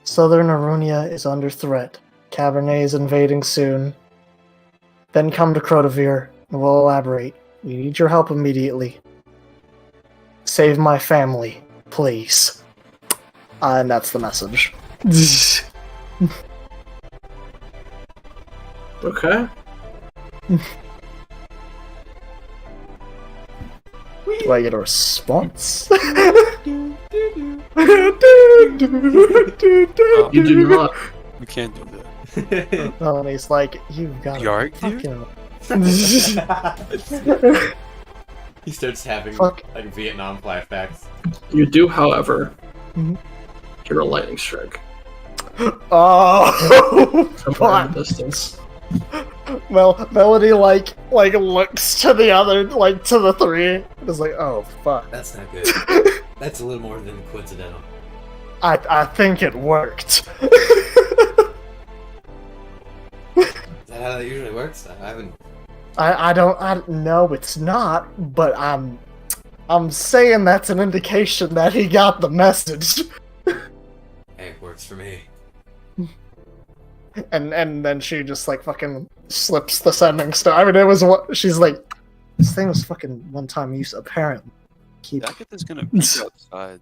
Southern Arunia is under threat. Cabernet is invading soon. Then come to Crotavir, and we'll elaborate. We need your help immediately. Save my family, please. And that's the message. Okay. Do I get a response? You do not. We can't do that. Melanie's like, you've got Yarg, to dude? He starts having Fuck. like Vietnam flashbacks. You do, however, Mhm. hear a lightning strike Oh, somewhere in fuck. the distance. Well, Melody like looks to the other, like to the three, and is like, oh fuck. That's not good. That's a little more than coincidental. I think it worked. Is that how that usually works? I haven't. I don't know it's not, but I'm saying that's an indication that he got the message. Hey, it works for me. And then she just like fucking slips the sending stone. I mean, it was what she's like. This thing was fucking one time use apparently. Keep. Dakith is gonna peek outside.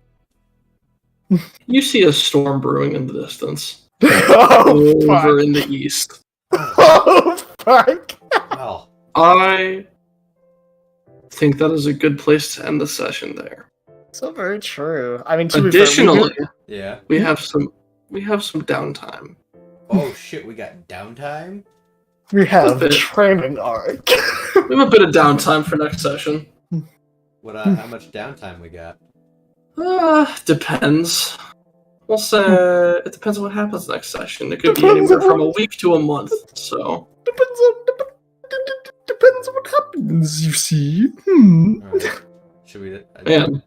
You see a storm brewing in the distance. Oh Over fuck! in the east. Oh fuck! Well, I think that is a good place to end the session there. So very true. I mean, to be fair, Additionally, yeah. we have some downtime. Oh shit, we got downtime? we have With it. training arc. We have a bit of downtime for next session. What? How much downtime we got? Depends. We'll say it depends on what happens next session. It could be Depends anywhere on from a what- week to a month. So Depends on Depends on what happens, you see. Alright. Should we? Man.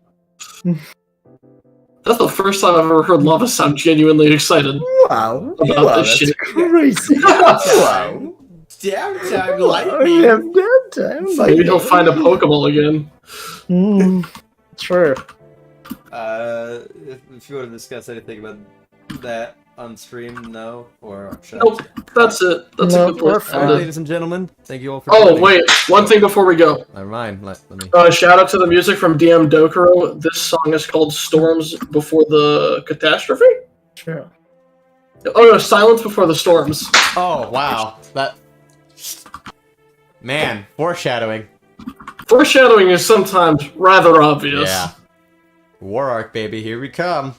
That's the first time I've ever heard Lava sound genuinely excited. Wow. About Wow, this that's shit. crazy. Wow. Downtime We have downtime. Maybe he'll find a Pokeball again. Sure. If you want to discuss anything about that on stream, no? Or should Nope. That's it. That's No, a good we're place to fine. end Alright, it. ladies and gentlemen, thank you all for Oh, joining. wait. One thing before we go. Never mind. Let me. Shout out to the music from DM Dokuro. This song is called Storms Before the Catastrophe? Sure. Oh no, Silence Before the Storms. Oh wow, that. Man, foreshadowing. Foreshadowing is sometimes rather obvious. Yeah. War Arc, baby, here we come.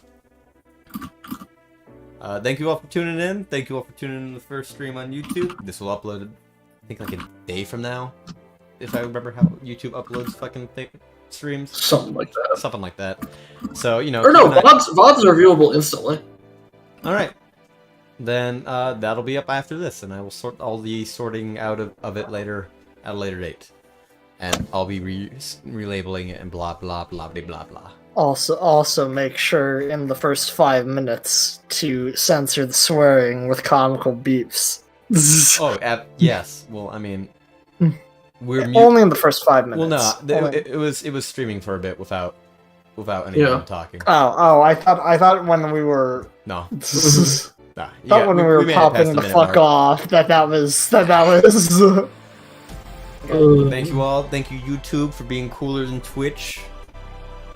Thank you all for tuning in. Thank you all for tuning in to the first stream on YouTube. This will upload, I think, like a day from now, if I remember how YouTube uploads fucking streams. Something like that. Something like that. So, you know. Or no, keep an eye- VODs are viewable instantly. Alright. Then, that'll be up after this, and I will sort all the sorting out of it later, at a later date. And I'll be relabeling it and blah blah blah blah blah blah. Also make sure in the first 5 minutes to censor the swearing with comical beeps. Oh, yes. Well, I mean, we're Only in the first 5 minutes. Well, no, Only- it was streaming for a bit without anyone talking. Oh, I thought when we were No, nah, thought when we were made it past popping the minute fuck mark. off that was Thank you all. Thank you YouTube for being cooler than Twitch.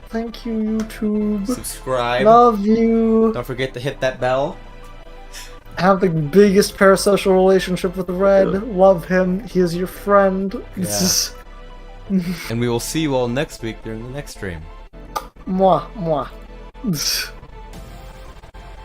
Thank you, YouTube. Subscribe. Love you. Don't forget to hit that bell. Have the biggest parasocial relationship with Red. Love him. He is your friend. And we will see you all next week during the next stream. Mwah, mwah.